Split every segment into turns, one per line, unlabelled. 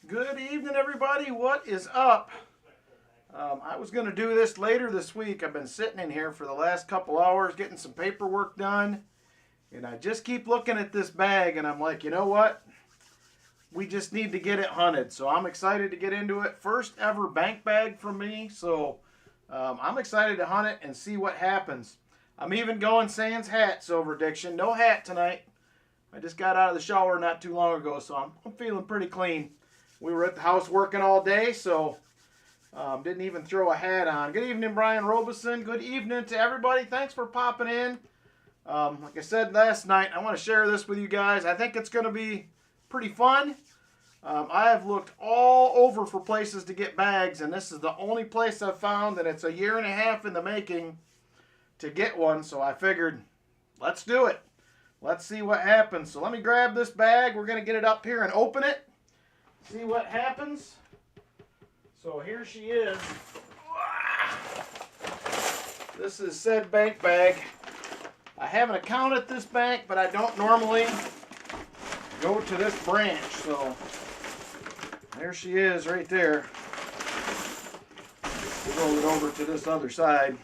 Good evening, everybody. What is up? I was going to do this later this week. I've been sitting in here for the last couple hours getting some paperwork done. And I just keep looking at this bag and I'm like, you know what? We just need to get it hunted. So I'm excited to get into it. First ever bank bag for me. So I'm excited to hunt it and see what happens. I'm even going sans hat, Silver Diction. No hat tonight. I just got out of the shower not too long ago, so I'm feeling pretty clean. We were at the house working all day, so didn't even throw a hat on. Good evening, Brian Robeson. Good evening to everybody. Thanks for popping in. Like I said last night, I want to share this with you guys. I think it's going to be pretty fun. I have looked all over for places to get bags, and this is the only place I've found, and it's a year and a half in the making to get one, so I figured, let's do it. Let's see what happens. So let me grab this bag. We're going to get it up here and open it. See what happens. So here she is. This is said bank bag. I have an account at this bank, but I don't normally go to this branch. So there she is right there. We'll roll it over to this other side.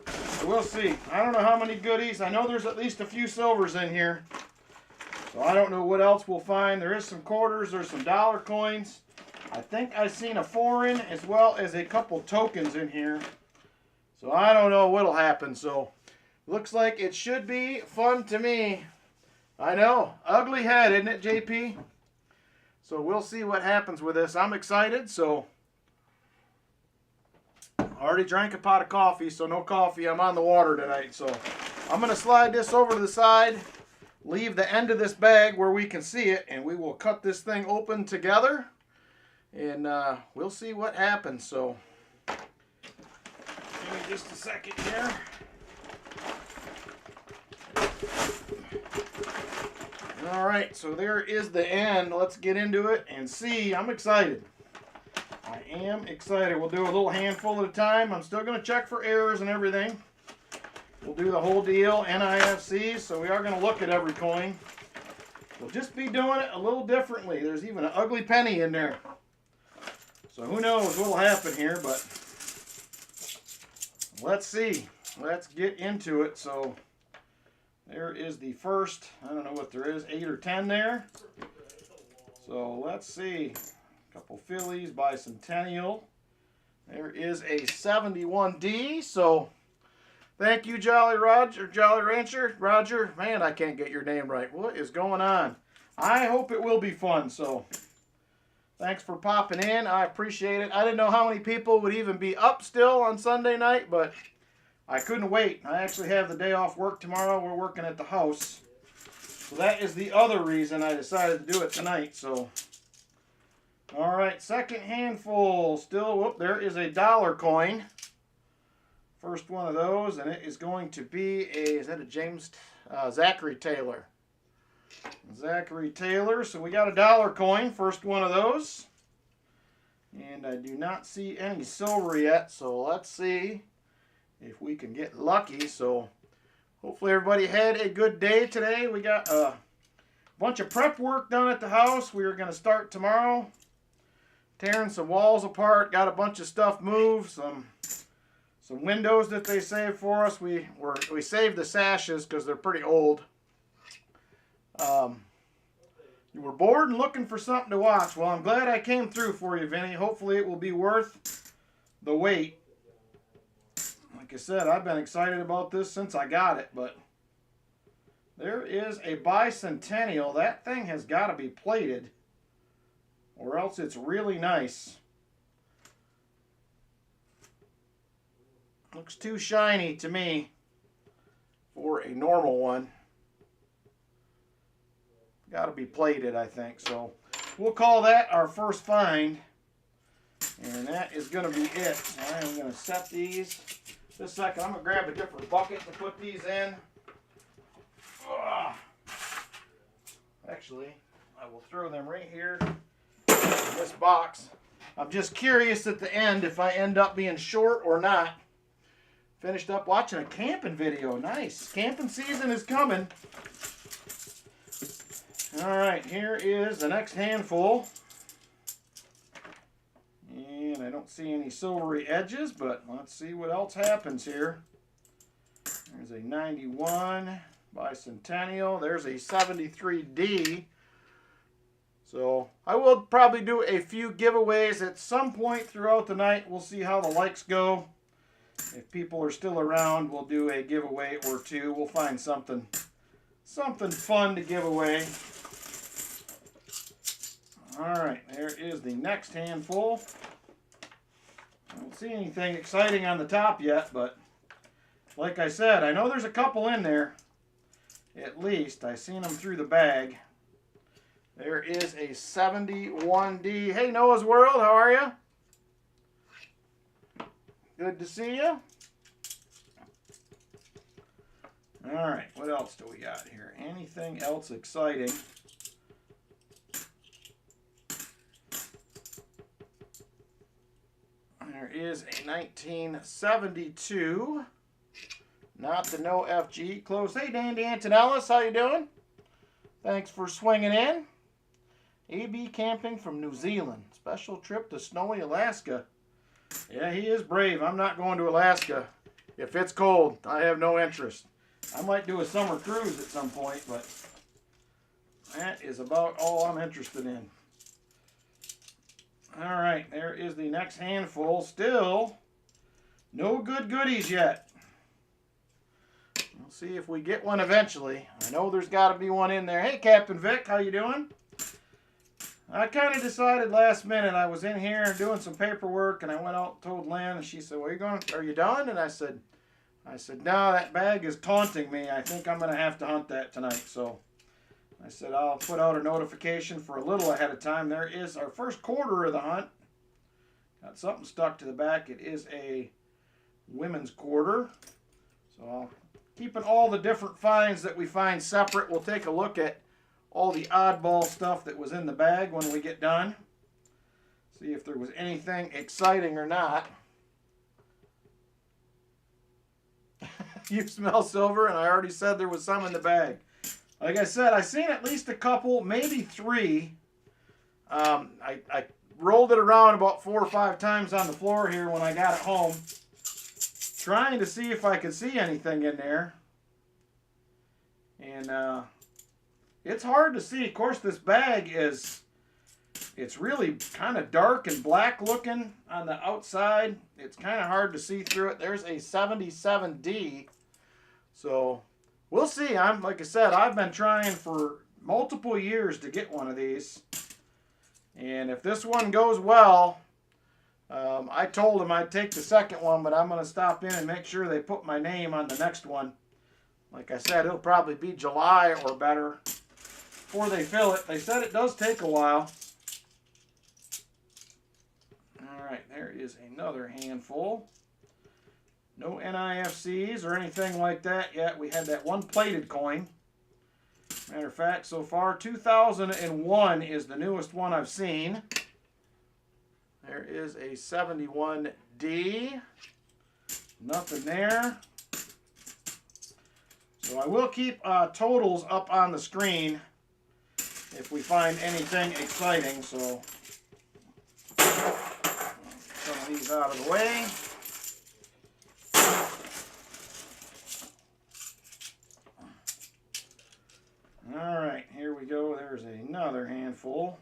So we'll see. I don't know how many goodies. I know there's at least a few silvers in here. So I don't know what else we'll find. There is some quarters. There's some dollar coins. I think I've seen a foreign as well as a couple tokens in here. So I don't know what'll happen. So looks like it should be fun to me. I know. Ugly head, isn't it, JP? So we'll see what happens with this. I'm excited. So I already drank a pot of coffee, so no coffee. I'm on the water tonight. So I'm going to slide this over to the side. Leave the end of this bag where we can see it, and we will cut this thing open together, and we'll see what happens. So give me just a second here. All right, so there is the end. Let's get into it and see. I'm excited. I am excited. We'll do a little handful at a time. I'm still going to check for errors and everything. We'll do the whole deal, NIFC, so we are going to look at every coin. We'll just be doing it a little differently. There's even an ugly penny in there. So who knows what will happen here, but let's see. Let's get into it. So there is the first, I don't know what there is, 8 or 10 there. So let's see. A couple fillies, bicentennial. There is a 71D, so thank you, Jolly Roger, Jolly Rancher. Roger, man, I can't get your name right. What is going on? I hope it will be fun. So thanks for popping in. I appreciate it. I didn't know how many people would even be up still on Sunday night, but I couldn't wait. I actually have the day off work tomorrow. We're working at the house. So that is the other reason I decided to do it tonight. So, all right, second handful. Still, whoop, there is a dollar coin. First one of those, and it is going to be a, is that a James, Zachary Taylor. Zachary Taylor, so we got a dollar coin, first one of those. And I do not see any silver yet, so let's see if we can get lucky. So hopefully everybody had a good day today. We got a bunch of prep work done at the house. We are going to start tomorrow. Tearing some walls apart, got a bunch of stuff moved, some windows that they saved for us. We saved the sashes because they're pretty old. You were bored and looking for something to watch. Well, I'm glad I came through for you, Vinny. Hopefully it will be worth the wait. Like I said, I've been excited about this since I got it, but there is a bicentennial. That thing has got to be plated, or else it's really nice. Looks too shiny to me for a normal one. Got to be plated, I think. So we'll call that our first find. And that is going to be it. I am going to set these. Just a second, I'm going to grab a different bucket to put these in. Actually, I will throw them right here in this box. I'm just curious at the end if I end up being short or not. Finished up watching a camping video. Nice. Camping season is coming. All right, here is the next handful. And I don't see any silvery edges, but let's see what else happens here. There's a 91 Bicentennial. There's a 73D. So I will probably do a few giveaways at some point throughout the night. We'll see how the likes go. If people are still around, we'll do a giveaway or two. We'll find something fun to give away. All right, there is the next handful. I don't see anything exciting on the top yet, but like I said, I know there's a couple in there. At least I seen them through the bag. There is a 71D. Hey, Noah's World, how are you? Good to see you. All right, what else do we got here? Anything else exciting? There is a 1972. Not the no FG. Close. Hey, Dandy Antonellis, how you doing? Thanks for swinging in. AB Camping from New Zealand. Special trip to snowy Alaska. Yeah, he is brave. I'm not going to Alaska. If it's cold, I have no interest. I might do a summer cruise at some point, but that is about all I'm interested in. All right, there is the next handful. Still, no good goodies yet. We'll see if we get one eventually. I know there's got to be one in there. Hey, Captain Vic, how you doing? I kind of decided last minute. I was in here doing some paperwork, and I went out and told Lynn, and she said, "Where are you going? Are you done?" And I said, "No, that bag is taunting me. I think I'm going to have to hunt that tonight." So I said, I'll put out a notification for a little ahead of time. There is our first quarter of the hunt. Got something stuck to the back. It is a women's quarter. So I'll keeping all the different finds that we find separate. We'll take a look at all the oddball stuff that was in the bag when we get done. See if there was anything exciting or not. You smell silver, and I already said there was some in the bag. Like I said, I seen at least a couple, maybe three. I rolled it around about 4 or 5 times on the floor here when I got it home, trying to see if I could see anything in there. And it's hard to see. Of course, this bag it's really kind of dark and black looking on the outside. It's kind of hard to see through it. There's a 77D. So we'll see. Like I said, I've been trying for multiple years to get one of these. And if this one goes well, I told them I'd take the second one, but I'm going to stop in and make sure they put my name on the next one. Like I said, it'll probably be July or better before they fill it. They said it does take a while. All right, there is another handful. No NIFCs or anything like that yet. We had that one plated coin. Matter of fact, so far, 2001 is the newest one I've seen. There is a 71D. Nothing there. So I will keep totals up on the screen if we find anything exciting. So some of these out of the way. All right, here we go. There's another handful.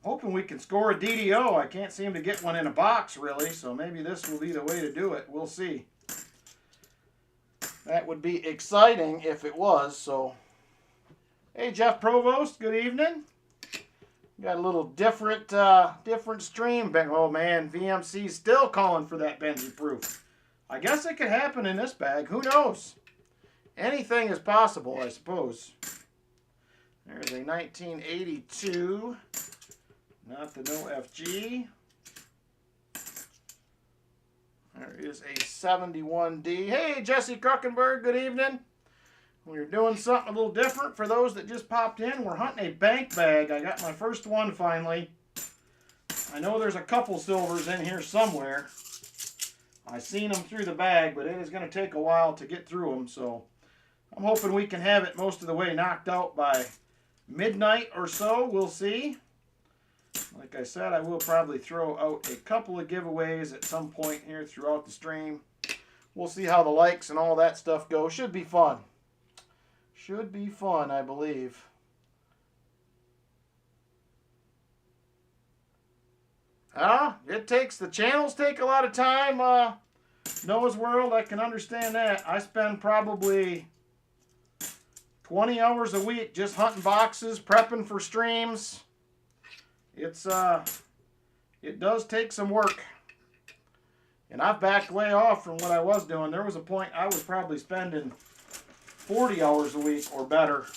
Hoping we can score a DDO. I can't seem to get one in a box, really, so maybe this will be the way to do it. We'll see. That would be exciting if it was, so. Hey, Jeff Provost, good evening. Got a little different stream. Oh, man, VMC's still calling for that Benzie proof. I guess it could happen in this bag. Who knows? Anything is possible, I suppose. There's a 1982. Not the no FG. There is a 71D. Hey, Jesse Kruckenberg, good evening. We're doing something a little different for those that just popped in. We're hunting a bank bag. I got my first one finally. I know there's a couple silvers in here somewhere. I seen them through the bag, but it is going to take a while to get through them, so I'm hoping we can have it most of the way knocked out by midnight or so. We'll see. Like I said, I will probably throw out a couple of giveaways at some point here throughout the stream. We'll see how the likes and all that stuff go. Should be fun. Should be fun, I believe. The channels take a lot of time. Noah's World, I can understand that. I spend probably 20 hours a week just hunting boxes, prepping for streams. It does take some work. And I've backed way off from what I was doing. There was a point I was probably spending 40 hours a week or better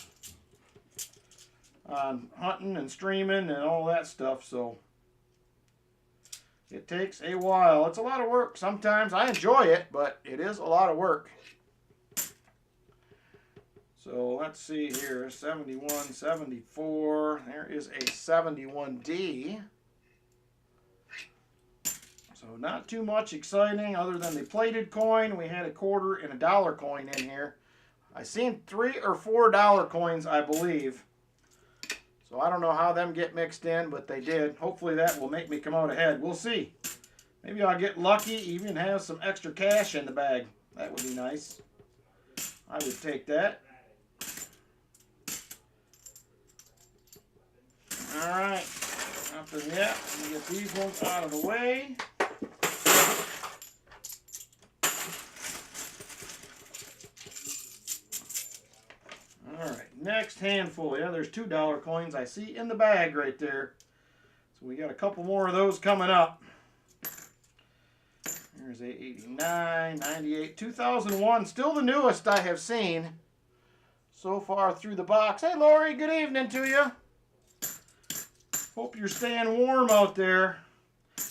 on hunting and streaming and all that stuff. So it takes a while. It's a lot of work. Sometimes I enjoy it, but it is a lot of work. So let's see here. 71, 74. There is a 71D. So not too much exciting other than the plated coin. We had a quarter and a dollar coin in here. I seen $3 or $4 coins, I believe. So I don't know how them get mixed in, but they did. Hopefully that will make me come out ahead. We'll see. Maybe I'll get lucky, even have some extra cash in the bag. That would be nice. I would take that. All right. Nothing yet. Let me get these ones out of the way. Alright, next handful. Yeah, there's $2 coins I see in the bag right there. So we got a couple more of those coming up. There's a 89, 98, 2001. Still the newest I have seen so far through the box. Hey, Lori, good evening to you. Hope you're staying warm out there.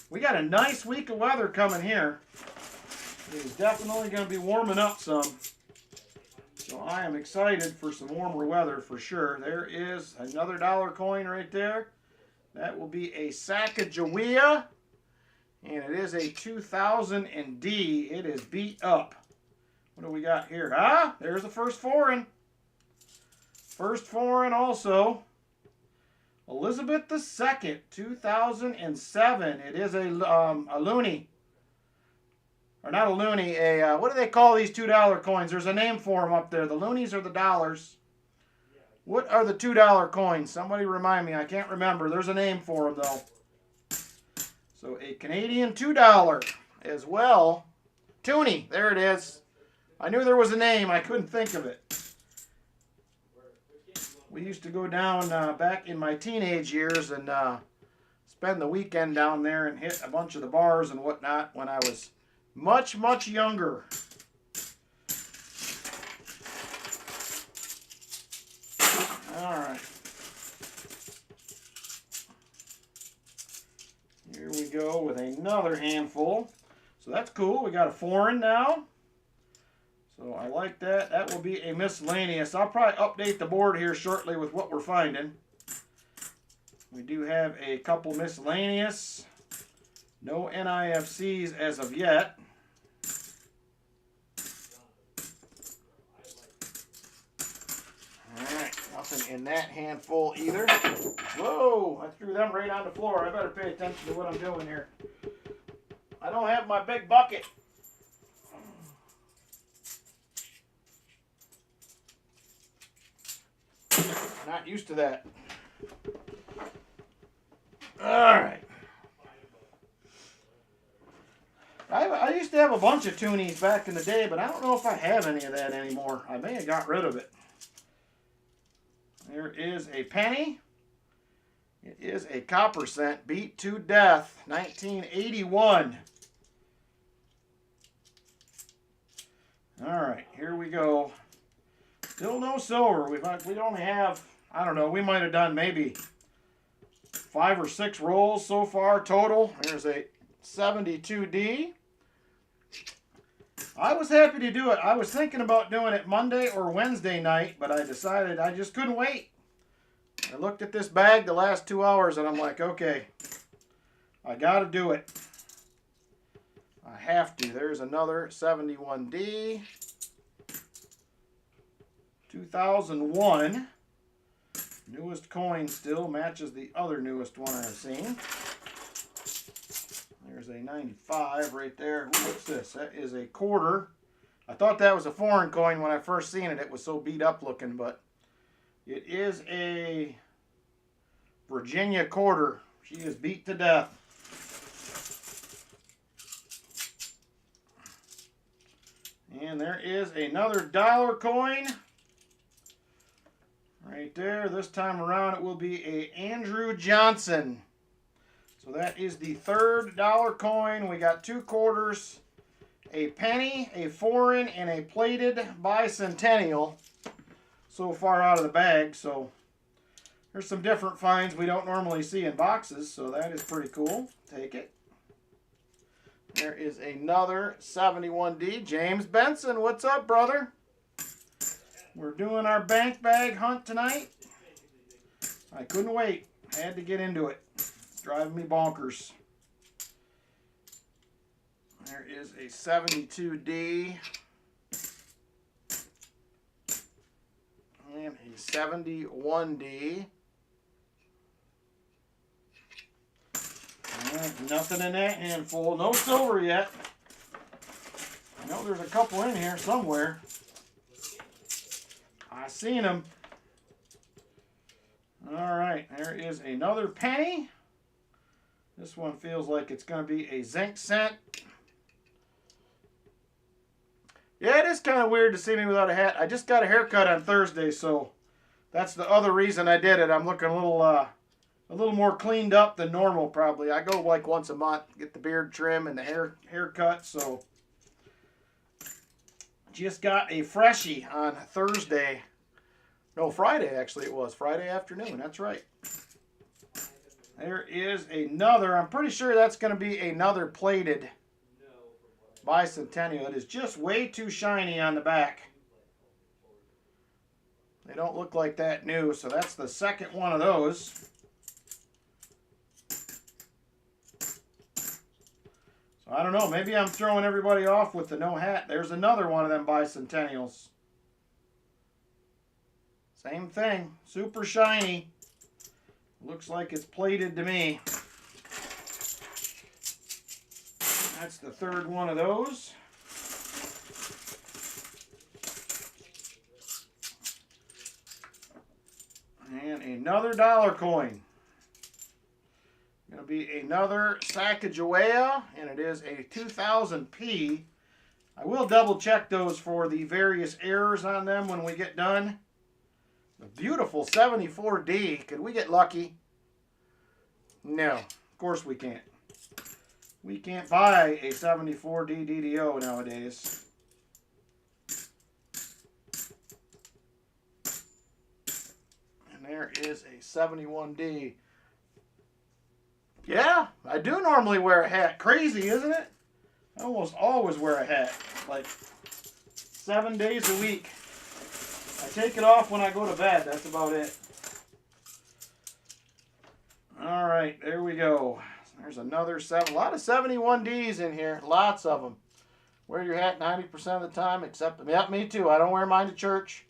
We got a nice week of weather coming here. It is definitely going to be warming up some. So I am excited for some warmer weather for sure. There is another dollar coin right there. That will be a Sacagawea. And it is a 2000 and D. It is beat up. What do we got here? There's the first foreign. First foreign also. Elizabeth II, 2007. It is a loonie. Or not a loonie, what do they call these $2 coins? There's a name for them up there. The loonies are the dollars. What are the $2 coins? Somebody remind me. I can't remember. There's a name for them, though. So a Canadian $2 as well. Toonie. There it is. I knew there was a name. I couldn't think of it. We used to go down back in my teenage years and spend the weekend down there and hit a bunch of the bars and whatnot when I was much, much younger. All right. Here we go with another handful. So that's cool. We got a foreign now. So I like that. That will be a miscellaneous. I'll probably update the board here shortly with what we're finding. We do have a couple miscellaneous. No NIFCs as of yet. Alright, nothing in that handful either. Whoa, I threw them right on the floor. I better pay attention to what I'm doing here. I don't have my big bucket. Not used to that. Alright. I used to have a bunch of toonies back in the day, but I don't know if I have any of that anymore. I may have got rid of it. There is a penny. It is a copper cent beat to death. 1981. Alright, here we go. Still no silver. We only have, I don't know, we might have done maybe 5 or 6 rolls so far total. There's a 72D. I was happy to do it. I was thinking about doing it Monday or Wednesday night, but I decided I just couldn't wait. I looked at this bag the last 2 hours and I'm like, okay, I got to do it. I have to. There's another 71D. 2001. Newest coin still matches the other newest one I've seen. There's a 95 right there. Ooh, what's this? That is a quarter. I thought that was a foreign coin when I first seen it. It was so beat up looking, but it is a Virginia quarter. She is beat to death. And there is another dollar coin. Right there. This time around it will be a Andrew Johnson. So that is the third dollar coin. We got 2 quarters, a penny, a foreign, and a plated bicentennial so far out of the bag. So there's some different finds we don't normally see in boxes. So that is pretty cool. Take it. There is another 71D. James Benson, what's up, brother? We're doing our bank bag hunt tonight. I couldn't wait. Had to get into it. It's driving me bonkers. There is a 72D. And a 71D. And nothing in that handful. No silver yet. I know there's a couple in here somewhere. I seen them. All right, there is another penny. This one feels like it's going to be a zinc cent. Yeah, it is kind of weird to see me without a hat. I just got a haircut on Thursday, so that's the other reason I did it. I'm looking a little more cleaned up than normal probably. I go like once a month, get the beard trim and the haircut, so just got a freshie on Thursday. No, Friday actually it was. Friday afternoon, that's right. There is another, I'm pretty sure that's going to be another plated bicentennial. It is just way too shiny on the back. They don't look like that new, so that's the second one of those. So I don't know, maybe I'm throwing everybody off with the no hat. There's another one of them bicentennials. Same thing, super shiny. Looks like it's plated to me. That's the third one of those. And another dollar coin. Going to be another Sacagawea, and it is a 2000p. I will double check those for the various errors on them when we get done. A beautiful 74D. Could we get lucky? No, of course we can't. We can't buy a 74D DDO nowadays. And there is a 71D. Yeah, I do normally wear a hat. Crazy, isn't it? I almost always wear a hat. Like 7 days a week. I take it off when I go to bed. That's about it. All right, there we go. There's another a lot of 71Ds in here. Lots of them. Wear your hat 90% of the time, except, yeah, me too. I don't wear mine to church.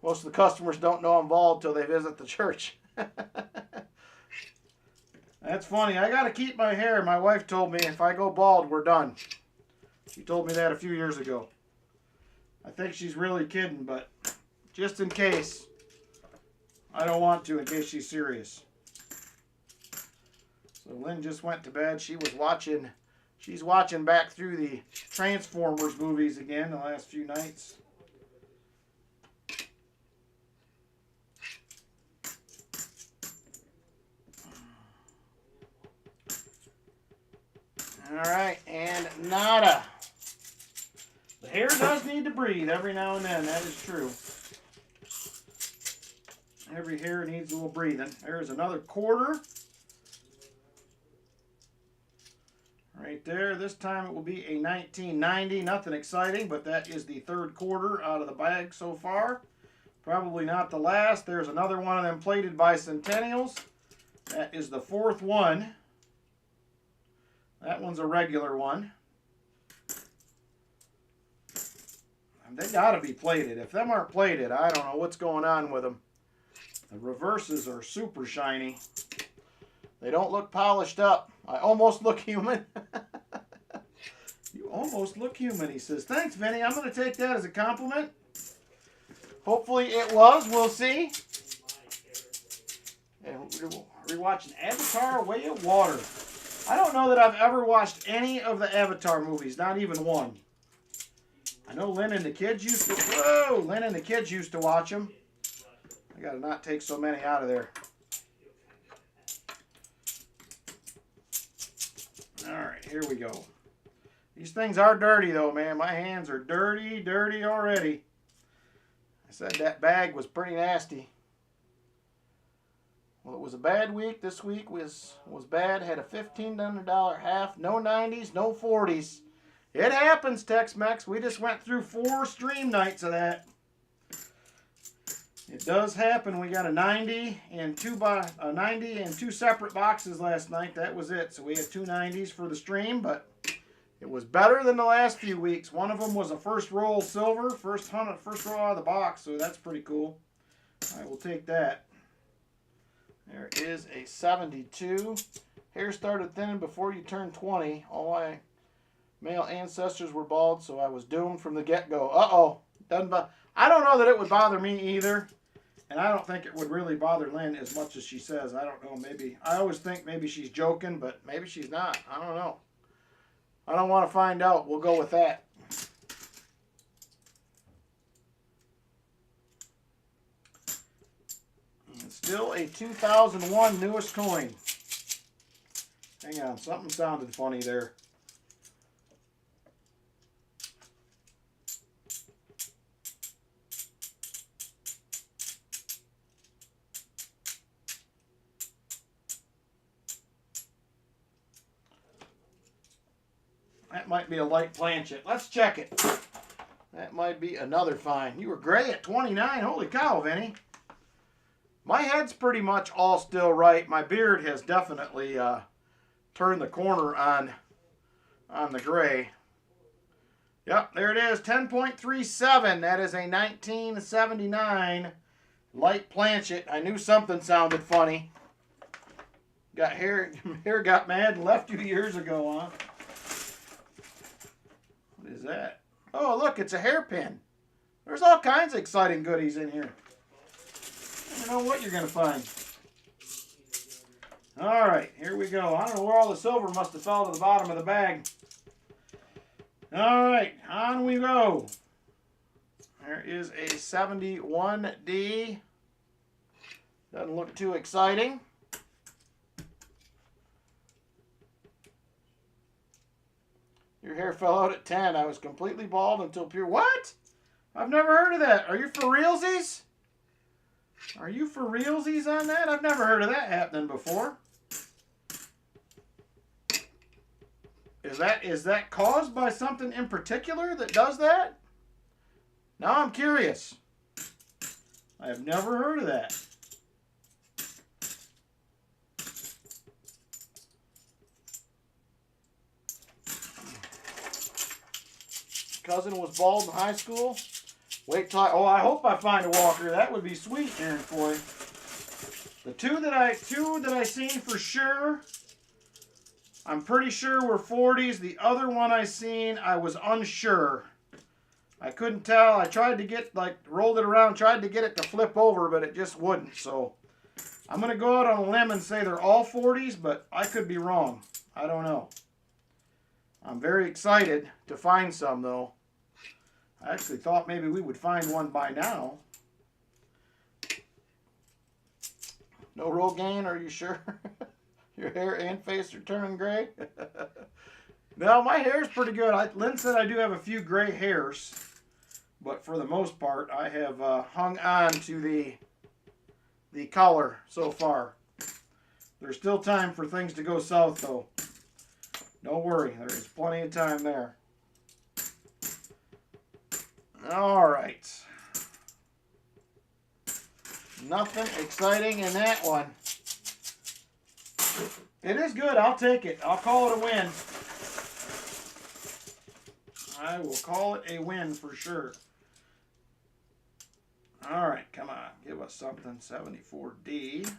Most of the customers don't know I'm bald till they visit the church. That's funny. I got to keep my hair. My wife told me if I go bald, we're done. She told me that a few years ago. I think she's really kidding, but just in case, I don't want to in case she's serious. So Lynn just went to bed. She's watching back through the Transformers movies again the last few nights. All right, and nada. The hair does need to breathe every now and then. That is true. Every hair needs a little breathing. There's another quarter. Right there. This time it will be a 1990. Nothing exciting, but that is the third quarter out of the bag so far. Probably not the last. There's another one of them plated bicentennials. That is the fourth one. That one's a regular one. They got to be plated. If them aren't plated, I don't know what's going on with them. The reverses are super shiny. They don't look polished up. I almost look human. You almost look human, he says. Thanks, Vinny. I'm going to take that as a compliment. Hopefully it was. We'll see. And we're watching Avatar: Way of Water. I don't know that I've ever watched any of the Avatar movies, not even one. I know Lynn and the kids used to. Whoa! Lynn and the kids used to watch them. I gotta not take so many out of there. All right, here we go. These things are dirty though, man. My hands are dirty, dirty already. I said that bag was pretty nasty. Well, it was a bad week. This week was bad. Had a $1,500 half. No 90s, no 40s. It happens, Tex-Mex. We just went through 4 stream nights of that. It does happen. We got a 90 and 2 separate boxes last night. That was it. So we had 2 90s for the stream, but it was better than the last few weeks. One of them was a first roll silver, first roll out of the box. So that's pretty cool. I will take that. There is a 72. Hair started thinning before you turned 20. All my male ancestors were bald, so I was doomed from the get-go. Uh-oh. I don't know that it would bother me either. And I don't think it would really bother Lynn as much as she says. I don't know. Maybe. I always think maybe she's joking, but maybe she's not. I don't know. I don't want to find out. We'll go with that. Still a 2001 newest coin. Hang on, something sounded funny there. That might be a light planchet. Let's check it. That might be another find. You were gray at 29. Holy cow, Vinny. My head's pretty much all still right. My beard has definitely turned the corner on the gray. Yep, there it is, 10.37. That is a 1979 light planchet. I knew something sounded funny. Got hair got mad and left you years ago, huh? What is that? Oh, look, it's a hairpin. There's all kinds of exciting goodies in here. I don't know what you're going to find. All right, here we go. I don't know where all the silver must have fell to the bottom of the bag. All right, on we go. There is a 71D. Doesn't look too exciting. Your hair fell out at 10. I was completely bald until pure. What? I've never heard of that. Are you for realsies? Are you for realsies on that? I've never heard of that happening before. Is that caused by something in particular that does that? Now I'm curious. I have never heard of that. Cousin was bald in high school. Wait till I hope I find a walker. That would be sweet, Aaron Foy. The two that I seen for sure, I'm pretty sure were 40s. The other one I seen, I was unsure. I couldn't tell. I tried to get, rolled it around, tried to get it to flip over, but it just wouldn't. So I'm going to go out on a limb and say they're all 40s, but I could be wrong. I don't know. I'm very excited to find some, though. I actually thought maybe we would find one by now. No Rogaine, are you sure? Your hair and face are turning gray? No, my hair is pretty good. Lynn said I do have a few gray hairs, but for the most part, I have hung on to the color so far. There's still time for things to go south, though. Don't worry, there is plenty of time there. All right. Nothing exciting in that one. It is good. I'll take it. I'll call it a win. I will call it a win for sure. All right, come on. give us something. 74D.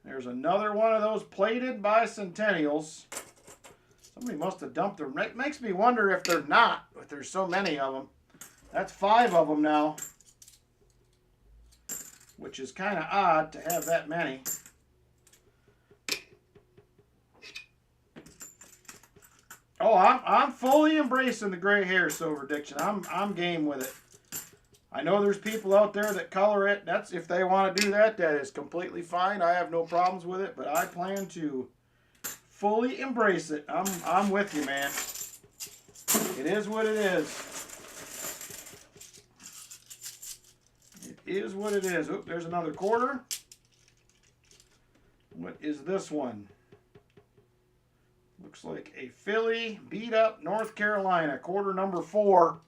There's another one of those plated bicentennials. Somebody must have dumped them. It makes me wonder if they're not, if there's so many of them. That's 5 of them now, which is kind of odd to have that many. Oh, I'm fully embracing the gray hair silver diction. I'm game with it. I know there's people out there that color it. That's if they want to do that. That is completely fine. I have no problems with it, but I plan to fully embrace it. I'm with you, man. It is what it is. It is what it is. Oop, there's another quarter. What is this one? Looks like a Philly beat up North Carolina, quarter number 4.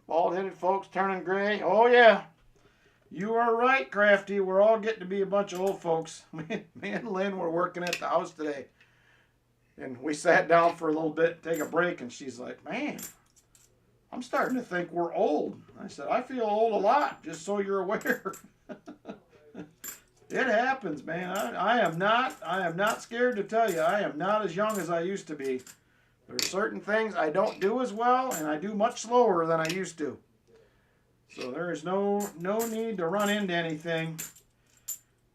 Bald-headed folks turning gray. Oh, yeah. You are right, Crafty. We're all getting to be a bunch of old folks. Me and Lynn were working at the house today. And we sat down for a little bit, take a break, and she's like, man, I'm starting to think we're old. I said, I feel old a lot, just so you're aware. It happens, man. I am not scared to tell you, I am not as young as I used to be. There's certain things I don't do as well, and I do much slower than I used to. So there is no need to run into anything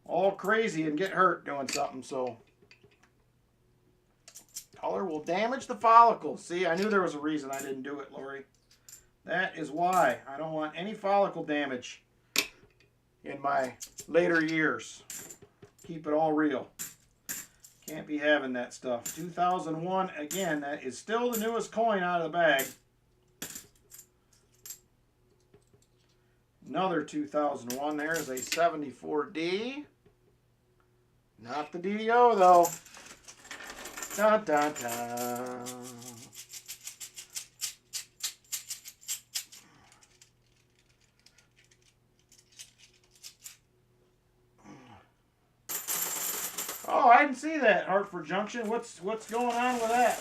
all crazy and get hurt doing something. So color will damage the follicles. See, I knew there was a reason I didn't do it, Lori. That is why. I don't want any follicle damage in my later years. Keep it all real. Can't be having that stuff. 2001, again, that is still the newest coin out of the bag. Another 2001. There's a 74D. Not the DDO, though. Dun, dun, dun. Oh, I didn't see that, Hartford Junction. What's going on with that?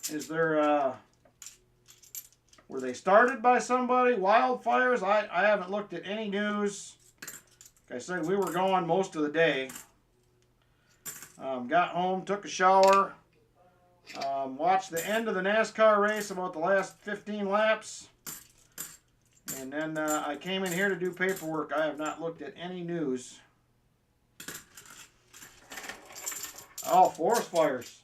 Is there, were they started by somebody? Wildfires? I haven't looked at any news. Like I said, we were gone most of the day. Got home, took a shower, watched the end of the NASCAR race, about the last 15 laps. And then I came in here to do paperwork. I have not looked at any news. Oh, forest fires.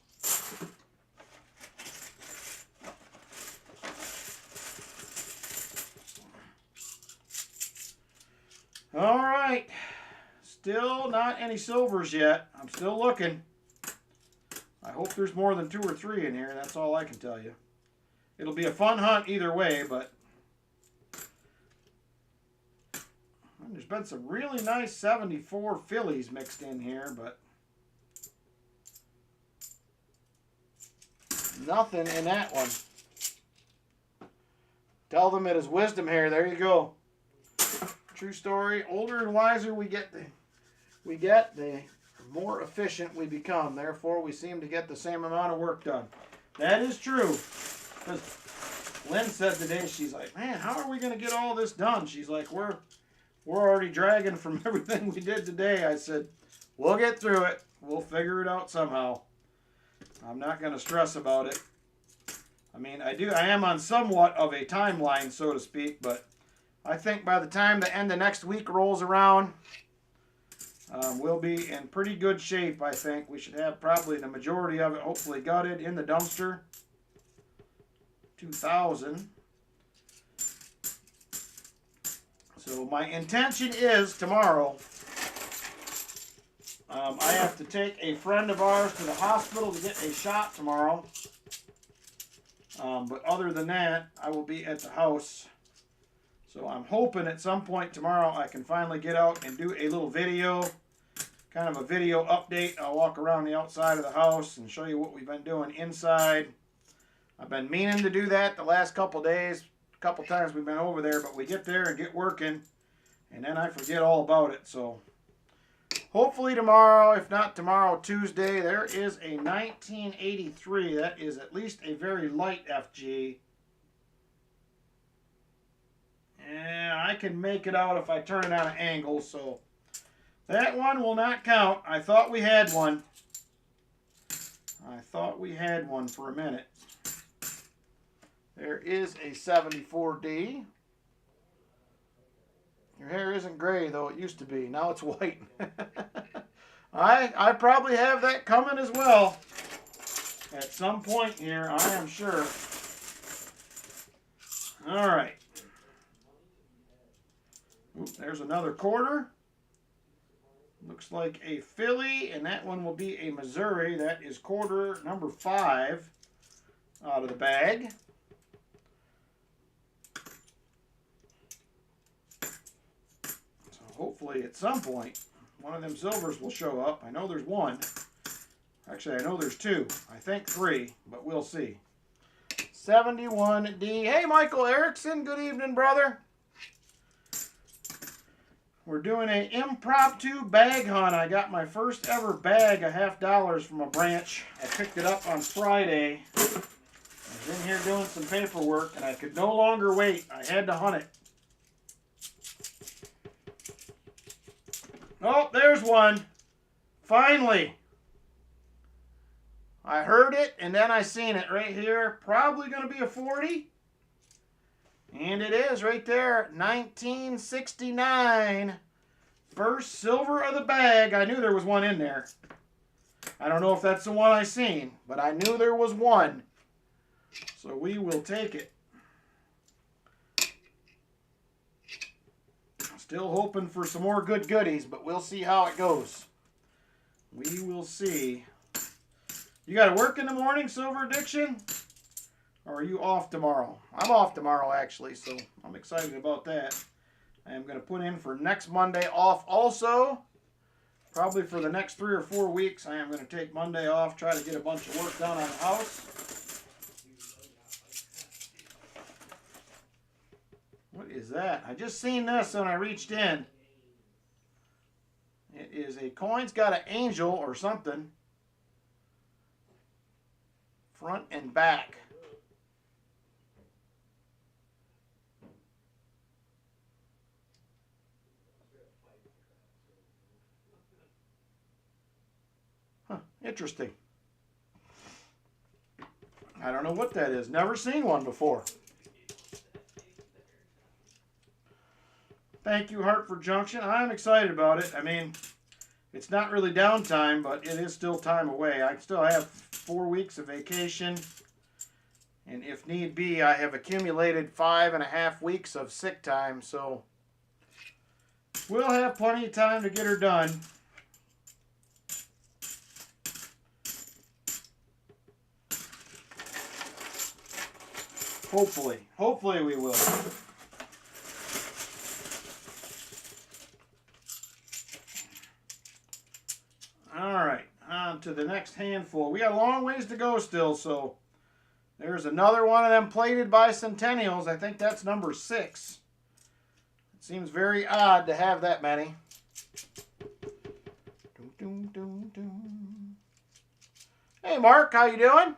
All right. Still not any silvers yet. I'm still looking. I hope there's more than 2 or 3 in here. That's all I can tell you. It'll be a fun hunt either way, but there's been some really nice 74 Phillies mixed in here, but nothing in that one. Tell them it is wisdom hair. There you go. True story. Older and wiser we get, the more efficient we become. Therefore, we seem to get the same amount of work done. That is true. Because Lynn said today, she's like, man, how are we going to get all this done? She's like, we're already dragging from everything we did today. I said, we'll get through it. We'll figure it out somehow. I'm not going to stress about it. I mean, I am on somewhat of a timeline, so to speak, but I think by the time the end of next week rolls around, we'll be in pretty good shape, I think. We should have probably the majority of it hopefully gutted in the dumpster. 2000. So my intention is tomorrow, I have to take a friend of ours to the hospital to get a shot tomorrow. But other than that, I will be at the house. So I'm hoping at some point tomorrow I can finally get out and do a little video, kind of a video update. I'll walk around the outside of the house and show you what we've been doing inside. I've been meaning to do that the last couple days. A couple times we've been over there, but we get there and get working, and then I forget all about it. So hopefully tomorrow, if not tomorrow, Tuesday, there is a 1983. That is at least a very light FG. Yeah, I can make it out if I turn it on an angle, so that one will not count. I thought we had one. I thought we had one for a minute. There is a 74D. Your hair isn't gray, though it used to be. Now it's white. I probably have that coming as well. At some point here, I am sure. All right. Oop, there's another quarter. Looks like a Philly, and that one will be a Missouri. That is quarter number 5 out of the bag. So hopefully at some point, one of them silvers will show up. I know there's one. Actually, I know there's 2. I think 3, but we'll see. 71D. Hey, Michael Erickson. Good evening, brother. We're doing an impromptu bag hunt. I got my first ever bag, $50 from a branch. I picked it up on Friday. I was in here doing some paperwork, and I could no longer wait. I had to hunt it. Oh, there's one. Finally. I heard it, and then I seen it right here. Probably going to be a 40. And it is right there. 1969. First silver of the bag. I knew there was one in there. I don't know if that's the one I seen, but I knew there was one. So we will take it. Still hoping for some more good goodies, but we'll see how it goes. We will see. You got to work in the morning, Silver Addiction? Or are you off tomorrow? I'm off tomorrow, actually, so I'm excited about that. I am going to put in for next Monday off also. Probably for the next 3 or 4 weeks, I am going to take Monday off, try to get a bunch of work done on the house. What is that? I just seen this when I reached in. It is a coin's got an angel or something. Front and back. Huh, interesting. I don't know what that is. Never seen one before. Thank you, Hartford Junction. I'm excited about it. I mean, it's not really downtime, but it is still time away. I still have 4 weeks of vacation. And if need be, I have accumulated 5.5 weeks of sick time. So we'll have plenty of time to get her done. Hopefully. Hopefully we will. Alright, on to the next handful. We got a long ways to go still, so there's another one of them plated bicentennials. I think that's number 6. It seems very odd to have that many. Hey Mark, how you doing?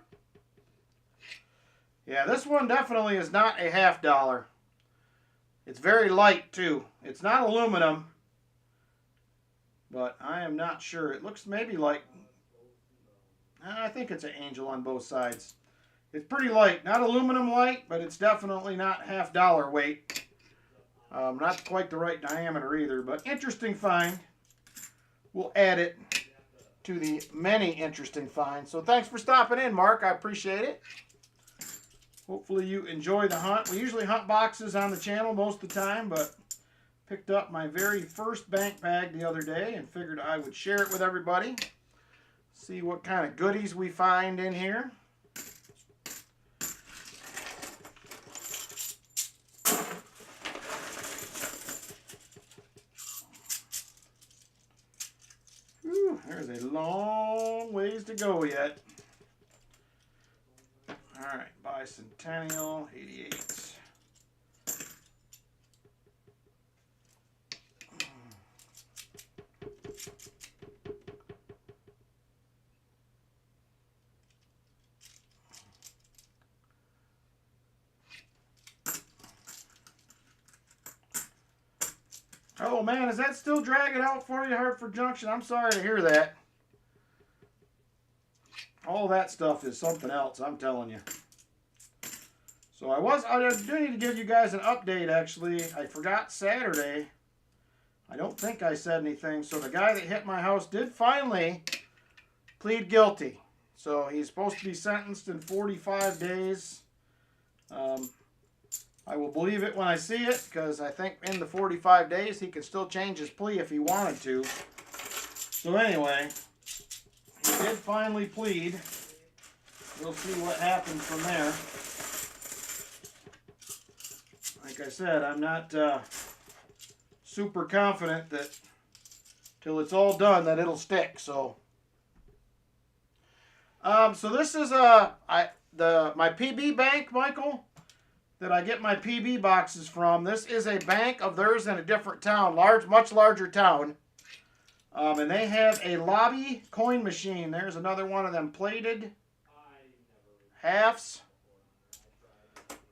Yeah, this one definitely is not a $50. It's very light too. It's not aluminum, but I am not sure. It looks maybe like, I think it's an angel on both sides. It's pretty light. Not aluminum light, but it's definitely not $50 weight. Not quite the right diameter either, but interesting find. We'll add it to the many interesting finds. So thanks for stopping in, Mark. I appreciate it. Hopefully you enjoy the hunt. We usually hunt boxes on the channel most of the time, but picked up my very first bank bag the other day and figured I would share it with everybody. See what kind of goodies we find in here. Whew, there's a long ways to go yet. All right, bicentennial, 88. Oh man, is that still dragging out for you, Hartford Junction? I'm sorry to hear that. All that stuff is something else, I'm telling you. So I do need to give you guys an update, actually. I forgot Saturday. I don't think I said anything. So the guy that hit my house did finally plead guilty. So he's supposed to be sentenced in 45 days. I will believe it when I see it, because I think in the 45 days he could still change his plea if he wanted to. So anyway, he did finally plead. We'll see what happens from there. Like I said, I'm not super confident that till it's all done that it'll stick. So this is my PB bank, Michael, that I get my PB boxes from. This is a bank of theirs in a different town, much larger town. And they have a lobby coin machine. There's another one of them plated halves.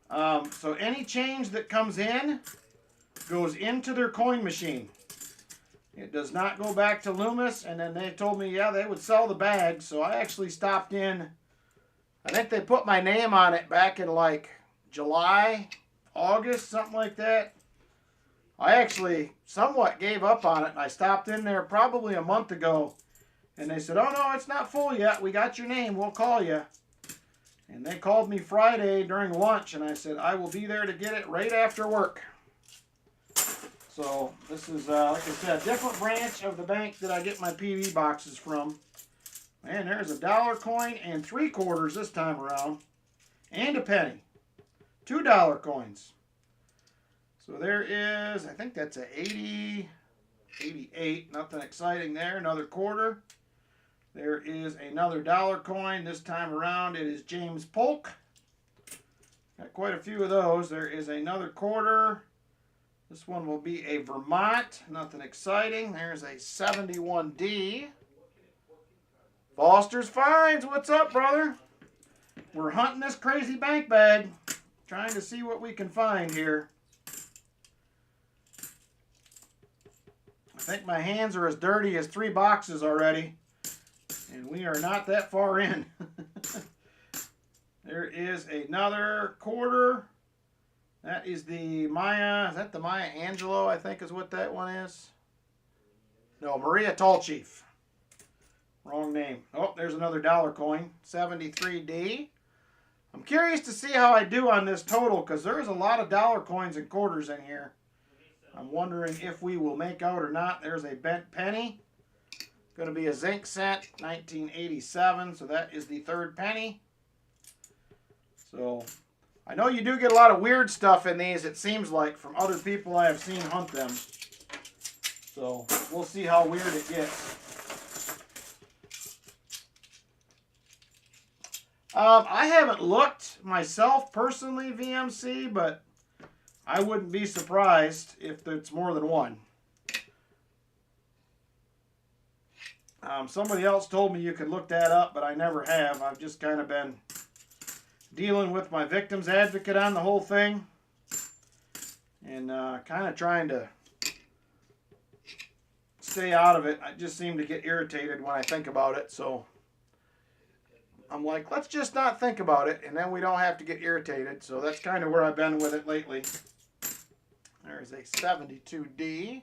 So any change that comes in goes into their coin machine. It does not go back to Loomis. And then they told me, yeah, they would sell the bags. So I actually stopped in. I think they put my name on it back in like July, August, something like that. I actually somewhat gave up on it. I stopped in there probably a month ago. And they said, oh, no, it's not full yet. We got your name. We'll call you. And they called me Friday during lunch. And I said, I will be there to get it right after work. So this is, like I said, a different branch of the bank that I get my PB boxes from. Man, there's a dollar coin and 3/4 this time around. And a penny. $2 coins. So there is, I think that's a 80, 88. Nothing exciting there. Another quarter. There is another dollar coin. This time around it is James Polk. Got quite a few of those. There is another quarter. This one will be a Vermont. Nothing exciting. There's a 71D. Foster's Finds. What's up, brother? We're hunting this crazy bank bag. Trying to see what we can find here. I think my hands are as dirty as 3 boxes already. And we are not that far in. There is another quarter. That is the Maya. Is that the Maya Angelou, I think is what that one is? No, Maria Tallchief. Wrong name. Oh, there's another dollar coin. 73D. I'm curious to see how I do on this total, because there's a lot of dollar coins and quarters in here. I'm wondering if we will make out or not. There's a bent penny. Going to be a zinc cent, 1987. So that is the 3rd penny. So I know you do get a lot of weird stuff in these, it seems like, from other people I have seen hunt them. So we'll see how weird it gets. I haven't looked myself personally, VMC, but I wouldn't be surprised if it's more than one. Somebody else told me you could look that up, but I never have. I've just kind of been dealing with my victim's advocate on the whole thing. And kind of trying to stay out of it. I just seem to get irritated when I think about it. So I'm like, let's just not think about it, and then we don't have to get irritated. So that's kind of where I've been with it lately. There's a 72D.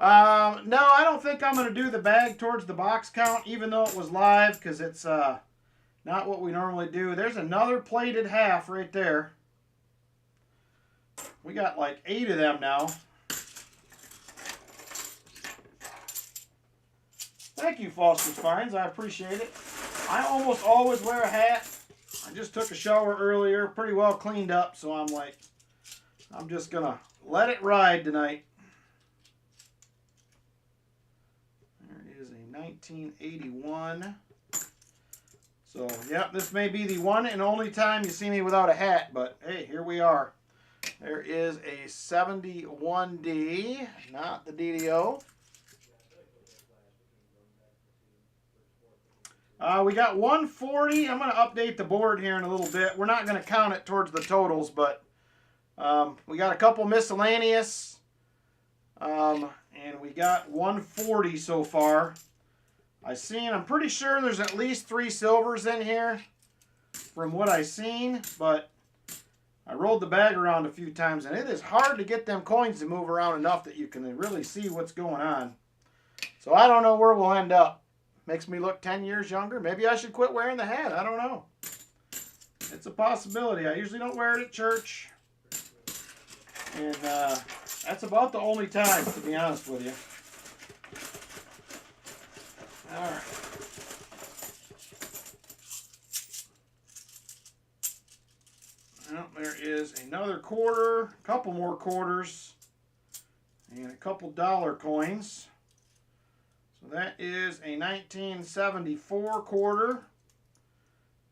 No, I don't think I'm going to do the bag towards the box count, even though it was live, because it's not what we normally do. There's another plated half right there. We got like 8 of them now. Thank you, Foster's Finds. I appreciate it. I almost always wear a hat. I just took a shower earlier, pretty well cleaned up, so I'm like, I'm just going to let it ride tonight. There is a 1981. So, yeah, this may be the one and only time you see me without a hat, but hey, here we are. There is a 71D, not the DDO. We got 140. I'm going to update the board here in a little bit. We're not going to count it towards the totals, but we got a couple miscellaneous. And we got 140 so far. I'm pretty sure there's at least 3 silvers in here from what I seen, but I rolled the bag around a few times, and it is hard to get them coins to move around enough that you can really see what's going on. So I don't know where we'll end up. Makes me look 10 years younger. Maybe I should quit wearing the hat. I don't know. It's a possibility. I usually don't wear it at church. And that's about the only time, to be honest with you. All right. Well, there is another quarter, a couple more quarters, and a couple dollar coins. So that is a 1974 quarter.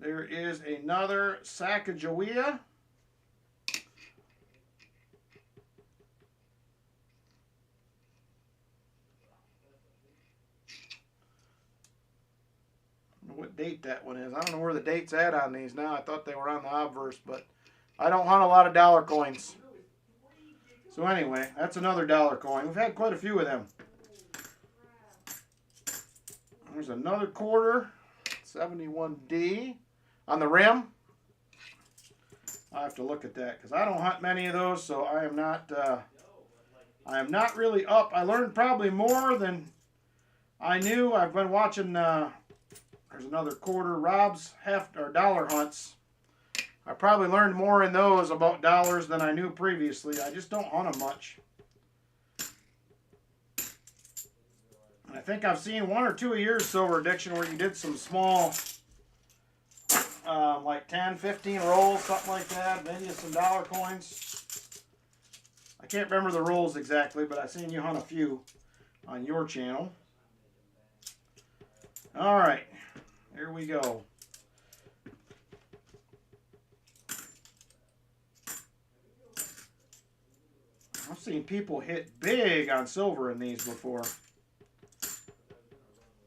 There is another Sacagawea. What date that one is. I don't know where the date's at on these now. I thought they were on the obverse, but I don't hunt a lot of dollar coins. So anyway, that's another dollar coin. We've had quite a few of them. There's another quarter, 71D on the rim. I'll have to look at that because I don't hunt many of those, so I am not really up. I learned probably more than I knew. I've been watching there's another quarter, Rob's dollar hunts. I probably learned more in those about dollars than I knew previously. I just don't hunt them much. And I think I've seen 1 or 2 of yours, Silver Addiction, where you did some small, like 10, 15 rolls, something like that. Maybe some dollar coins. I can't remember the rolls exactly, but I've seen you hunt a few on your channel. All right. Here we go. I've seen people hit big on silver in these before.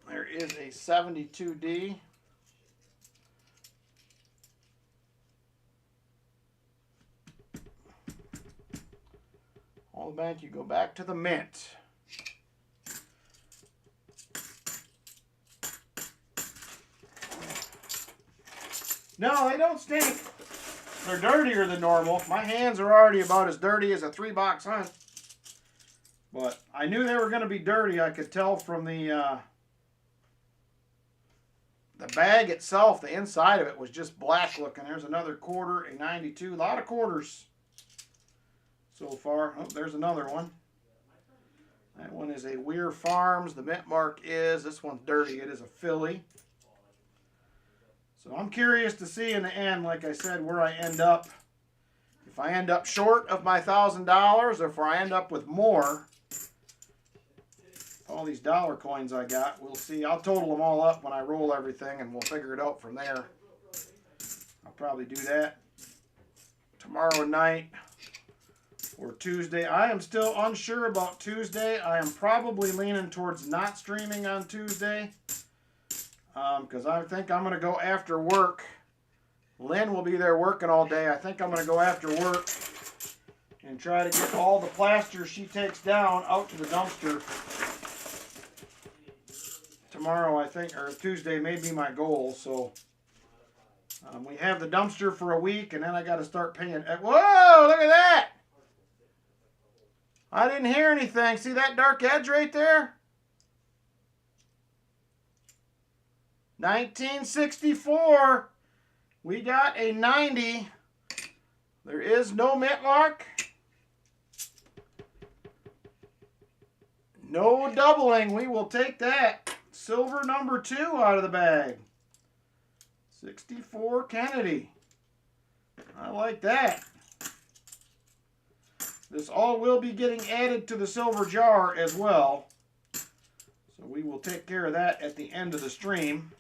There is a 72D. All the bank, you go back to the mint. No, they don't stink. They're dirtier than normal. My hands are already about as dirty as a 3-box hunt. But I knew they were going to be dirty. I could tell from the bag itself. The inside of it was just black looking. There's another quarter, a 92. A lot of quarters so far. Oh, there's another one. That one is a Weir Farms. The mint mark is, this one's dirty. It is a Philly. So I'm curious to see in the end, like I said, where I end up. If I end up short of my $1,000 or if I end up with more. All these dollar coins I got, we'll see. I'll total them all up when I roll everything and we'll figure it out from there. I'll probably do that tomorrow night or Tuesday. I am still unsure about Tuesday. I am probably leaning towards not streaming on Tuesday. Because I think I'm going to go after work. Lynn will be there working all day. I think I'm going to go after work and try to get all the plaster she takes down out to the dumpster. Tomorrow, I think, or Tuesday may be my goal. So we have the dumpster for a week, and then I got to start paying. Whoa, look at that. I didn't hear anything. See that dark edge right there? 1964, we got a 90. There is no mint mark. No doubling. We will take that. Silver number 2 out of the bag. 64 Kennedy. I like that. This all will be getting added to the silver jar as well. So we will take care of that at the end of the stream.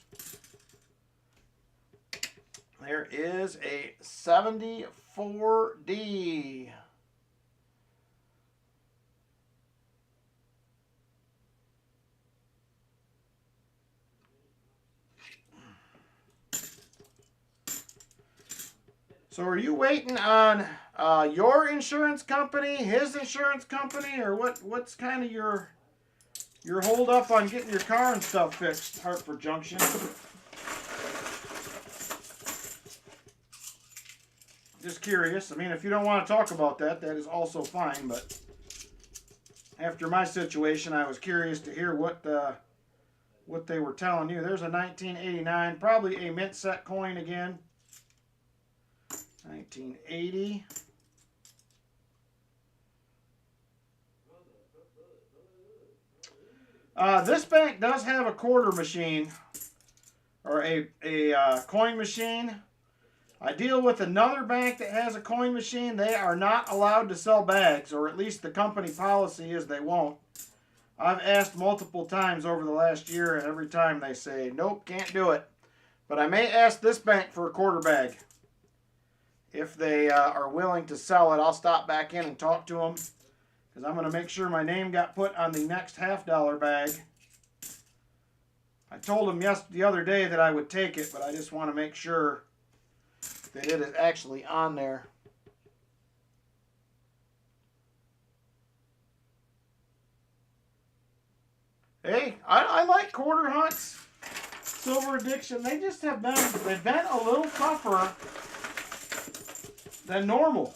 There is a 74D. So are you waiting on your insurance company, his insurance company, or what's kind of your hold up on getting your car and stuff fixed, Hartford Junction? Just curious. I mean, if you don't want to talk about that, that is also fine, but after my situation, I was curious to hear what they were telling you. There's a 1989, probably a mint set coin again. 1980. This bank does have a quarter machine, or a coin machine. I deal with another bank that has a coin machine. They are not allowed to sell bags, or at least the company policy is they won't. I've asked multiple times over the last year, and every time they say, nope, can't do it. But I may ask this bank for a quarter bag. If they are willing to sell it, I'll stop back in and talk to them, because I'm going to make sure my name got put on the next $50 bag. I told them the other day that I would take it, but I just want to make sure that it is actually on there. Hey, I like quarter hunts. Silver Addiction, they just have been, they've been a little tougher than normal.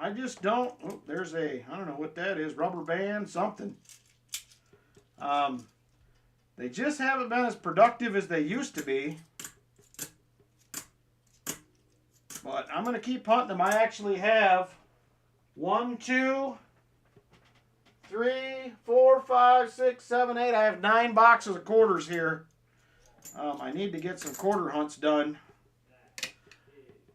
I just don't, oh, there's a, I don't know what that is, rubber band, something. They just haven't been as productive as they used to be. But I'm going to keep hunting them. I actually have 1, 2, 3, 4, 5, 6, 7, 8. I have 9 boxes of quarters here. I need to get some quarter hunts done.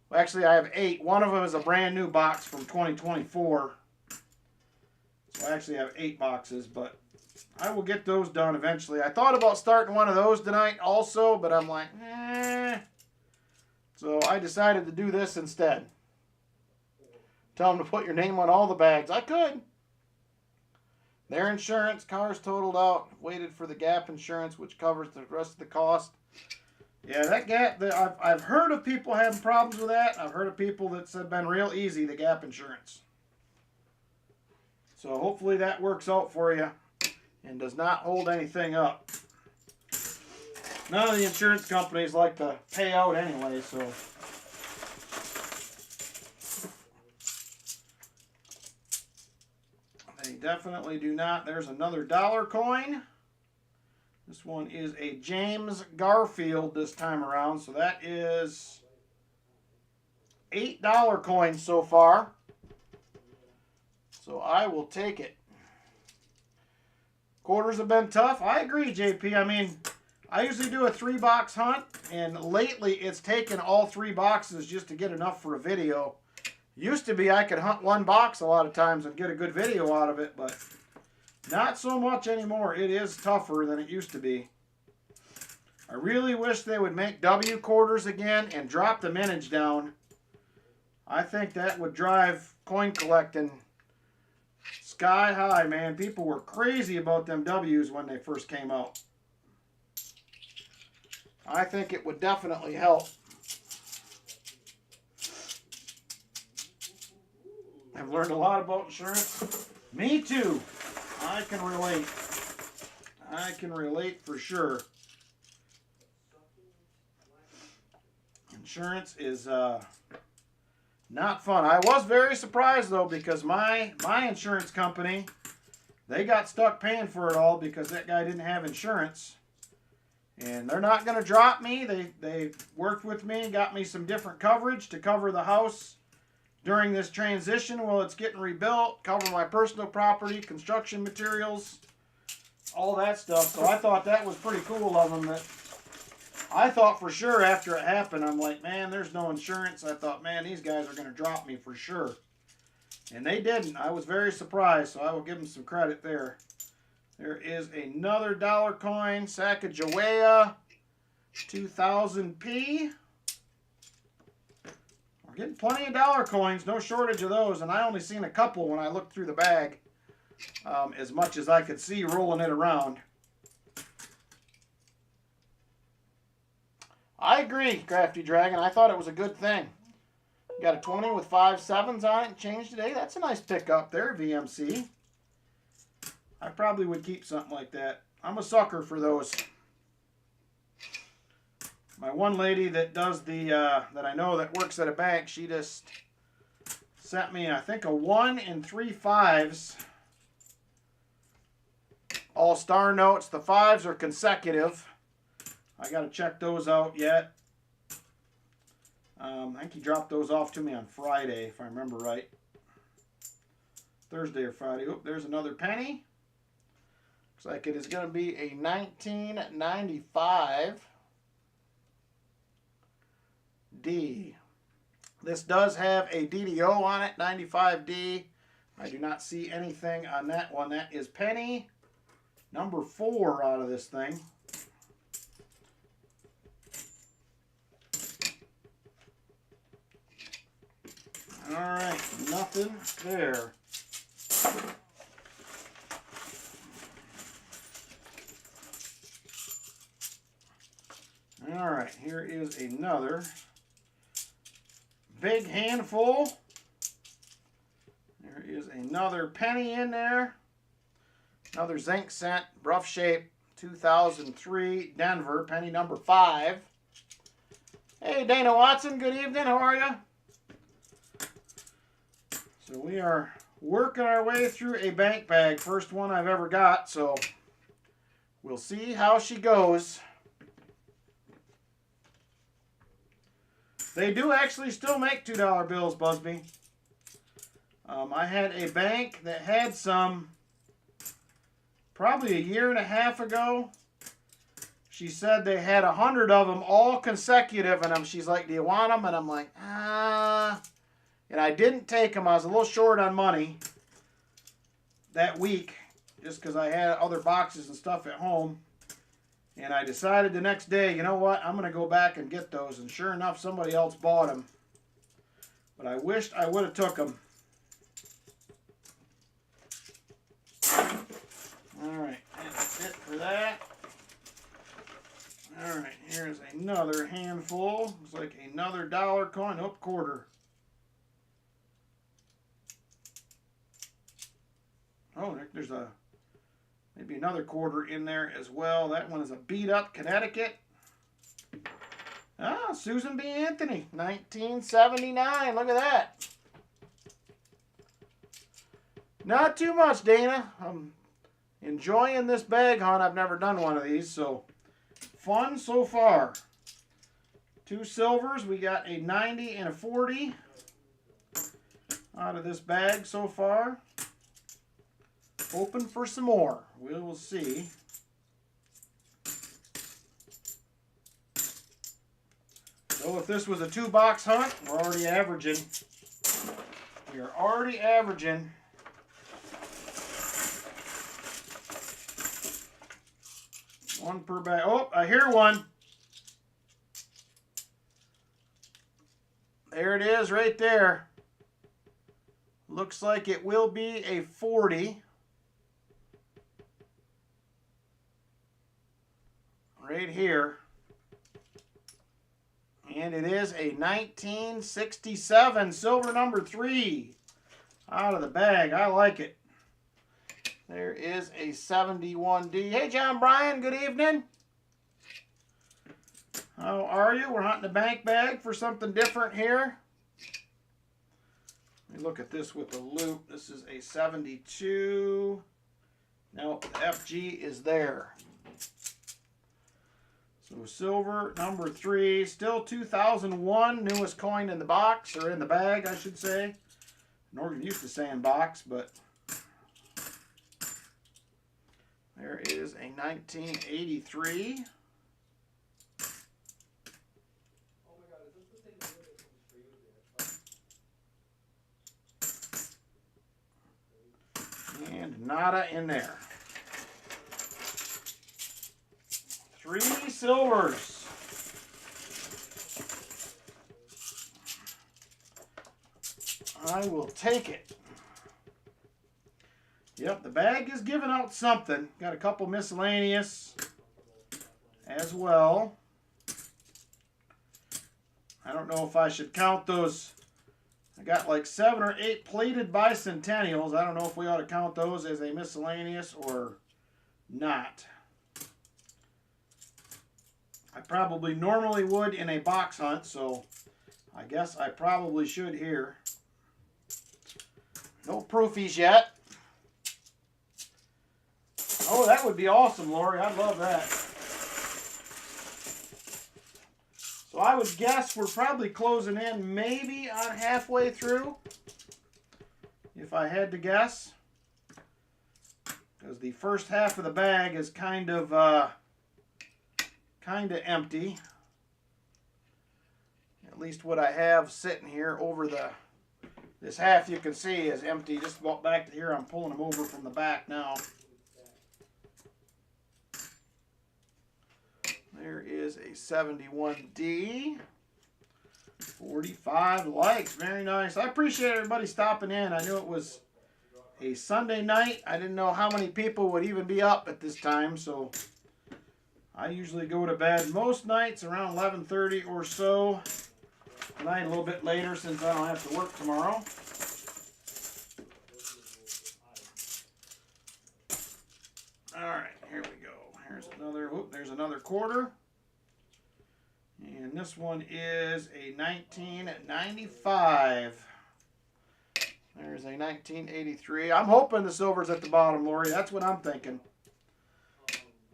Well, actually, I have 8. One of them is a brand new box from 2024. So I actually have 8 boxes, but I will get those done eventually. I thought about starting one of those tonight also, but I'm like, eh. So I decided to do this instead. Tell them to put your name on all the bags. I could. Their insurance, car's totaled out. Waited for the gap insurance, which covers the rest of the cost. Yeah, that gap, I've heard of people having problems with that. I've heard of people that's been real easy, the gap insurance. So hopefully that works out for you and does not hold anything up. None of the insurance companies like to pay out anyway, so. They definitely do not. There's another dollar coin. This one is a James Garfield this time around, so that is $8 coin so far. So I will take it. Quarters have been tough. I agree, JP. I mean, I usually do a 3-box hunt, and lately it's taken all 3 boxes just to get enough for a video. Used to be I could hunt 1 box a lot of times and get a good video out of it, but not so much anymore. It is tougher than it used to be. I really wish they would make W quarters again and drop the mintage down. I think that would drive coin collecting sky high, man. People were crazy about them W's when they first came out. I think it would definitely help. I've learned a lot about insurance. Me too. I can relate. I can relate for sure. Insurance is not fun. I was very surprised though, because my insurance company, they got stuck paying for it all because that guy didn't have insurance. And they're not going to drop me. They worked with me, got me some different coverage to cover the house during this transition while it's getting rebuilt, cover my personal property, construction materials, all that stuff. So I thought that was pretty cool of them. That I thought for sure after it happened, I'm like, man, there's no insurance. I thought, man, these guys are going to drop me for sure. And they didn't. I was very surprised, so I will give them some credit there. There is another dollar coin, Sacagawea, 2000p. We're getting plenty of dollar coins, no shortage of those, and I only seen a couple when I looked through the bag, as much as I could see rolling it around. I agree, Crafty Dragon. I thought it was a good thing. Got a 20 with 5 sevens on it and changed today. That's a nice pickup there, VMC. I probably would keep something like that. I'm a sucker for those. My one lady that does the, that I know that works at a bank, she just sent me, I think, a 1 and 3 5s. All star notes. The 5s are consecutive. I got to check those out yet. I think he dropped those off to me on Friday, if I remember right. Thursday or Friday. Oop, there's another penny. Looks like it is going to be a 1995 D. This does have a DDO on it, 95D. I do not see anything on that one. That is penny number 4 out of this thing. All right, nothing there. All right, here is another big handful. There is another penny in there. Another zinc cent, rough shape, 2003 Denver, penny number 5. Hey, Dana Watson, good evening. How are you? So we are working our way through a bank bag. First one I've ever got, so we'll see how she goes. They do actually still make $2 bills, Busby. I had a bank that had some probably a year and a half ago. She said they had 100 of them all consecutive, and she's like, do you want them? And I'm like, ah. And I didn't take them. I was a little short on money that week just because I had other boxes and stuff at home. And I decided the next day, you know what, I'm going to go back and get those. And sure enough, somebody else bought them. But I wished I would have took them. All right, that's it for that. All right, here's another handful. Looks like another dollar coin. Oh, quarter. Oh, there's maybe another quarter in there as well. That one is a beat up Connecticut. Ah, Susan B. Anthony, 1979. Look at that. Not too much, Dana. I'm enjoying this bag hunt. I've never done one of these, so fun so far. 2 silvers. We got a 90 and a 40 out of this bag so far. Open for some more. We will see. So if this was a 2-box hunt, we're already averaging. We are already averaging. One per bag. Oh, I hear one. There it is right there. Looks like it will be a 40. Right here. And it is a 1967 silver number 3 out of the bag. I like it. There is a 71D. Hey, John Bryan, good evening. How are you? We're hunting a bank bag for something different here. Let me look at this with the loop. This is a 72. No, the FG is there. So silver number 3, still 2001, newest coin in the box, or in the bag, I should say. Norton used to say in box, but there is a 1983. And nada in there. 3 silvers. I will take it. Yep, the bag is giving out something. Got a couple miscellaneous as well. I don't know if I should count those I got like 7 or 8 plated bicentennials. I don't know if we ought to count those as a miscellaneous or not. I probably normally would in a box hunt, so I guess I probably should here. No proofies yet. Oh, that would be awesome, Lori. I'd love that. So I would guess we're probably closing in maybe on halfway through, if I had to guess. Because the first half of the bag is kind of empty. At least what I have sitting here over this half you can see is empty. Just about back to here. I'm pulling them over from the back now. There is a 71D. 45 likes. Very nice. I appreciate everybody stopping in. I knew it was a Sunday night. I didn't know how many people would even be up at this time, so I usually go to bed most nights around 11:30 or so. Tonight a little bit later since I don't have to work tomorrow. Alright, here we go. There's another quarter. And this one is a 1995. There's a 1983. I'm hoping the silver's at the bottom, Lori. That's what I'm thinking.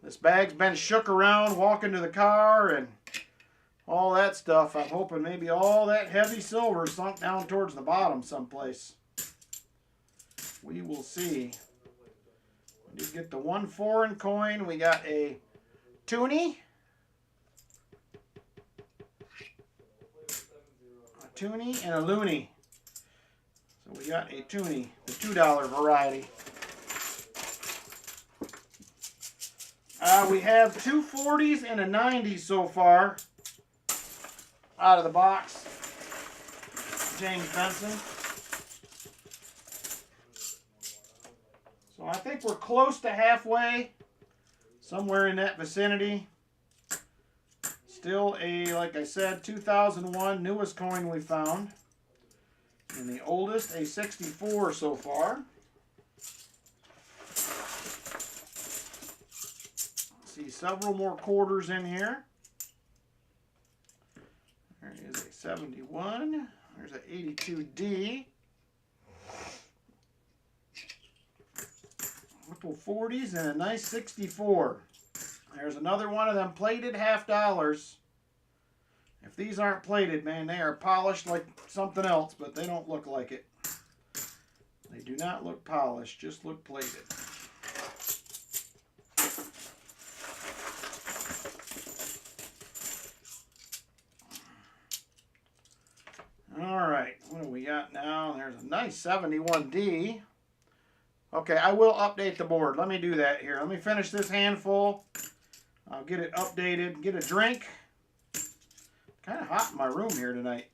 This bag's been shook around walking to the car and all that stuff. I'm hoping maybe all that heavy silver sunk down towards the bottom someplace. We will see. We did get the one foreign coin. We got a toonie. A toonie and a loonie. So we got a toonie, the $2 variety. We have 2 40s and a 90 so far out of the box. James Benson. So I think we're close to halfway, somewhere in that vicinity. Still a, like I said, 2001 newest coin we found. And the oldest, a 64 so far. See several more quarters in here. There is a 71. There's an 82D. Couple 40s and a nice 64. There's another one of them plated $half. If these aren't plated, man, they are polished like something else, but they don't look like it. They do not look polished, just look plated. All right, what do we got now? There's a nice 71D. Okay, I will update the board. Let me do that here. Let me finish this handful. I'll get it updated, get a drink. Kind of hot in my room here tonight.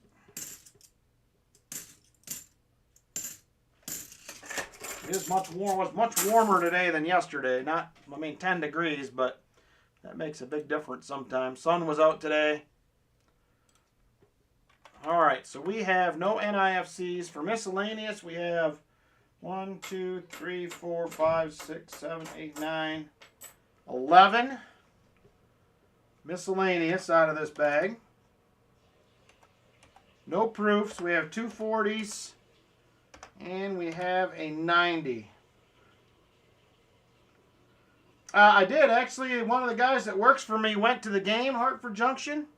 It is was much warmer today than yesterday. Not, 10 degrees, but that makes a big difference sometimes. Sun was out today. All right, so we have no NIFCs. For miscellaneous, we have 1, 2, 3, 4, 5, 6, 7, 8, 9, 11 miscellaneous out of this bag. No proofs. We have 2 40s and we have a 90. I did actually. One of the guys that works for me went to the game, Hartford Junction.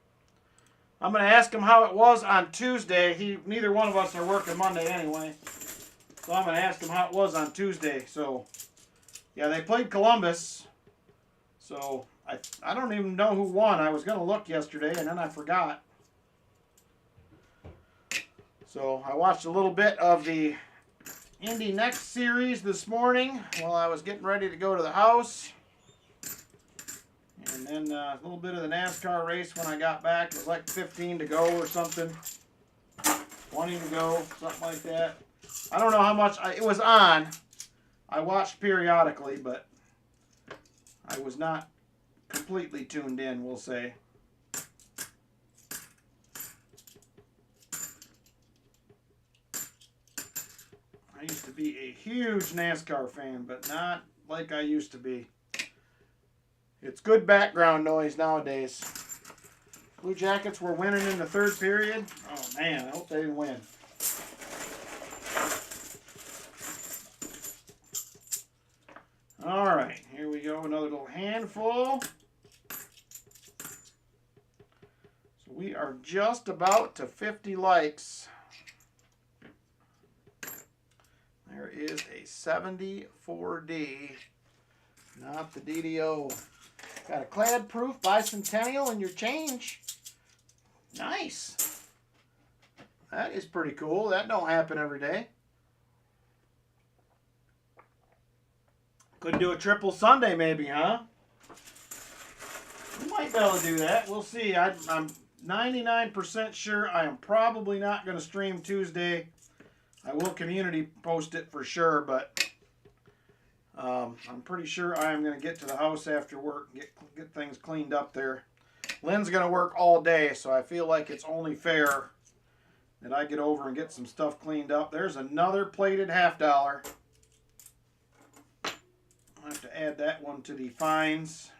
I'm going to ask him how it was on Tuesday. Neither one of us are working Monday anyway. So I'm going to ask him how it was on Tuesday. So, yeah, they played Columbus. So, I don't even know who won. I was going to look yesterday, and then I forgot. So, I watched a little bit of the Indy Next series this morning while I was getting ready to go to the house. And then a little bit of the NASCAR race when I got back. It was like 15 to go or something. 20 to go, something like that. I don't know how much. It was on. I watched periodically, but I was not completely tuned in, we'll say. I used to be a huge NASCAR fan, but not like I used to be. It's good background noise nowadays. Blue Jackets were winning in the third period. Oh man, I hope they didn't win. All right, here we go, another little handful. So we are just about to 50 likes. There is a 74D, not the DDO. Got a clad proof bicentennial in your change. Nice. That is pretty cool. That don't happen every day. Could do a triple Sunday maybe, huh? We might be able to do that. We'll see. I'm 99% sure I am probably not going to stream Tuesday. I will community post it for sure, but I'm pretty sure I am going to get to the house after work and get things cleaned up there. Lynn's going to work all day, so I feel like it's only fair that I get over and get some stuff cleaned up. There's another plated $50. I'll have to add that one to the finds.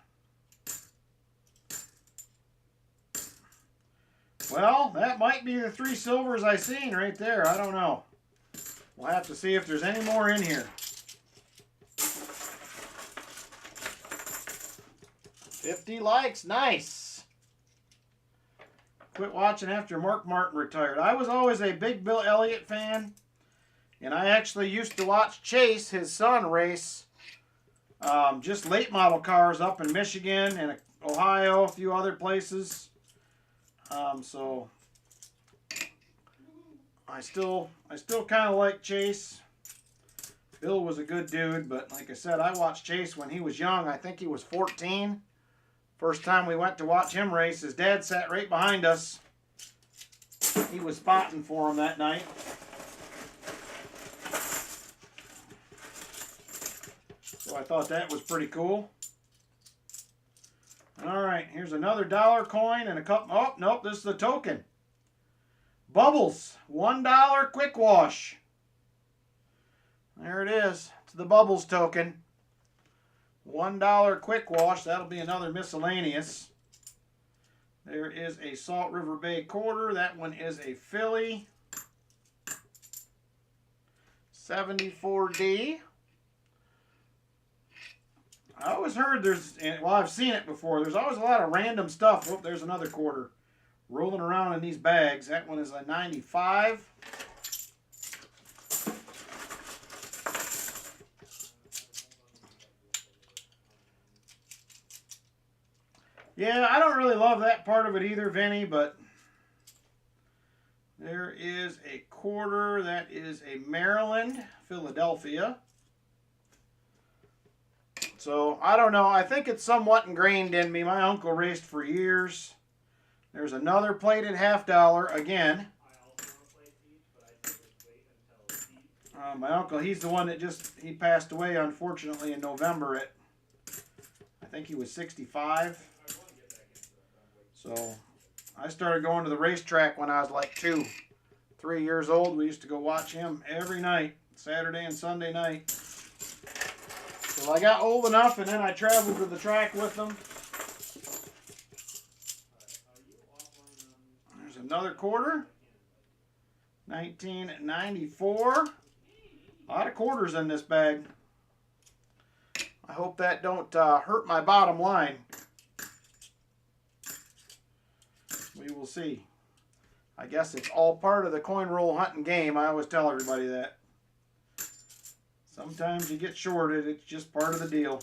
Well, that might be the 3 silvers I seen right there. I don't know. We'll have to see if there's any more in here. 50 likes. Nice. Quit watching after Mark Martin retired. I was always a big Bill Elliott fan. And I actually used to watch Chase, his son, race just late model cars up in Michigan and Ohio, a few other places. So I still kind of like Chase. Bill was a good dude, but like I said, I watched Chase when he was young. I think he was 14. First time we went to watch him race, his dad sat right behind us. He was spotting for him that night. So I thought that was pretty cool. All right, here's another $1 coin and a cup. Oh, nope, this is the token. Bubbles, $1 quick wash. There it is. It's the Bubbles token. $1 quick wash. That'll be another miscellaneous. There is a Salt River Bay quarter. That one is a Philly. 74D. I always heard well, I've seen it before. There's always a lot of random stuff. Oh, there's another quarter rolling around in these bags. That one is a 95. Yeah, I don't really love that part of it either, Vinny, but there is a quarter. That is a Maryland, Philadelphia. So, I don't know. I think it's somewhat ingrained in me. My uncle raced for years. There's another plated $50 again. My uncle, he's the one that he passed away, unfortunately, in November at, I think he was 65. So, I started going to the racetrack when I was like 2, 3 years old. We used to go watch him every night, Saturday and Sunday night. So I got old enough, and then I traveled to the track with them. There's another quarter. 1994. A lot of quarters in this bag. I hope that don't hurt my bottom line. We will see. I guess it's all part of the coin roll hunting game. I always tell everybody that. Sometimes you get shorted. It's just part of the deal.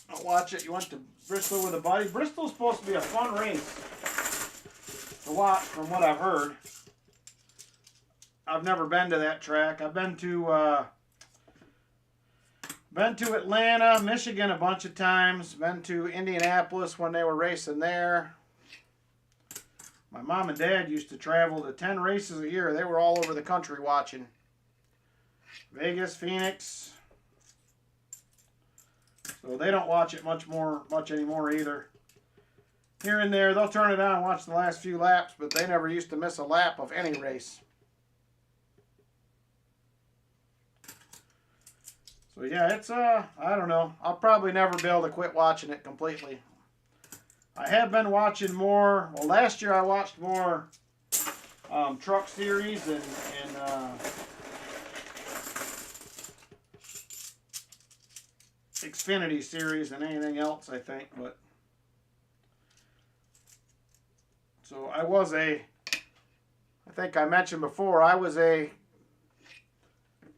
I'll watch it. You went to Bristol with a buddy. Bristol's supposed to be a fun race to watch from what I've heard. I've never been to that track. I've been to Atlanta, Michigan a bunch of times. Been to Indianapolis when they were racing there. My mom and dad used to travel to 10 races a year. They were all over the country watching. Vegas, Phoenix. So they don't watch it much anymore either. here and there. They'll turn it on and watch the last few laps, but they never used to miss a lap of any race. So yeah, it's I don't know. I'll probably never be able to quit watching it completely. I have been watching more. Well, last year I watched more truck series and Xfinity series than anything else, I think. But so I think I mentioned before, I was a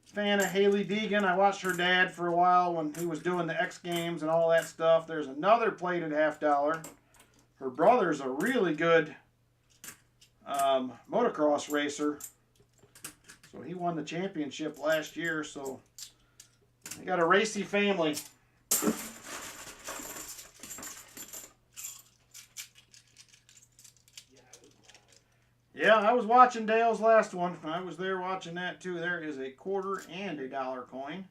fan of Haley Deegan. I watched her dad for a while when he was doing the X Games and all that stuff. There's another plated $50. Her brother's a really good motocross racer. So he won the championship last year. So they got a racy family. Yeah, I was watching Dale's last one. I was there watching that too. There is a quarter and a dollar coin.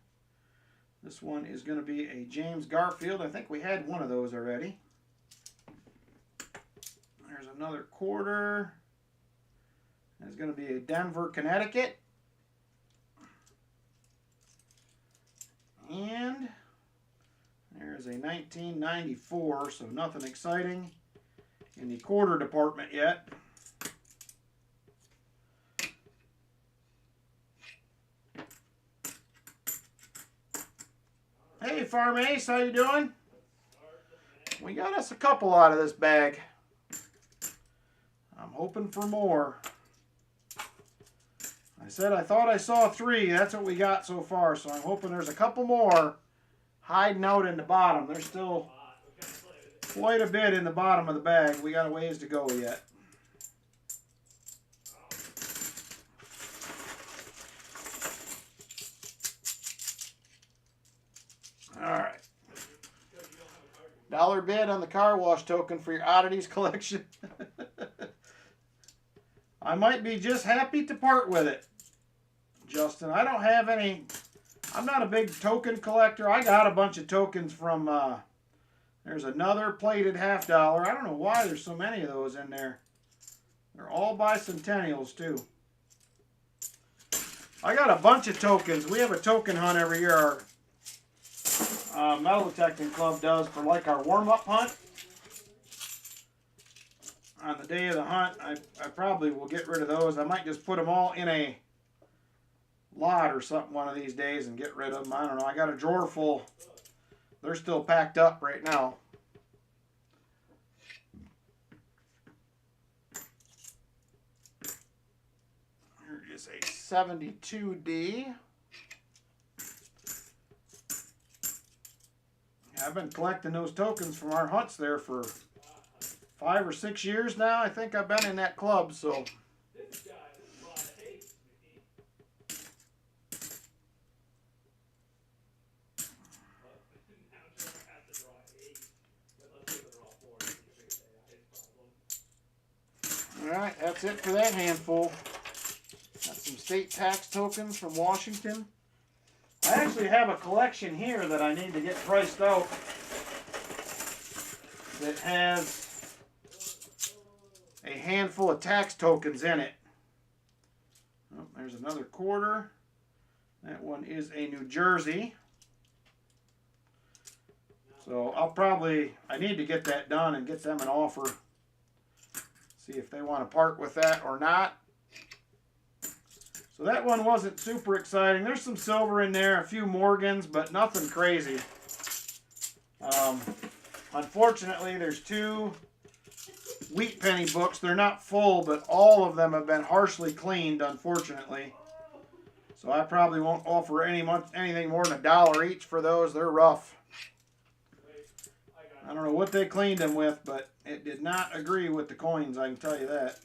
This one is going to be a James Garfield. I think we had one of those already. There's another quarter. It's going to be a Denver, Connecticut. And there's a 1994, so nothing exciting in the quarter department yet. Hey, Farm Ace, how you doing? We got us a couple out of this bag. I'm hoping for more. I said I thought I saw 3. That's what we got so far, so I'm hoping there's a couple more hiding out in the bottom. There's still quite a bit in the bottom of the bag. We got a ways to go yet. Alright. Dollar bid on the car wash token for your oddities collection. I might be just happy to part with it, Justin. I don't have any. I'm not a big token collector. I got a bunch of tokens from, there's another plated $50. I don't know why there's so many of those in there. They're all bicentennials too. I got a bunch of tokens. We have a token hunt every year. Our metal detecting club does for like our warm-up hunt. On the day of the hunt, I probably will get rid of those. I might just put them all in a lot or something one of these days and get rid of them. I don't know. I got a drawer full. They're still packed up right now. Here is a 72D. I've been collecting those tokens from our hunts there for 5 or 6 years now. I think I've been in that club, so. Alright, that's it for that handful. Got some state tax tokens from Washington. I actually have a collection here that I need to get priced out that has a handful of tax tokens in it. Oh, there's another quarter. That one is a New Jersey. So I need to get that done and get them an offer. See if they want to part with that or not. So that one wasn't super exciting. There's some silver in there, a few Morgans, but nothing crazy. Unfortunately, there's 2 wheat penny books. They're not full, but all of them have been harshly cleaned, unfortunately. So I probably won't offer anything more than $1 each for those. They're rough. I don't know what they cleaned them with, but it did not agree with the coins, I can tell you that.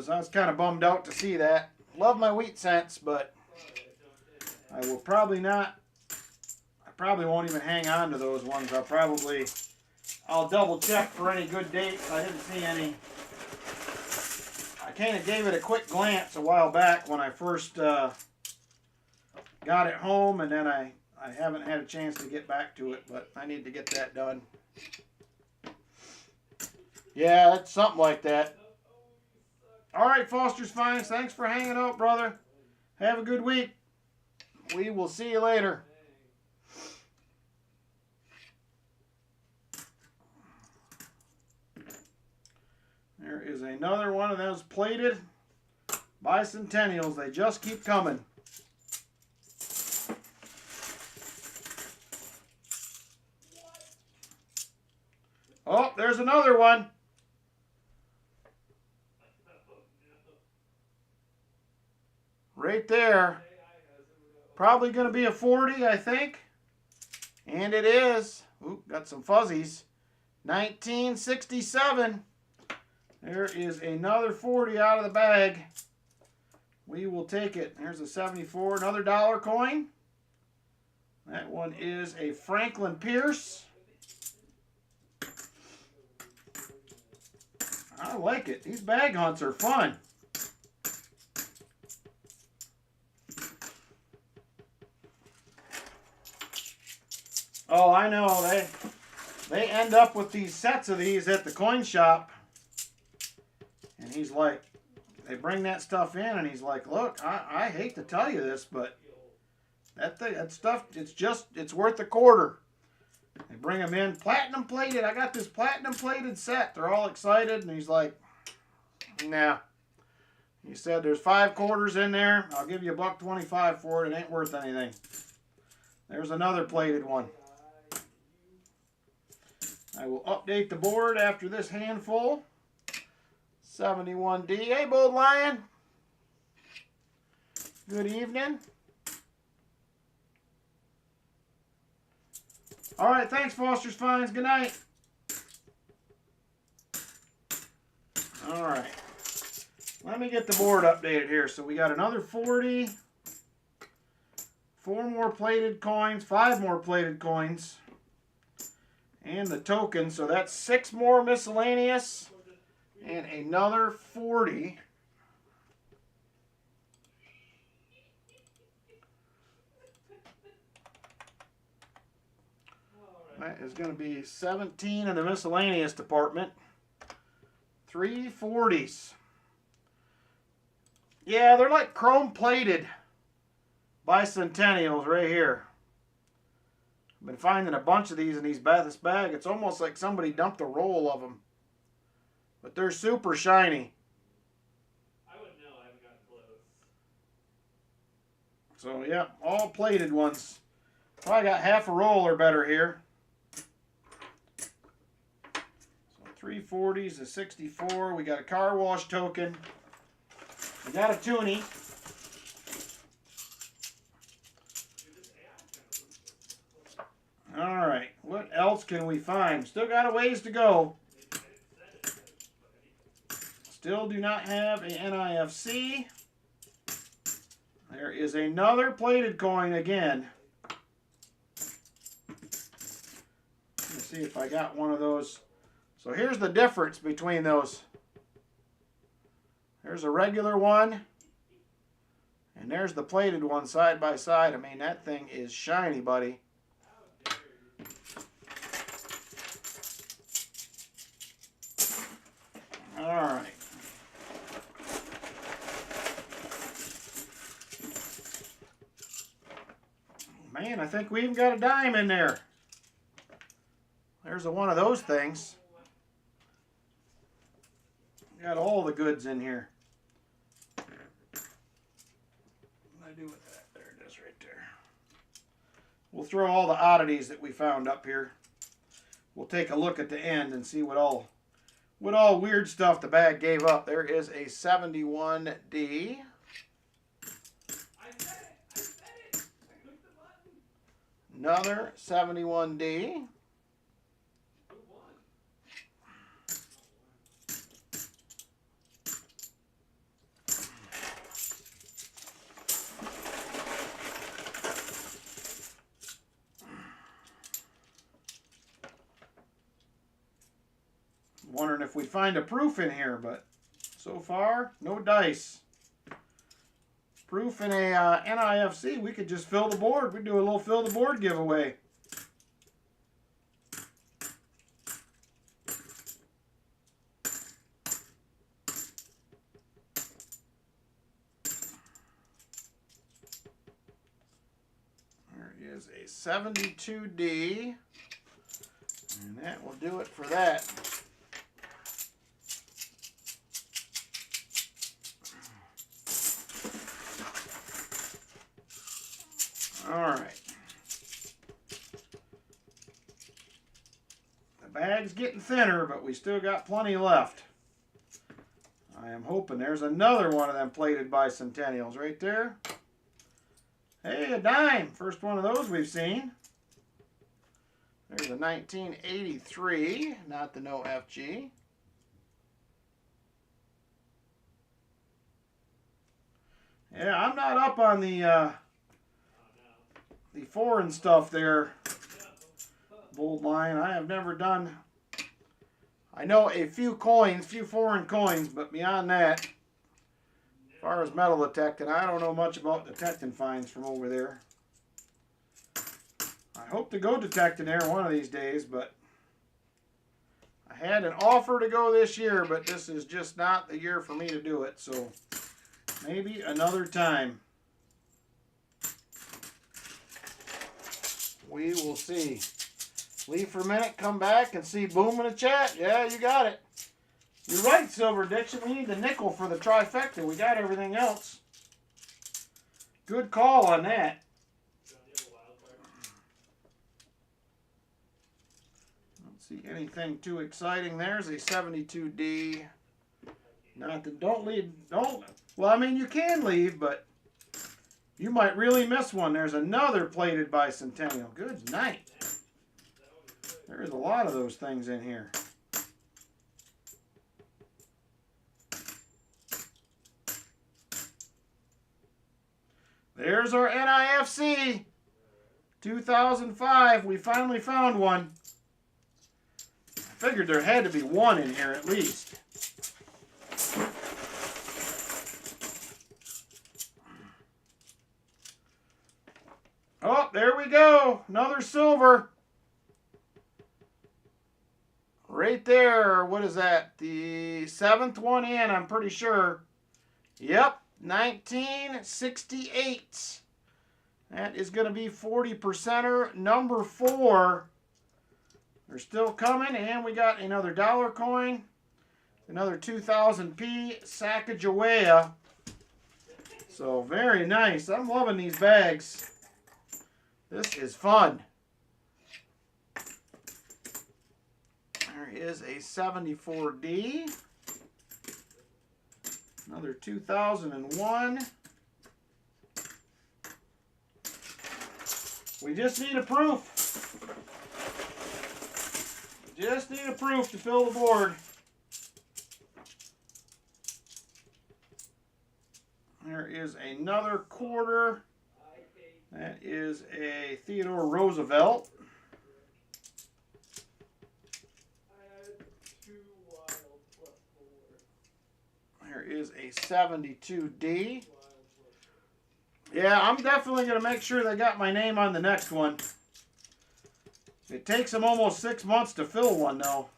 So I was kind of bummed out to see that. Love my wheat cents, but I will probably not. I probably won't even hang on to those ones. I'll double check for any good dates. I didn't see any. I kind of gave it a quick glance a while back when I first got it home, and then I haven't had a chance to get back to it, but I need to get that done. Yeah, it's something like that. All right, Foster's Finest, thanks for hanging out, brother. Have a good week. We will see you later. There is another one of those plated bicentennials. They just keep coming. Oh, there's another one. Right there. Probably going to be a 40, I think. And it is. Oop, got some fuzzies. 1967. There is another 40 out of the bag. We will take it. There's a 74. Another dollar coin. That one is a Franklin Pierce. I like it. These bag hunts are fun. Oh, I know. They end up with these sets of these at the coin shop. And he's like, they bring that stuff in, and he's like, look, I hate to tell you this, but that stuff, it's worth a quarter. They bring them in, platinum plated. I got this platinum plated set. They're all excited, and he's like, nah. He said, there's 5 quarters in there. I'll give you $1.25 for it. It ain't worth anything. There's another plated one. I will update the board after this handful. 71D. Hey, Bold Lion. Good evening. All right, thanks, Foster's Finds. Good night. All right. Let me get the board updated here. So we got another 40. 4 more plated coins. 5 more plated coins. And the token. So that's 6 more miscellaneous. And another 40. That is going to be 17 in the miscellaneous department. 3 40s. Yeah, they're like chrome plated bicentennials right here. I've been finding a bunch of these in this bag. It's almost like somebody dumped a roll of them. But they're super shiny.
I wouldn't know. I haven't gotten close.
So, yeah, all plated ones. Probably got half a roll or better here. So, 3 40s, a 64. We got a car wash token. We got a toonie. All right, what else can we find? Still got a ways to go. Still do not have a NIFC. There is another plated coin again. Let me see if I got one of those. So here's the difference between those. There's a regular one. And there's the plated one side by side. I mean, that thing is shiny, buddy. All right. Man, I think we even got a dime in there. There's one of those things. Got all the goods in here. What do I do with that? There it is right there. We'll throw all the oddities that we found up here. We'll take a look at the end and see what all weird stuff the bag gave up. There is a 71D. Another 71D. Wondering if we'd find a proof in here, but so far, no dice. proof in a NIFC, we could just fill the board. We'd do a little fill the board giveaway. There is a 72D, and that will do it for that. Alright. The bag's getting thinner, but we still got plenty left. I am hoping there's another one of them plated bicentennials right there. Hey, a dime. First one of those we've seen. There's a 1983, not the no FG. Yeah, I'm not up on the foreign stuff there, Bold Line. I have never done. I know a few coins, few foreign coins, but beyond that, as far as metal detecting, I don't know much about detecting finds from over there. I hope to go detecting there one of these days, but I had an offer to go this year, but this is just not the year for me to do it, so maybe another time. We will see. Leave for a minute, come back and see Boom in the chat. Yeah, you got it. You're right, Silver Diction. We need the nickel for the trifecta. We got everything else. Good call on that. Don't see anything too exciting. There's a 72D. Don't leave. Don't. Well, I mean, you can leave, but you might really miss one. There's another plated bicentennial. Good night. There's a lot of those things in here. There's our NIFC 2005. We finally found one. I figured there had to be one in here at least. Oh, there we go. Another silver. Right there. What is that? The 7th one in, I'm pretty sure. Yep. 1968. That is going to be 40%er number 4. They're still coming, and we got another dollar coin, another 2000p Sacagawea. So very nice. I'm loving these bags. This is fun. There is a 74D. Another 2001. We just need a proof. Just need a proof to fill the board. There is another quarter. That is a Theodore Roosevelt. There is a 72D. Yeah, I'm definitely going to make sure they got my name on the next one. It takes them almost 6 months to fill one, though.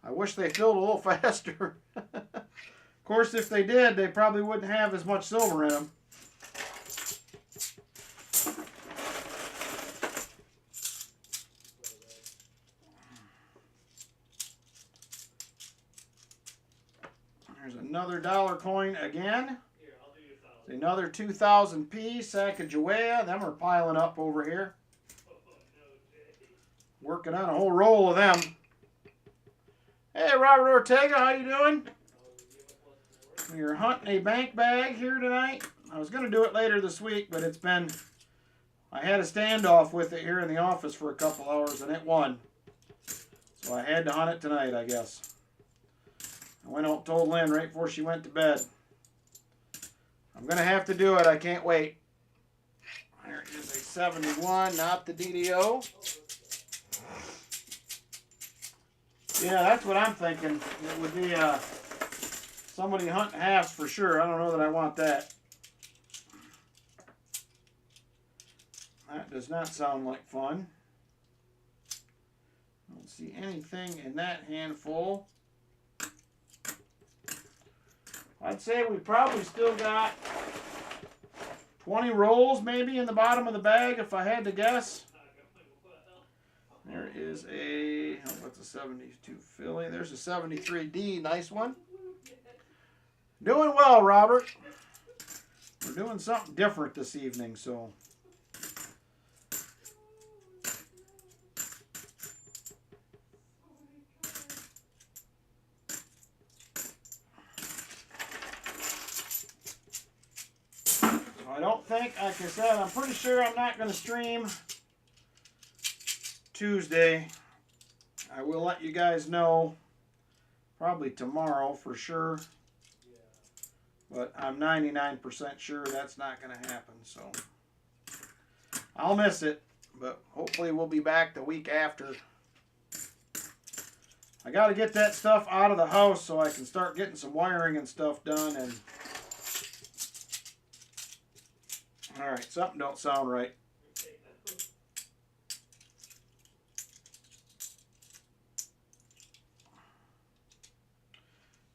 I wish they filled a little faster. Of course, if they did, they probably wouldn't have as much silver in them. There's another dollar coin again.
Here, I'll do you 1,000.
Another 2000p Sacagawea. Them are piling up over here.
Oh, no, Jay.
Working on a whole roll of them. Hey, Robert Ortega, how you doing? We're hunting a bank bag here tonight. I was going to do it later this week, but it's been... I had a standoff with it here in the office for a couple hours, and it won. So I had to hunt it tonight, I guess. I went out and told Lynn right before she went to bed. I'm going to have to do it. I can't wait. There is a 71, not the DDO. Yeah, that's what I'm thinking. It would be somebody hunting halves for sure. I don't know that I want that. That does not sound like fun. I don't see anything in that handful. I'd say we probably still got 20 rolls maybe in the bottom of the bag if I had to guess. There is a, what's a 72 Philly? There's a 73D, nice one. Doing well, Robert. We're doing something different this evening, so. I don't think, like I said, I'm pretty sure I'm not going to stream Tuesday. I will let you guys know probably tomorrow for sure. But I'm 99% sure that's not going to happen. So I'll miss it. But hopefully we'll be back the week after. I got to get that stuff out of the house so I can start getting some wiring and stuff done. And all right, something don't sound right.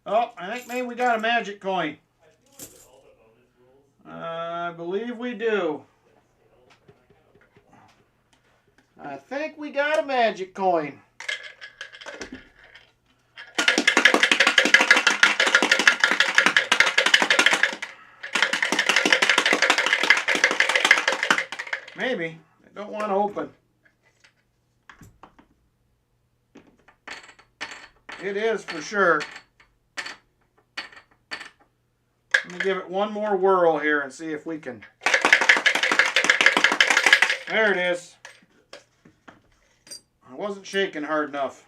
Oh, I think maybe we got a magic coin. I believe we do. I think we got a magic coin. Maybe. I don't want to open. It is for sure. Let me give it one more whirl here and see if we can. There it is. I wasn't shaking hard enough.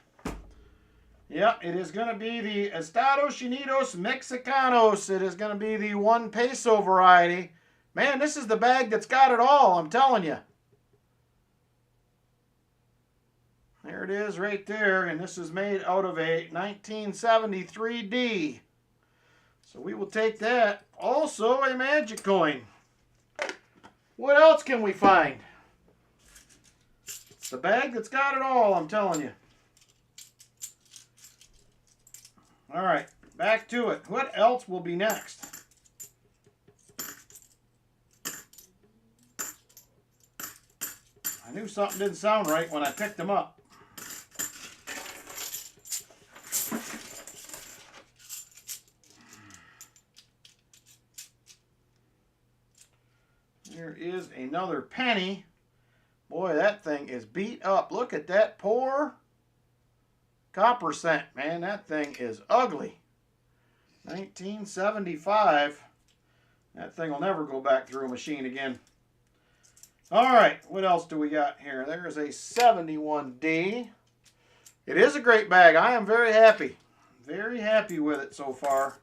Yep, it is going to be the Estados Unidos Mexicanos. It is going to be the 1 peso variety. Man, this is the bag that's got it all, I'm telling you. There it is right there, and this is made out of a 1973D. So we will take that. Also a magic coin. What else can we find? It's the bag that's got it all, I'm telling you. All right, back to it. What else will be next? I knew something didn't sound right when I picked them up. There is another penny. Boy, that thing is beat up. Look at that poor copper cent, man. That thing is ugly. 1975. That thing will never go back through a machine again. All right, what else do we got here? There's a 71D. It is a great bag. I am very happy. Very happy with it so far.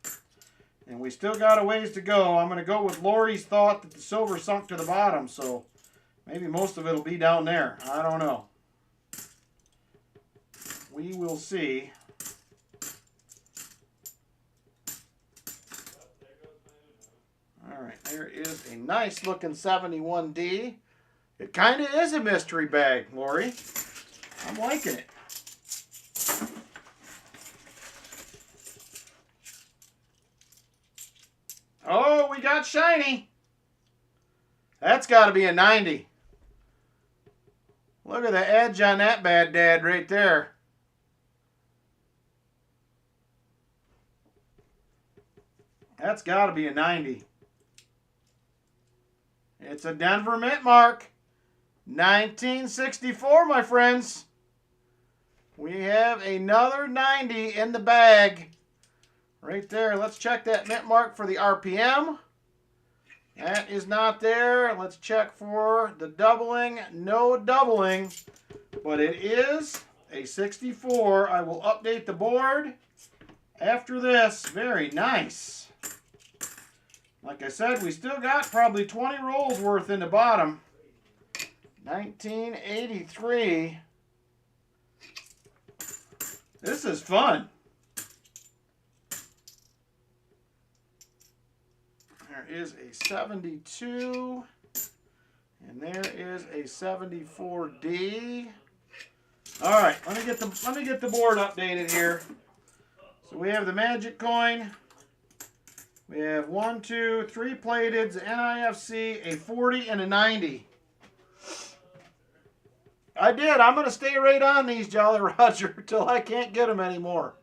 And we still got a ways to go. I'm going to go with Lori's thought that the silver sunk to the bottom, so maybe most of it will be down there. I don't know. We will see. All right, there is a nice looking 71D. It kind of is a mystery bag, Lori. I'm liking it. Oh, we got shiny. That's got to be a 90. Look at the edge on that bad dad right there. That's got to be a 90. It's a Denver Mint Mark. 1964, my friends. We have another 90 in the bag. Right there. Let's check that mint mark for the RPM. That is not there. Let's check for the doubling. No doubling. But it is a 64. I will update the board after this. Very nice. Like I said, we still got probably 20 rolls worth in the bottom. 1983. This is fun. There is a 72. And there is a 74D. All right, let me get the board updated here. So we have the magic coin. We have 1, 2, 3 plateds, NIFC, a 40, and a 90. I'm going to stay right on these, Jolly Roger, till I can't get them anymore.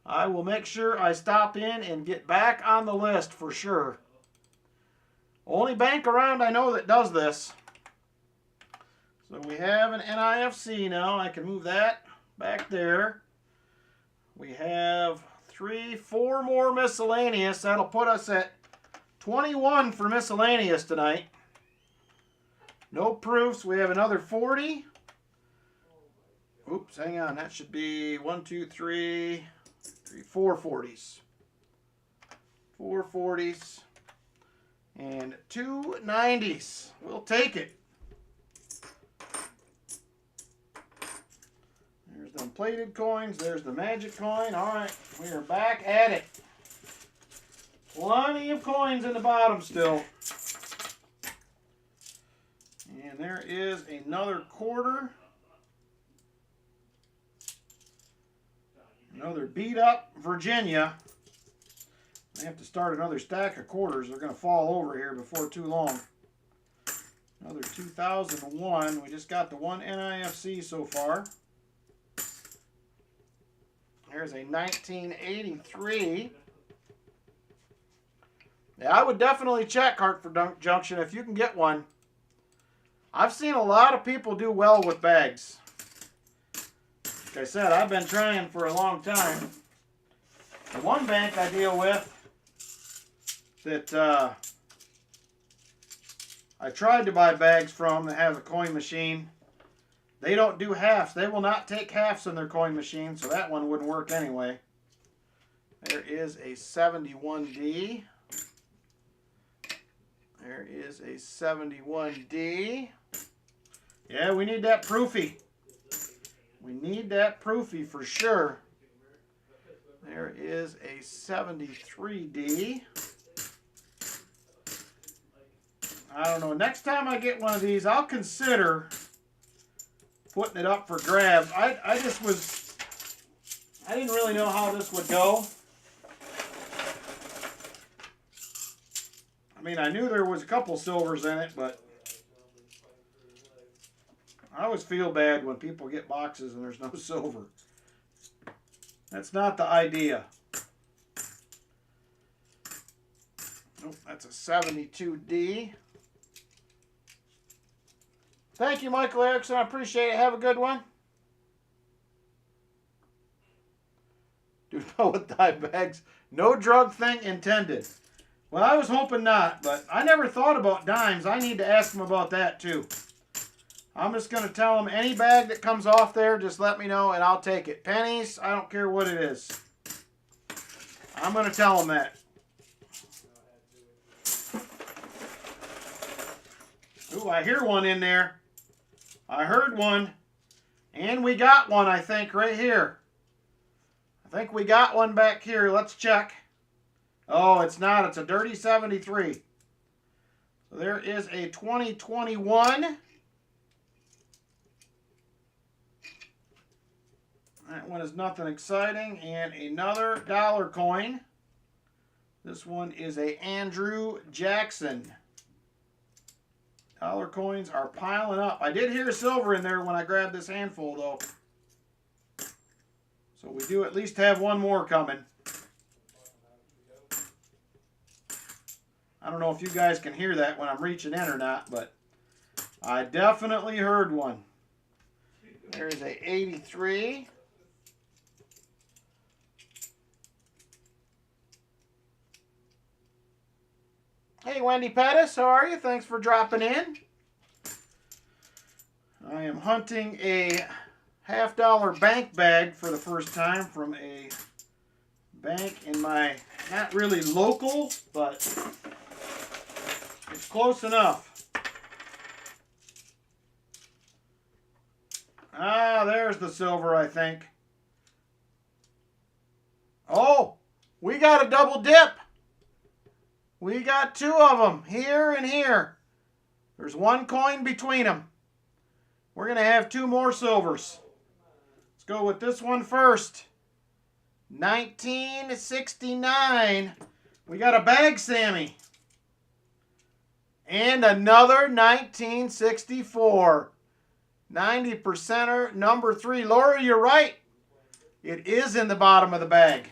I will make sure I stop in and get back on the list for sure. Only bank around I know that does this. So we have an NIFC now. I can move that back there. We have 3, 4 more miscellaneous. That'll put us at 21 for miscellaneous tonight. No proofs. We have another 40. Oops, hang on. That should be 1, 2, 3, 4 40s. 4 40s. And 2 90s. We'll take it. There's them plated coins. There's the magic coin. All right, we are back at it. Plenty of coins in the bottom still. And there is another quarter. Another beat up Virginia. I have to start another stack of quarters. They're going to fall over here before too long. Another 2001. We just got the one NIFC so far. Here's a 1983. Yeah, I would definitely check Hartford Junction if you can get one. I've seen a lot of people do well with bags. Like I said, I've been trying for a long time. The one bank I deal with that I tried to buy bags from that has a coin machine, they don't do halves. They will not take halves in their coin machine, so that one wouldn't work anyway. There is a 71D. There is a 71D. Yeah, we need that proofy. We need that proofy for sure. There is a 73D. I don't know. Next time I get one of these, I'll consider putting it up for grabs. I didn't really know how this would go. I mean, I knew there was a couple silvers in it, but I always feel bad when people get boxes and there's no silver. That's not the idea. Nope, that's a 72D. Thank you, Michael Erickson. I appreciate it. Have a good one. Do not with dye bags. No drug thing intended. Well, I was hoping not, but I never thought about dimes. I need to ask them about that too. I'm just going to tell them any bag that comes off there, just let me know and I'll take it. Pennies, I don't care what it is. I'm going to tell them that. Ooh, I hear one in there. I heard one. And we got one, I think, right here. I think we got one back here. Let's check. Oh, it's not. It's a dirty 73. So there is a 2021. That one is nothing exciting. And another dollar coin. This one is a Andrew Jackson. Dollar coins are piling up. I did hear silver in there when I grabbed this handful, though. So we do at least have one more coming. I don't know if you guys can hear that when I'm reaching in or not, but I definitely heard one. There's a 83. Hey, Wendy Pettis, how are you? Thanks for dropping in. I am hunting a $50 bank bag for the first time from a bank in my, not really local, but it's close enough. Ah, there's the silver, I think. Oh, we got a double dip. We got two of them, here and here. There's one coin between them. We're going to have 2 more silvers. Let's go with this one first. 1969. We got a bag Sammy. And another 1964. 90%er, number 3. Laura, you're right. It is in the bottom of the bag.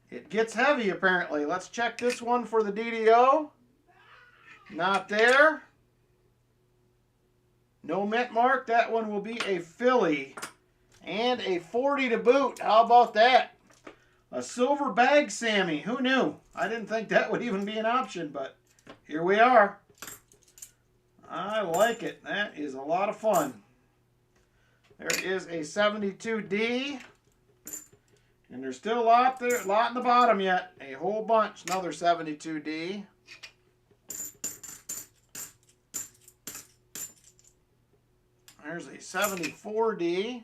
It gets heavy, apparently. Let's check this one for the DDO. Not there. No mint mark. That one will be a Philly. And a 40 to boot. How about that? A silver bag Sammy. Who knew? I didn't think that would even be an option, but here we are. I like it. That is a lot of fun. There is a 72D. And there's still a lot there, a lot in the bottom yet. A whole bunch. Another 72D. There's a 74D.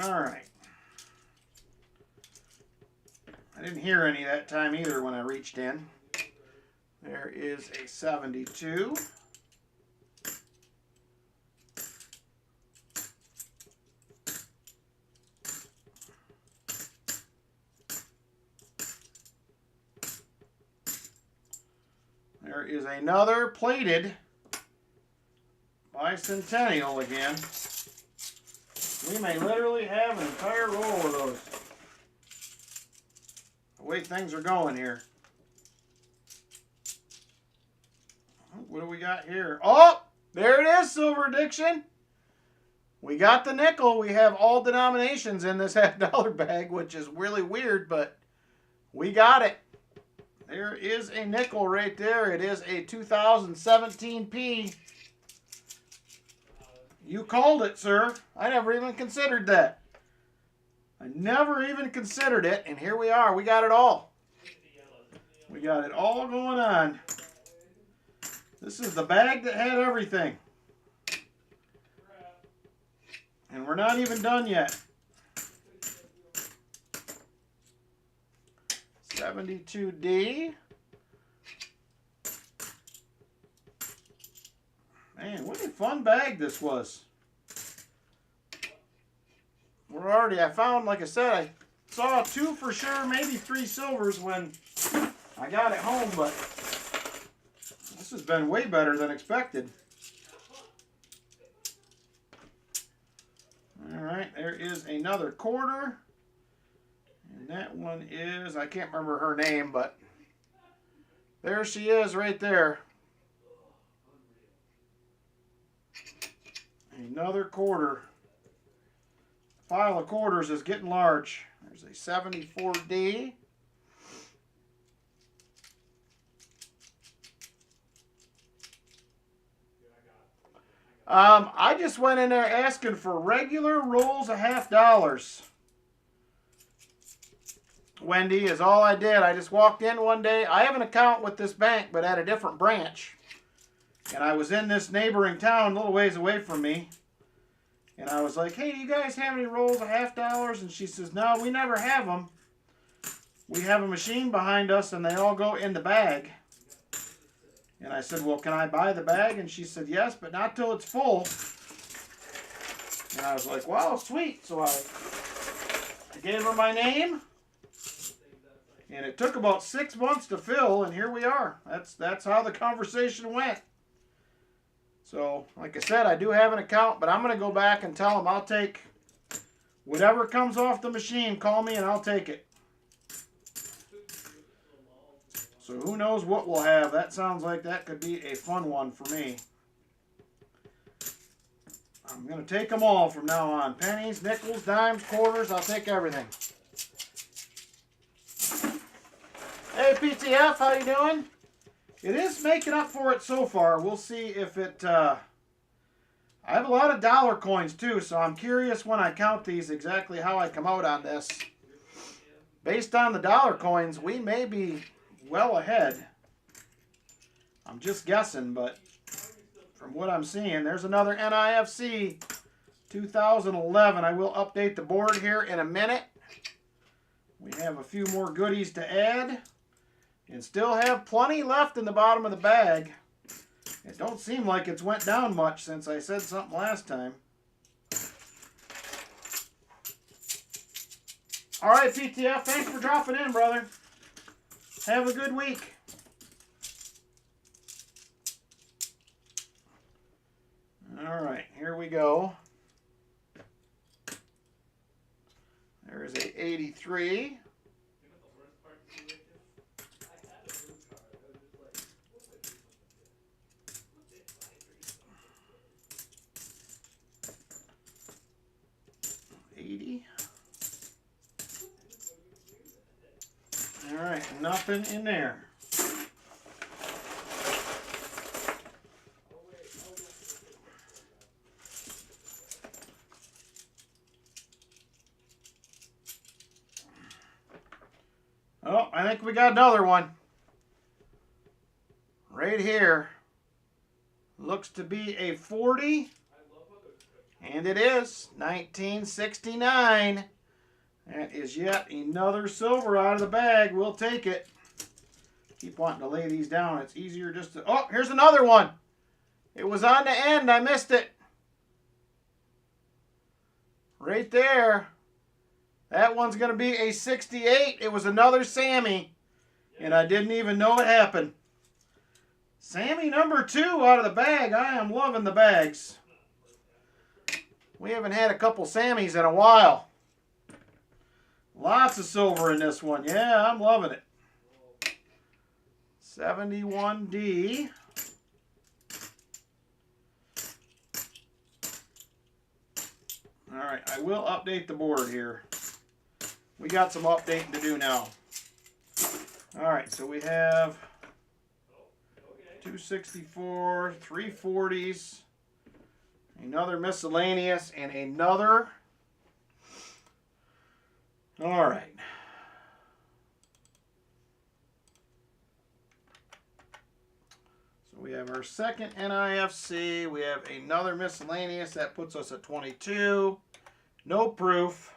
All right. I didn't hear any that time either when I reached in. There is a 72. There is another plated bicentennial again. We may literally have an entire roll of those. The way things are going here. What do we got here? Oh, there it is, Silver Addiction. We got the nickel. We have all denominations in this $half-dollar bag, which is really weird, but we got it. There is a nickel right there. It is a 2017 P. You called it, sir. I never even considered that. I never even considered it, and here we are. We got it all. We got it all going on. This is the bag that had everything. And we're not even done yet. 72D. Man, what a fun bag this was. We're already, I found, like I said, I saw 2 for sure, maybe 3 silvers when I got it home, but this has been way better than expected. All right, there is another quarter. And that one is, I can't remember her name, but there she is right there. Another quarter. The pile of quarters is getting large. There's a 74D. I just went in there asking for regular rolls of $half. Wendy, is all I did. I just walked in one day. I have an account with this bank, but at a different branch. And I was in this neighboring town a little ways away from me. And I was like, hey, do you guys have any rolls of $half? And she says, no, we never have them. We have a machine behind us and they all go in the bag. And I said, well, can I buy the bag? And she said, yes, but not till it's full. And I was like, wow, sweet. So I gave her my name. And it took about 6 months to fill, and here we are. That's how the conversation went. So, like I said, I do have an account, but I'm going to go back and tell them I'll take whatever comes off the machine. Call me and I'll take it. So who knows what we'll have. That sounds like that could be a fun one for me. I'm going to take them all from now on. Pennies, nickels, dimes, quarters. I'll take everything. Hey, PTF, how you doing? It is making up for it so far. We'll see if it... I have a lot of dollar coins, too, so I'm curious when I count these exactly how I come out on this. Based on the dollar coins, we may be well ahead. I'm just guessing, but from what I'm seeing. There's another NIFC 2011. I will update the board here in a minute. We have a few more goodies to add and still have plenty left in the bottom of the bag. It don't seem like it's went down much since I said something last time. All right, PTF, thanks for dropping in, brother. Have a good week. All right, here we go. There is a 83. All right, nothing in there. Oh, I think we got another one. Right here. Looks to be a 40. And it is 1969. That is yet another silver out of the bag. We'll take it. Keep wanting to lay these down. It's easier just to... Oh, here's another one. It was on the end. I missed it. Right there. That one's going to be a 68. It was another Sammy. And I didn't even know it happened. Sammy number 2 out of the bag. I am loving the bags. We haven't had a couple Sammys in a while. Lots of silver in this one. Yeah, I'm loving it. 71D. All right, I will update the board here. We got some updating to do now. All right, so we have 264, 340s, another miscellaneous, and another. All right. So we have our second NIFC. We have another miscellaneous. That puts us at 22. No proof.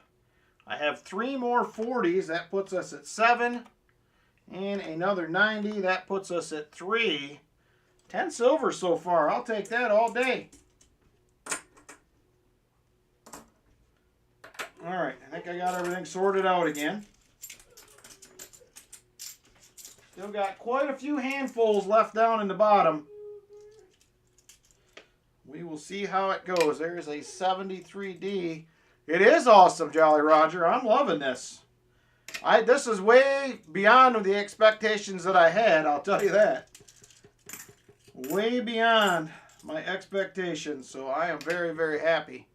I have 3 more 40s. That puts us at 7. And another 90. That puts us at 3. 10 silver so far. I'll take that all day. All right, I think I got everything sorted out again. Still got quite a few handfuls left down in the bottom. We will see how it goes. There's a 73D. It is awesome, Jolly Roger. I'm loving this. This is way beyond the expectations that I had, I'll tell you that. Way beyond my expectations, so I am very, very happy.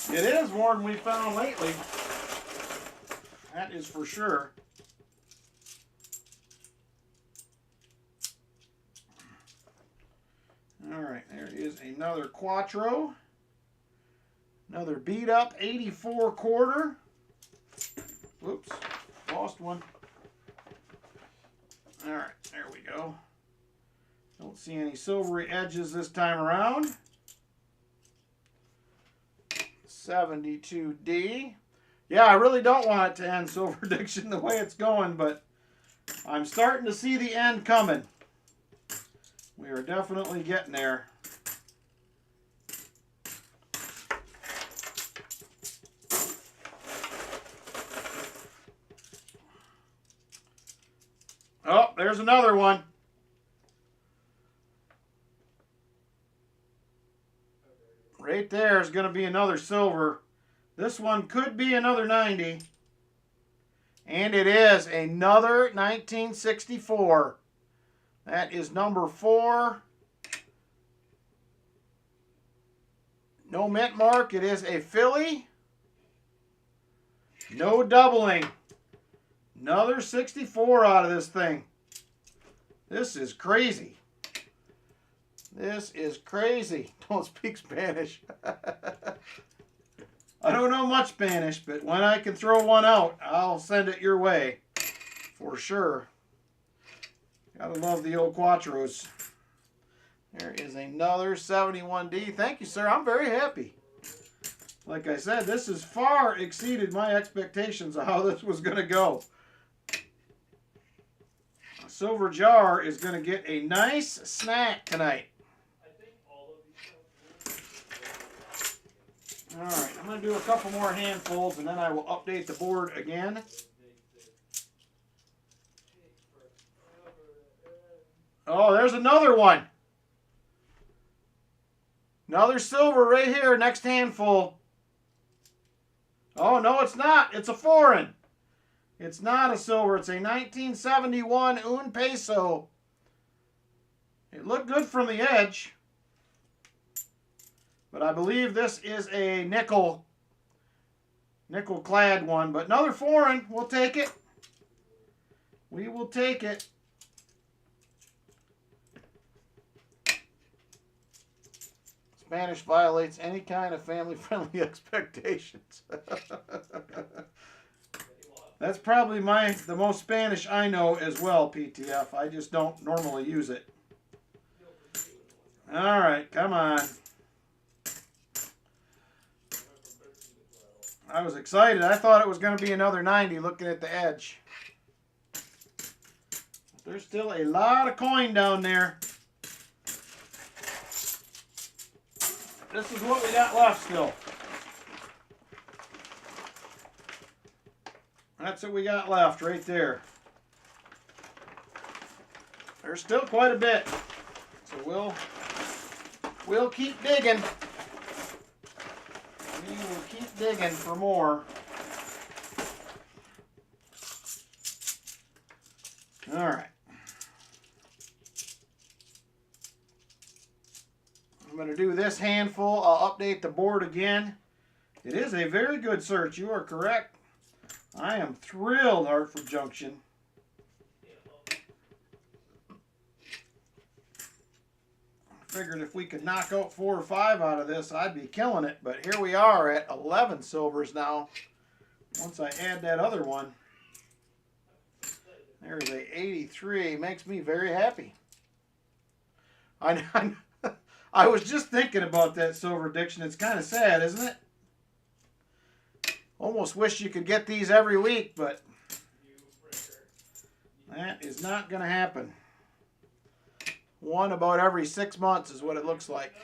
It is more than we've found lately. That is for sure. All right, there is another Quattro. Another beat up 84 quarter. Whoops, lost one. All right, there we go. Don't see any silvery edges this time around. 72D. Yeah, I really don't want it to end Silver Addiction the way it's going, but I'm starting to see the end coming. We are definitely getting there. Oh, there's another one. Right there is going to be another silver. This one could be another 90. And it is another 1964. That is number 4. No mint mark. It is a Philly. No doubling. Another 64 out of this thing. This is crazy. This is crazy. Don't speak Spanish. I don't know much Spanish, but when I can throw one out, I'll send it your way. For sure. Gotta love the old Quattros. There is another 71D. Thank you, sir. I'm very happy. Like I said, this has far exceeded my expectations of how this was going to go. A silver jar is going to get a nice snack tonight. Alright, I'm going to do a couple more handfuls and then I will update the board again. Oh, there's another one. Another silver right here, next handful. Oh, no, it's not. It's a foreign. It's not a silver. It's a 1971 un peso. It looked good from the edge. But I believe this is a nickel clad one. But another foreign. We'll take it. We will take it. Spanish violates any kind of family-friendly expectations. That's probably the most Spanish I know as well, PTF. I just don't normally use it. All right, come on. I was excited. I thought it was going to be another 90 looking at the edge. There's still a lot of coin down there. This is what we got left still. That's what we got left right there. There's still quite a bit. So we'll keep digging. We will keep digging for more. All right. I'm going to do this handful. I'll update the board again. It is a very good search. You are correct. I am thrilled, Hartford Junction. Figured if we could knock out 4 or 5 out of this, I'd be killing it. But here we are at 11 silvers now. Once I add that other one. There's a 83. Makes me very happy. I was just thinking about that silver addiction. It's kind of sad, isn't it? Almost wish you could get these every week, but that is not going to happen. One about every 6 months is what it looks like.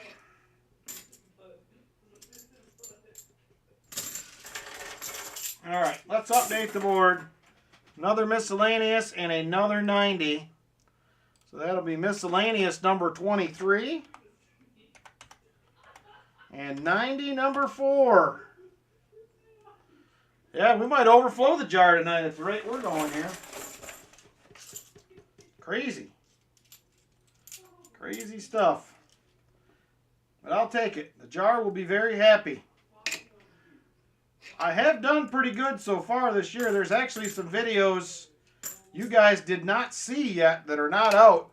All right, let's update the board. Another miscellaneous and another 90. So that'll be miscellaneous number 23. And 90 number 4. Yeah, we might overflow the jar tonight at the rate we're going here. Crazy. Crazy stuff. But I'll take it. The jar will be very happy. I have done pretty good so far this year. There's actually some videos you guys did not see yet that are not out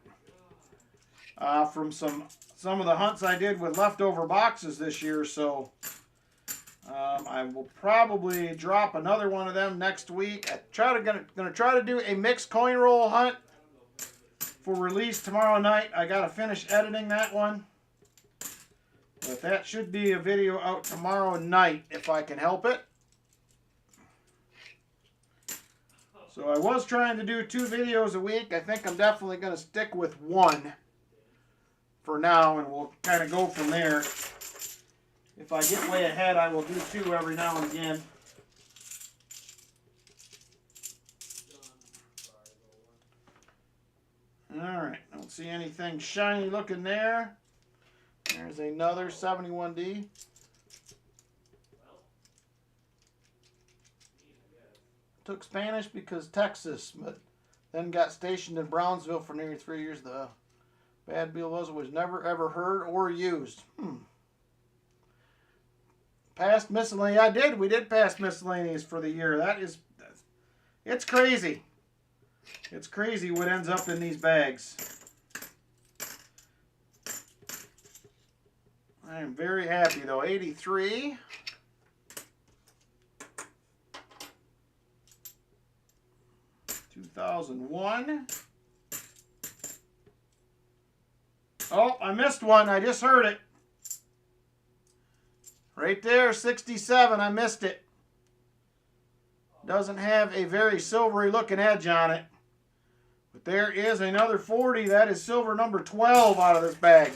from some of the hunts I did with leftover boxes this year. So I will probably drop another one of them next week. I'm gonna try to do a mixed coin roll hunt for release tomorrow night. I gotta finish editing that one, but that should be a video out tomorrow night if I can help it. So I was trying to do 2 videos a week. I think I'm definitely gonna stick with 1 for now, and we'll kind of go from there. If I get way ahead, I will do 2 every now and again. Alright, don't see anything shiny looking there. There's another 71D. Took Spanish because Texas, but then got stationed in Brownsville for nearly 3 years. The bad deal was never ever heard or used. Past miscellaneous. We did pass miscellaneous for the year. It's crazy. It's crazy what ends up in these bags. I am very happy though. 83. 2001. Oh, I missed one. I just heard it. Right there, 67. I missed it. Doesn't have a very silvery looking edge on it. But there is another 40. That is silver number 12 out of this bag.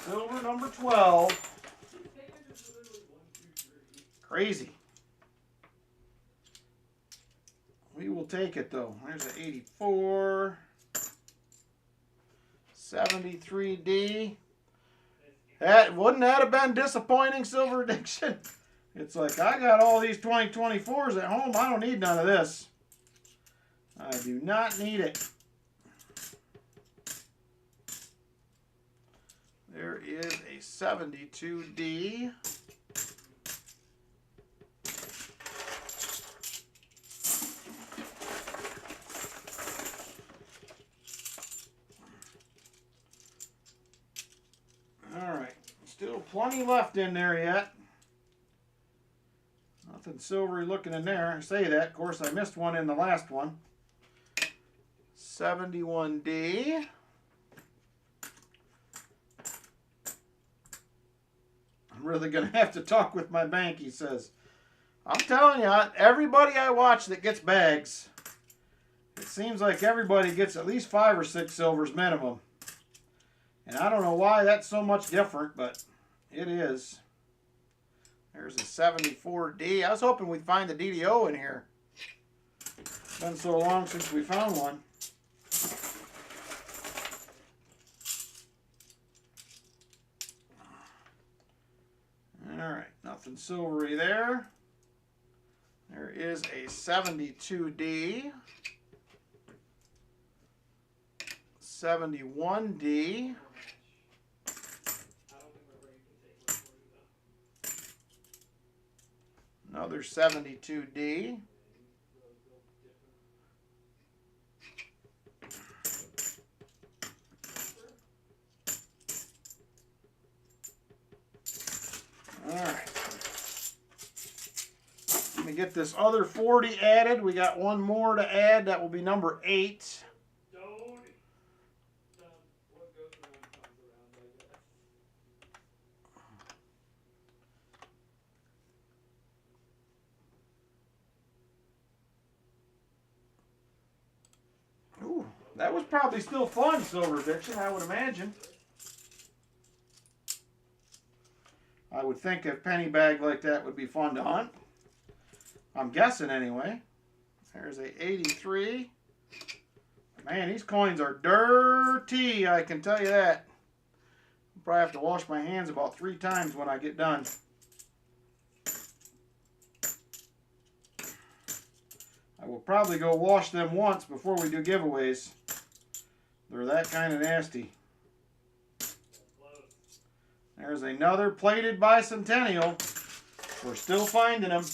Silver number 12. Crazy. We will take it though. There's an 84. 73D. Wouldn't that have been disappointing, Silver Addiction? It's like, I got all these 2024s at home. I don't need none of this. I do not need it. There is a 72D. Alright, still plenty left in there yet. Nothing silvery looking in there. I say that. Of course, I missed one in the last one. 71D. I'm really going to have to talk with my bank, he says. I'm telling you, everybody I watch that gets bags, it seems like everybody gets at least 5 or 6 silvers minimum. And I don't know why that's so much different, but it is. There's a 74D. I was hoping we'd find the DDO in here. It's been so long since we found one. Alright, nothing silvery there. There is a 72D. 71D. Another 72D. All right. Let me get this other 40 added. We got one more to add. That will be number 8. That was probably still fun, Silver Addiction, I would imagine. I would think a penny bag like that would be fun to hunt. I'm guessing anyway. There's a 83. Man, these coins are dirty, I can tell you that. I'll probably have to wash my hands about 3 times when I get done. I will probably go wash them once before we do giveaways. They're that kind of nasty. There's another plated bicentennial. We're still finding them.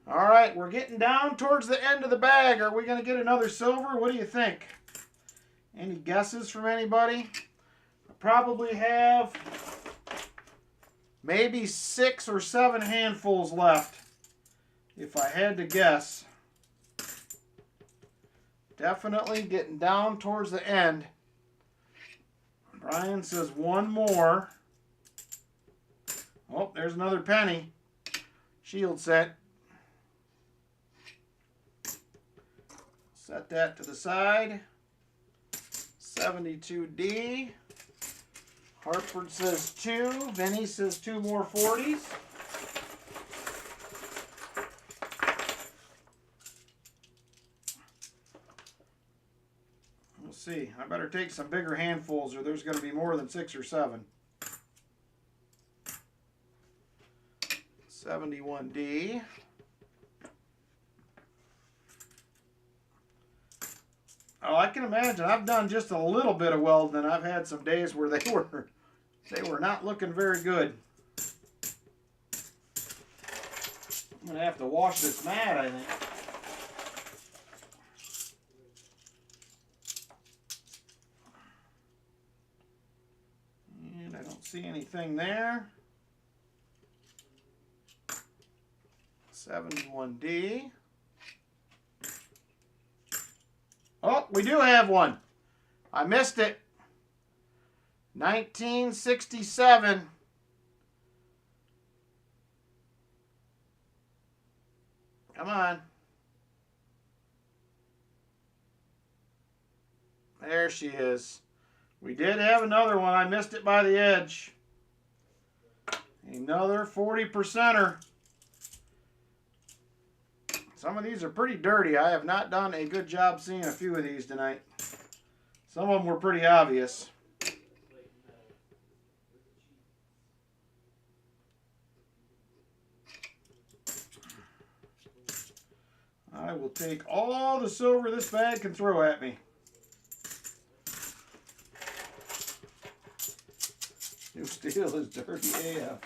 All right, we're getting down towards the end of the bag. Are we going to get another silver? What do you think? Any guesses from anybody? I probably have maybe 6 or 7 handfuls left, if I had to guess. Definitely getting down towards the end. Brian says one more. Oh, there's another penny. Shield set. Set that to the side. 72D. Hartford says 2. Vinny says 2 more 40s. We'll see. I better take some bigger handfuls or there's going to be more than 6 or 7. 71D. Oh, I can imagine. I've done just a little bit of welding, and I've had some days where they were not looking very good. I'm gonna have to wash this mat, I think. Don't see anything there. 71D. Oh, we do have one. I missed it. 1967. Come on. There she is. We did have another one. I missed it by the edge. Another 40%er. Some of these are pretty dirty. I have not done a good job seeing a few of these tonight. Some of them were pretty obvious. I will take all the silver this bag can throw at me. New steel is dirty AF.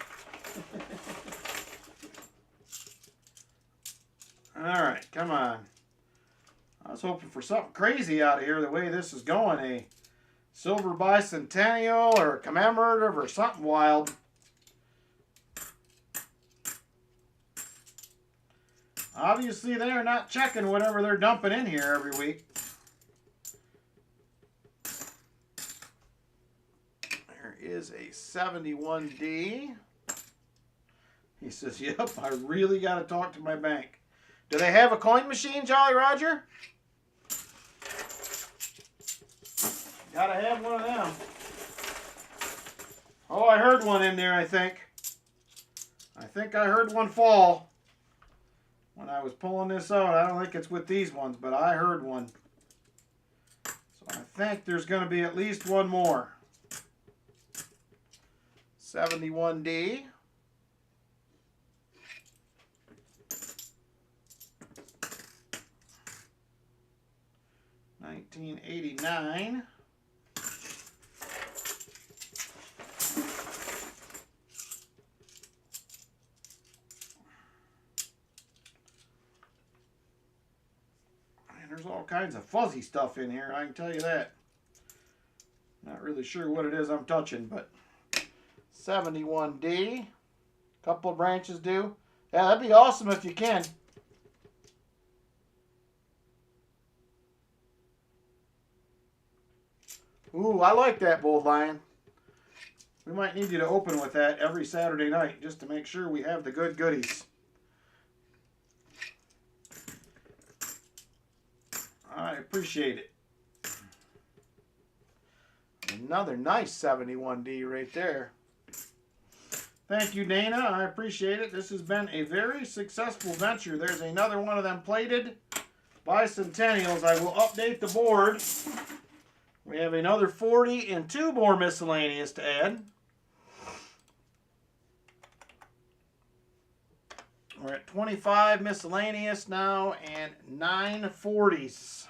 Alright, come on. I was hoping for something crazy out of here the way this is going. A silver bicentennial or a commemorative or something wild. Obviously, they are not checking whatever they're dumping in here every week. There is a 71D. He says, yep, I really got to talk to my bank. Do they have a coin machine, Jolly Roger? Gotta have one of them. Oh, I heard one in there, I think. I think I heard one fall when I was pulling this out. I don't think it's with these ones, but I heard one. So I think there's going to be at least one more. 71D. $19.89. And there's all kinds of fuzzy stuff in here, I can tell you that. Not really sure what it is I'm touching, but 71D. Couple of branches do. Yeah, that'd be awesome if you can. Ooh, I like that, Bold Lion. We might need you to open with that every Saturday night just to make sure we have the good goodies. I appreciate it. Another nice 71D right there. Thank you, Dana. I appreciate it. This has been a very successful venture. There's another one of them plated bicentennials. I will update the board. We have another 40 and 2 more miscellaneous to add. We're at 25 miscellaneous now and 9 40s.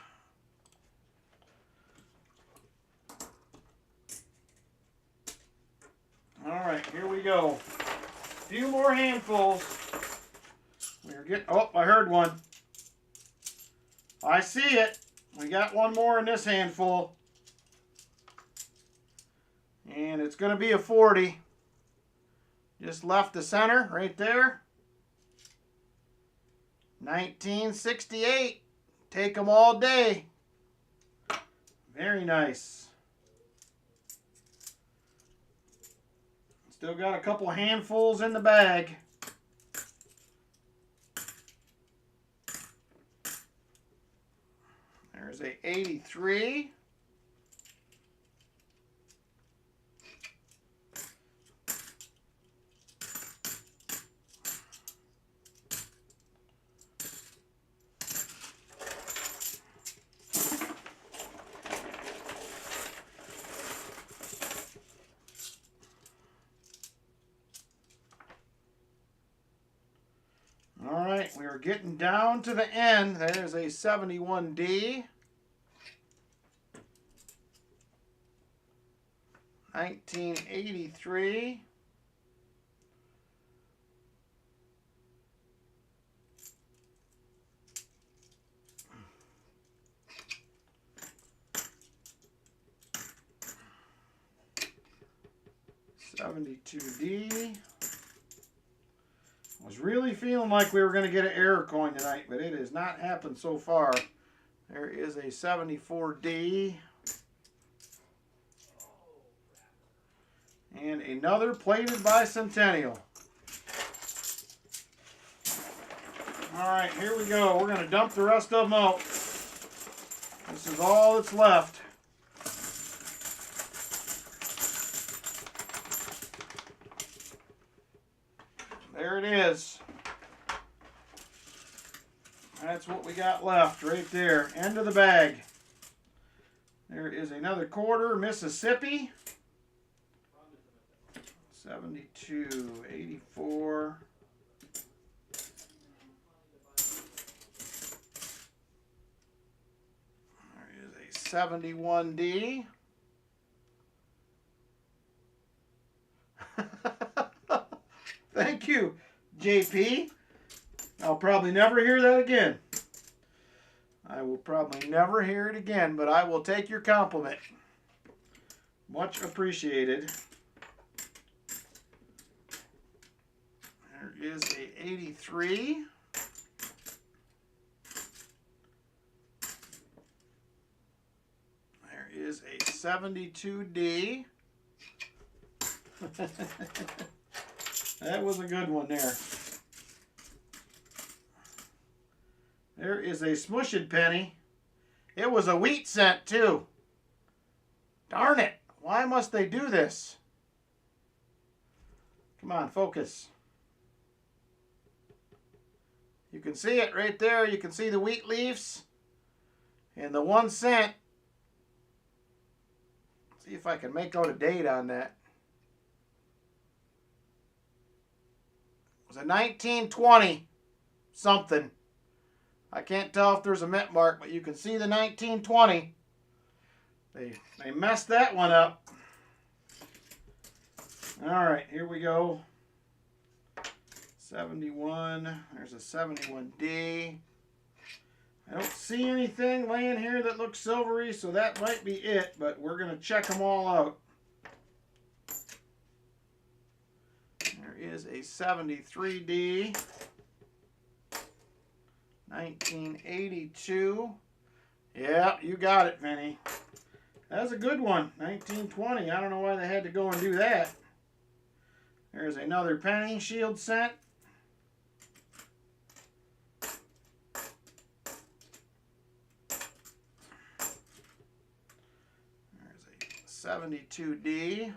All right, here we go. A few more handfuls. We're getting, oh, I heard one. I see it. We got one more in this handful. And it's going to be a 40. Just left the center right there. 1968. Take them all day. Very nice. Still got a couple handfuls in the bag. There's a 83. We are getting down to the end. There's a 71D. 1983. 72D. Was really feeling like we were going to get an error coin tonight, but it has not happened so far. There is a 74D. And another plated bicentennial. Alright, here we go. We're going to dump the rest of them out. This is all that's left. There it is. That's what we got left right there. End of the bag. There is another quarter, Mississippi. 72, 84. There is a 71D. Thank you, JP. I'll probably never hear that again. I will probably never hear it again, but I will take your compliment. Much appreciated. There is a 83. There is a 72D. That was a good one there. There is a smushed penny. It was a wheat cent too. Darn it. Why must they do this? Come on, focus. You can see it right there. You can see the wheat leaves. And the 1 cent. See if I can make out a date on that. It was a 1920 something. I can't tell if there's a mint mark, but you can see the 1920. They messed that one up. All right, here we go. 71. There's a 71D. I don't see anything laying here that looks silvery, so that might be it, but we're going to check them all out. There is a 73D. 1982. Yeah, you got it, Vinny. That's a good one. 1920. I don't know why they had to go and do that. There's another penny shield cent. There's a 72D.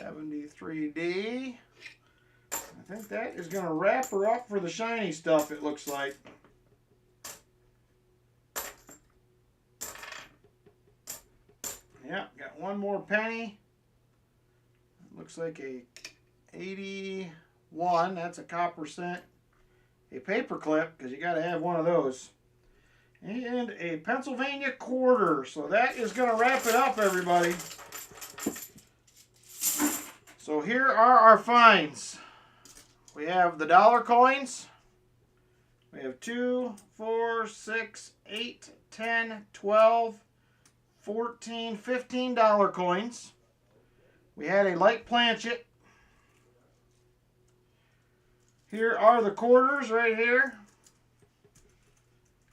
$73D. I think that is going to wrap her up for the shiny stuff, it looks like. Yeah, got one more penny. It looks like a 81. That's a copper cent. A paper clip, because you got to have one of those. And a Pennsylvania quarter. So that is going to wrap it up, everybody. So here are our finds. We have the dollar coins. We have 2, 4, 6, 8, 10, 12, 14, $15 coins. We had a light planchet. Here are the quarters right here.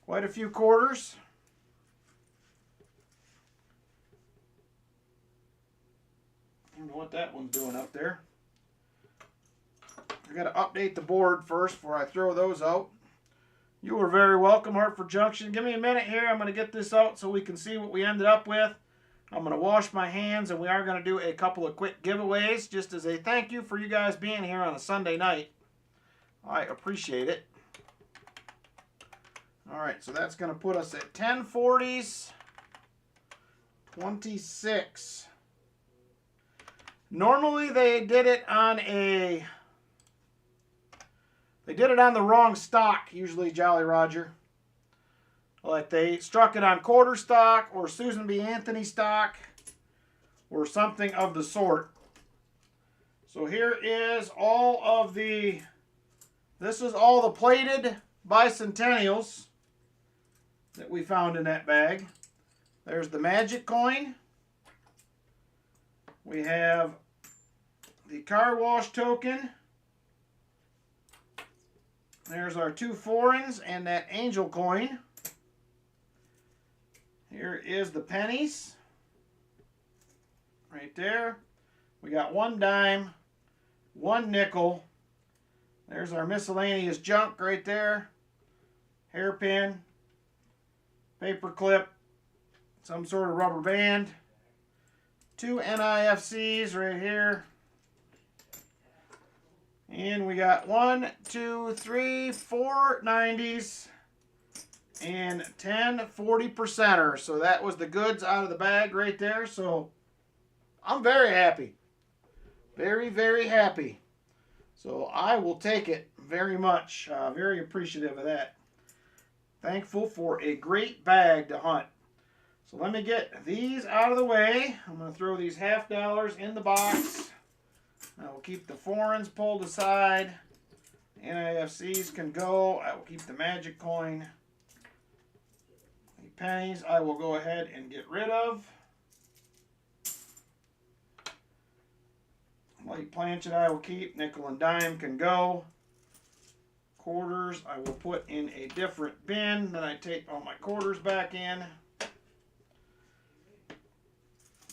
Quite a few quarters. I don't know what that one's doing up there. I got to update the board first before I throw those out. You are very welcome, Hartford Junction. Give me a minute here. I'm going to get this out so we can see what we ended up with. I'm going to wash my hands, and we are going to do a couple of quick giveaways just as a thank you for you guys being here on a Sunday night. I appreciate it. All right, so that's going to put us at 1040s, 26. Normally they did it on a... They did it on the wrong stock, usually Jolly Roger. Like they struck it on quarter stock or Susan B. Anthony stock or something of the sort. So here is all of the... This is all the plated bicentennials that we found in that bag. There's the magic coin. We have the car wash token. There's our 2 foreigns and that angel coin. Here is the pennies. Right there. We got 1 dime, 1 nickel. There's our miscellaneous junk right there. Hairpin, paper clip, some sort of rubber band. 2 NIFCs right here. And we got 1, 2, 3, 4 90s and 10 40%ers. So that was the goods out of the bag right there. So I'm very happy. Very, very happy. So I will take it very much. Very appreciative of that. Thankful for a great bag to hunt. So let me get these out of the way. I'm going to throw these $50 in the box. I will keep the foreigns pulled aside. NIFCs can go. I will keep the magic coin. The pennies I will go ahead and get rid of. Light planchet I will keep. Nickel and dime can go. Quarters I will put in a different bin. Then I take all my quarters back in.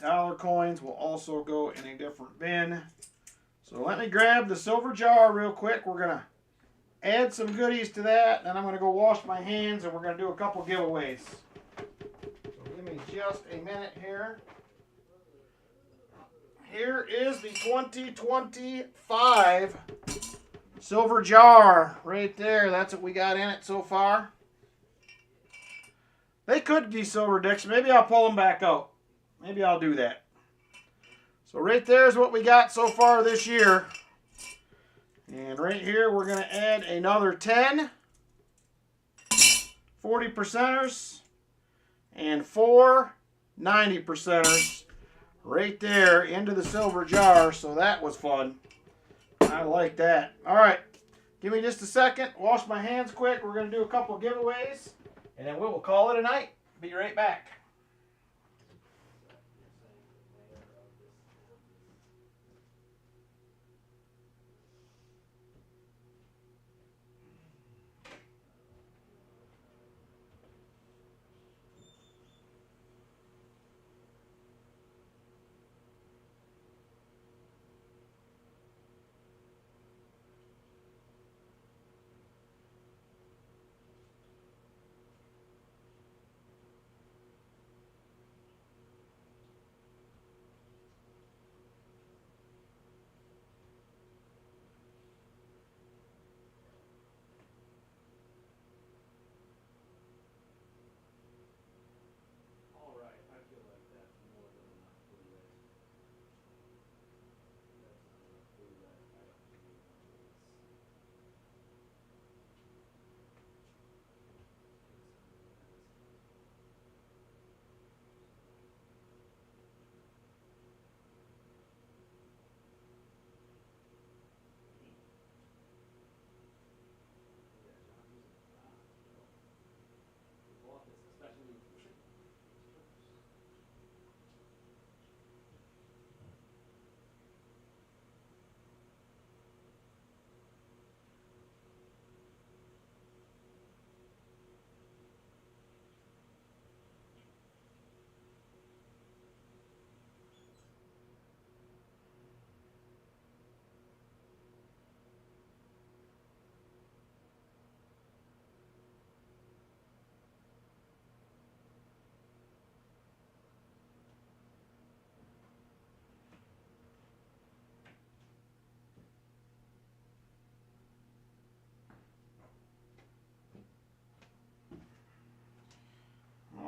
Dollar coins will also go in a different bin. So let me grab the silver jar real quick. We're going to add some goodies to that. Then I'm going to go wash my hands and we're going to do a couple giveaways. So give me just a minute here. Here is the 2025 silver jar right there. That's what we got in it so far. They could be silver dicks. Maybe I'll pull them back out. Maybe I'll do that. So right there is what we got so far this year. And right here we're going to add another 10 40%ers and 4 90%ers right there into the silver jar. So that was fun. I like that. All right. Give me just a second. Wash my hands quick. We're going to do a couple of giveaways. And then we will call it a night. Be right back.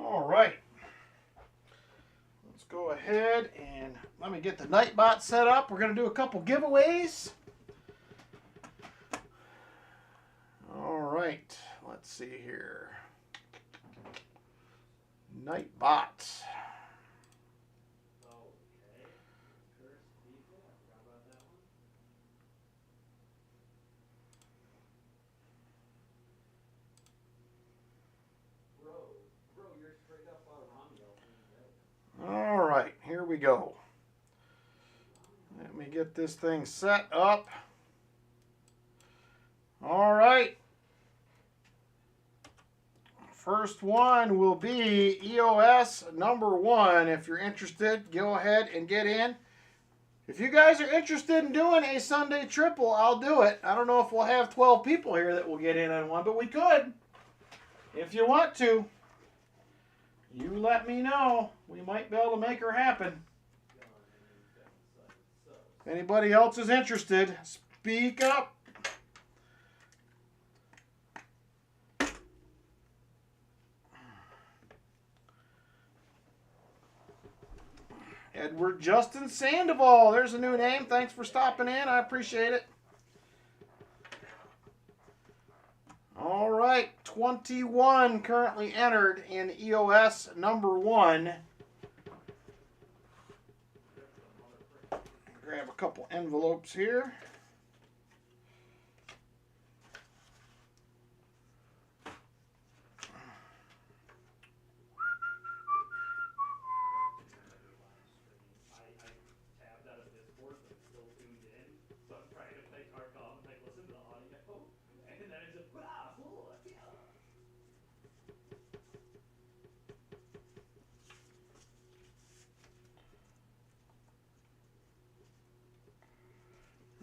All right. Let's go ahead and let me get the Nightbot set up. We're going to do a couple giveaways. All right, let's see here. Nightbot. All right, here we go. Let me get this thing set up. All right. First one will be EOS #1. If you're interested, go ahead and get in. If you guys are interested in doing a Sunday triple, I'll do it. I don't know if we'll have 12 people here that will get in on one, but we could. If you want to, you let me know. We might be able to make her happen. If anybody else is interested, speak up. Edward Justin Sandoval. There's a new name. Thanks for stopping in. I appreciate it. All right. 21 currently entered in EOS #1. Grab a couple envelopes here.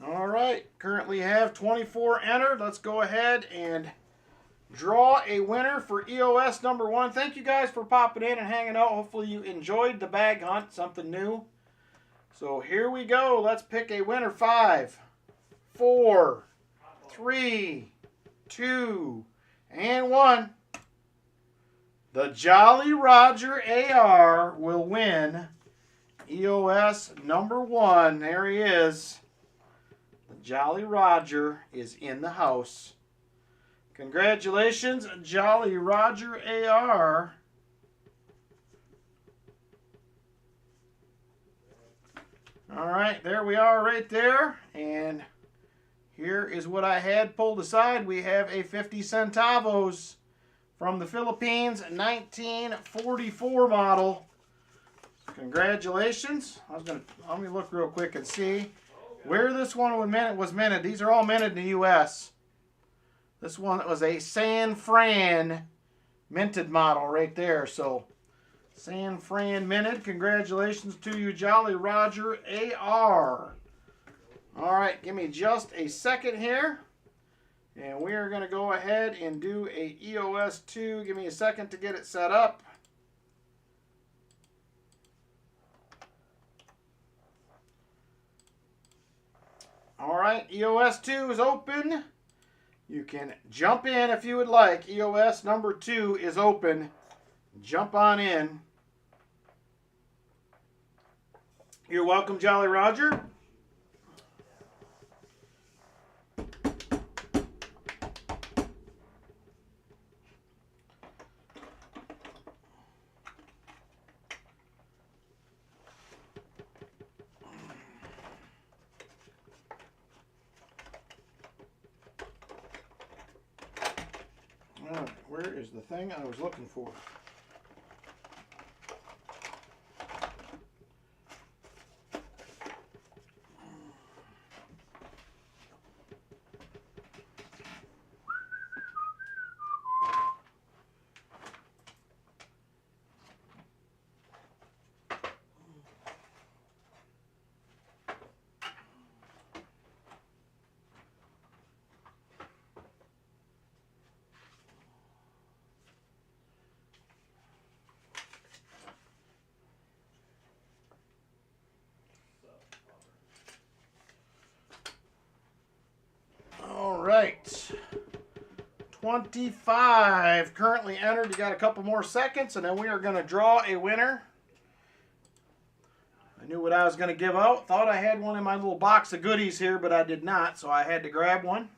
All right, currently have 24 entered. Let's go ahead and draw a winner for EOS #1. Thank you guys for popping in and hanging out. Hopefully you enjoyed the bag hunt, something new. So here we go. Let's pick a winner. 5, 4, 3, 2, and 1. The Jolly Roger AR will win EOS #1. There he is. Jolly Roger is in the house. Congratulations, Jolly Roger AR. All right, there we are right there. And here is what I had pulled aside. We have a 50 centavos from the Philippines, 1944 model. Congratulations. Let me look real quick and see where this one was minted. These are all minted in the U.S. This one was a San Fran minted model right there. So, San Fran minted. Congratulations to you, Jolly Roger AR. All right, give me just a second here. And we are going to go ahead and do a EOS 2. Give me a second to get it set up. All right, EOS 2 is open. You can jump in if you would like. EOS #2 is open. Jump on in. You're welcome, Jolly Roger. Where is the thing I was looking for? Right, 25 currently entered. You got a couple more seconds, and then we are going to draw a winner. I knew Knew what I was going to give out. Thought I had one in my little box of goodies here, but I did not, so I had to grab one.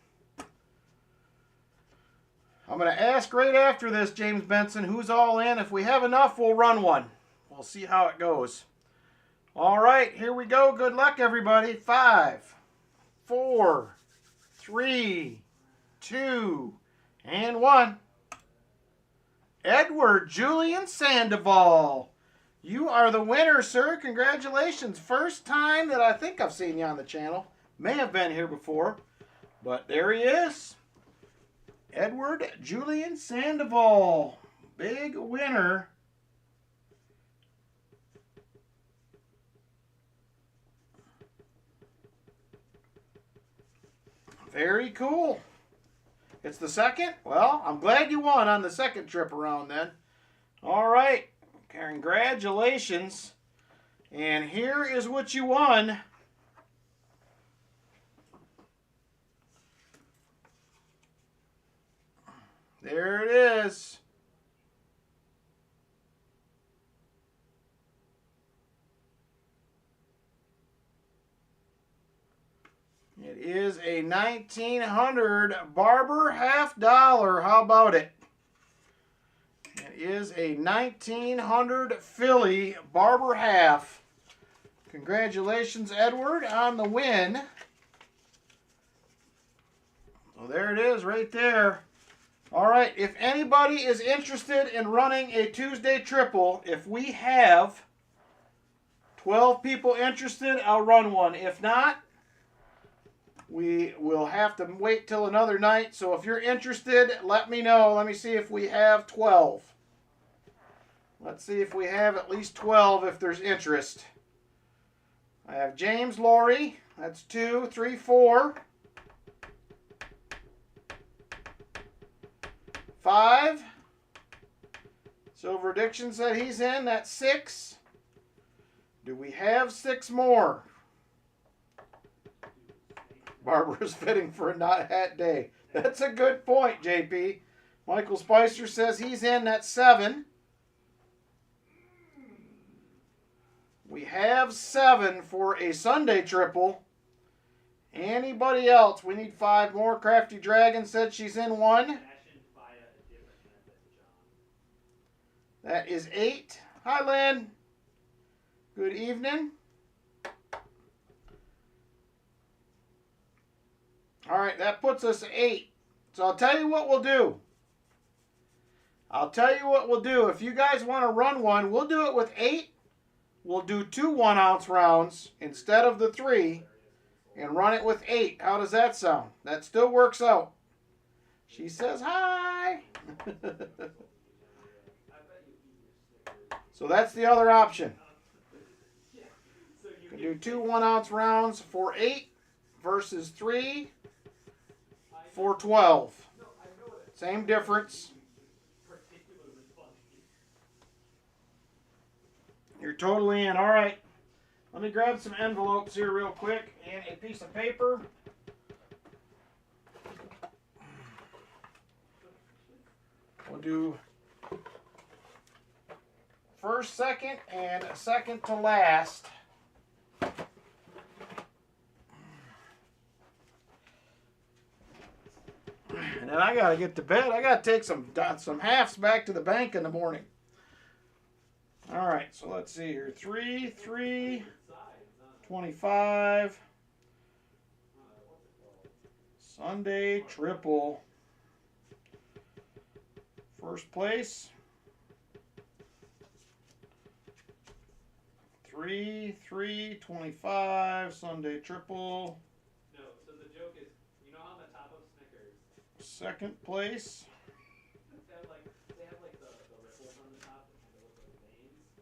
I'm going to ask right after this, James Benson, who's all in. If we have enough, we'll run one. We'll see how it goes. All right, here we go. Good luck, everybody. 5, 4, 3, 2, and 1. Edward Julian Sandoval. You are the winner, sir. Congratulations. First time that I think I've seen you on the channel. May have been here before, but there he is. Edward Julian Sandoval. Big winner. Very cool. It's the second? Well, I'm glad you won on the second trip around then. All right. Congratulations. And here is what you won. There it is. It is a 1900 Barber $half. How about it? It is a 1900 Philly Barber half. Congratulations, Edward, on the win. So there it is right there. All right, if anybody is interested in running a Tuesday triple, if we have 12 people interested, I'll run one. If not, we will have to wait till another night. So if you're interested, let me know. Let me see if we have 12. Let's see if we have at least 12 if there's interest. I have James Laurie. That's 2, 3, 4. 5. Silver Addiction said he's in. That's 6. Do we have 6 more? Barbara's fitting for a not hat day. That's a good point, JP. Michael Spicer says he's in. That's 7. We have 7 for a Sunday triple. Anybody else? We need 5 more. Crafty Dragon said she's in 1. That is 8. Hi, Lynn. Good evening. All right, that puts us at 8. So I'll tell you what we'll do. If you guys want to run one, we'll do it with 8. We'll do 2 1-ounce rounds instead of the 3 and run it with 8. How does that sound? That still works out. She says hi. So that's the other option. You can do 2 1-ounce rounds for 8 versus 3 for 12. Same difference. You're totally in. All right. Let me grab some envelopes here real quick and a piece of paper. We'll do first, second, and second to last. And then I gotta get to bed. I gotta take some halves back to the bank in the morning. All right, so let's see here. 3, 3, 25. Sunday triple. First place. 3, 3, 25. Sunday triple.
No, so the joke is, you know on the top of Snickers,
Second place.
they have like the ripples on the top that kind of look like veins.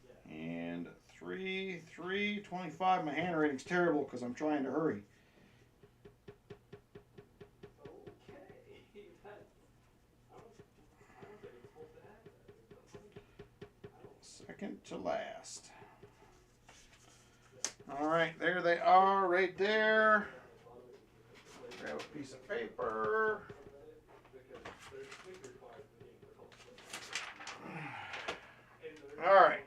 Yeah.
And 3, 3, 25. My handwriting's terrible because I'm trying to hurry.
Okay. I don't think it's supposed to have that.
Second to last. All right, there they are right there. Grab a piece of paper. All right.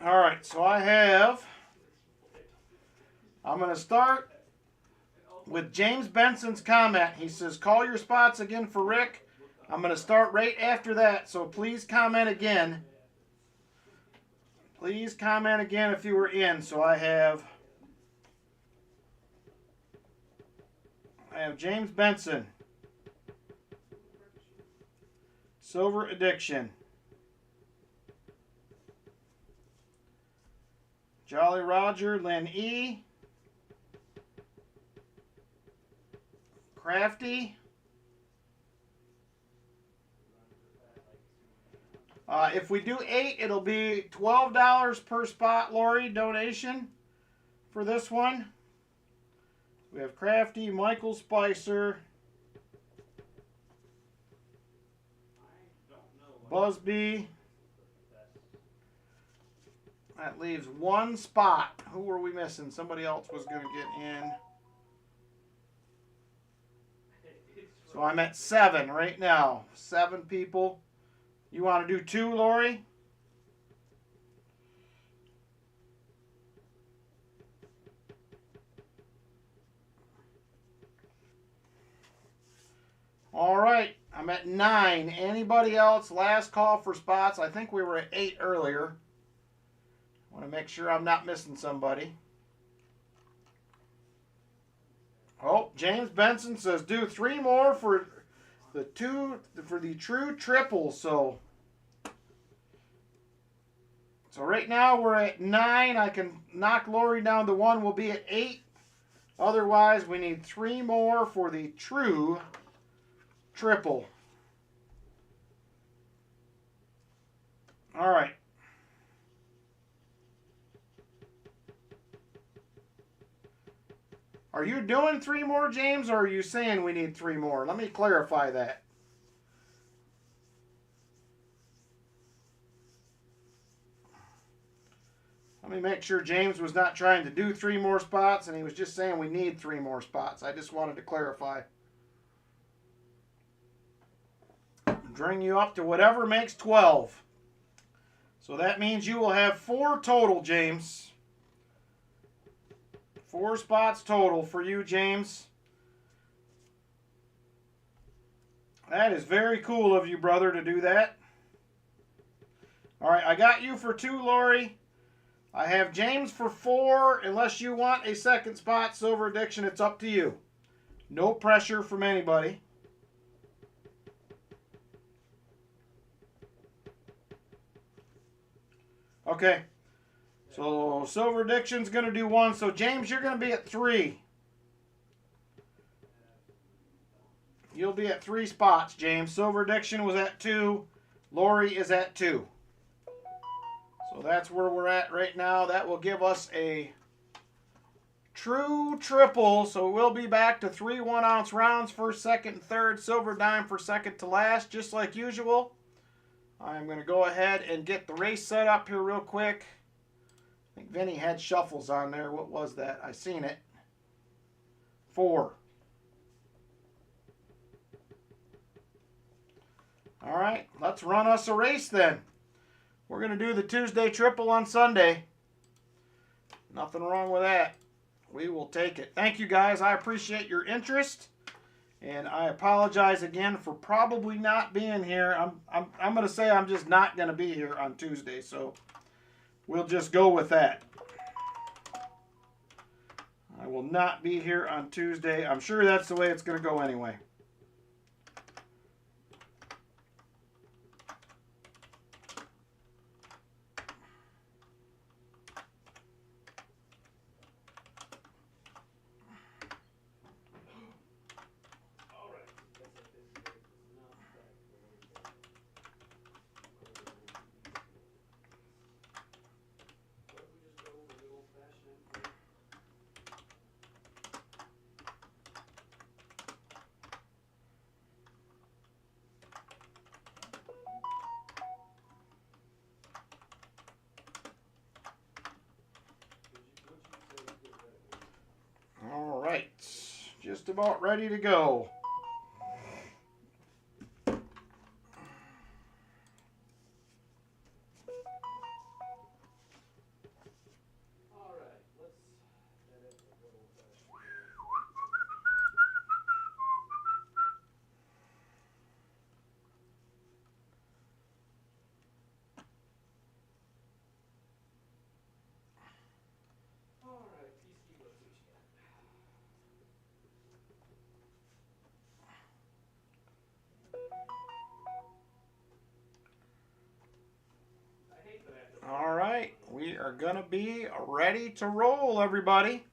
All right, so I'm going to start with James Benson's comment. He says, call your spots again for Rick. I'm going to start right after that, so please comment again. Please comment again if you were in. So I have James Benson. Silver Addiction. Jolly Roger, Lynn E. Crafty. If we do 8, it'll be $12 per spot, Lori, donation for this one. We have Crafty, Michael Spicer, Busby. That leaves one spot. Who were we missing? Somebody else was going to get in. So I'm at 7 right now. 7 people. You want to do 2, Lori? All right. I'm at 9. Anybody else? Last call for spots. I think we were at 8 earlier. I want to make sure I'm not missing somebody. Oh, James Benson says do 3 more for the true triple. So right now we're at 9. I can knock Lori down to 1. We'll be at 8. Otherwise, we need 3 more for the true triple. All right. Are you doing 3 more, James, or are you saying we need 3 more? Let me clarify that. Let me make sure James was not trying to do 3 more spots, and he was just saying we need 3 more spots. I just wanted to clarify. Bring you up to whatever makes 12. So that means you will have 4 total, James. 4 spots total for you, James. That is very cool of you, brother, to do that. All right, I got you for 2, Lori. I have James for 4. Unless you want a second spot, Silver Addiction, it's up to you. No pressure from anybody. Okay. So Silver Addiction's going to do 1. So James, you're going to be at 3. You'll be at 3 spots, James. Silver Addiction was at 2. Lori is at 2. So that's where we're at right now. That will give us a true triple. So we'll be back to 3 1-ounce rounds, first, second, and third. Silver dime for second to last, just like usual. I'm going to go ahead and get the race set up here real quick. I think Vinny had shuffles on there. What was that? I seen it. 4. All right, let's run us a race then. We're going to do the Tuesday triple on Sunday. Nothing wrong with that. We will take it. Thank you, guys. I appreciate your interest. And I apologize again for probably not being here. I'm going to say I'm just not going to be here on Tuesday. So we'll just go with that. I will not be here on Tuesday. I'm sure that's the way it's going to go anyway. All right, just about ready to go. are going to be ready to roll, everybody.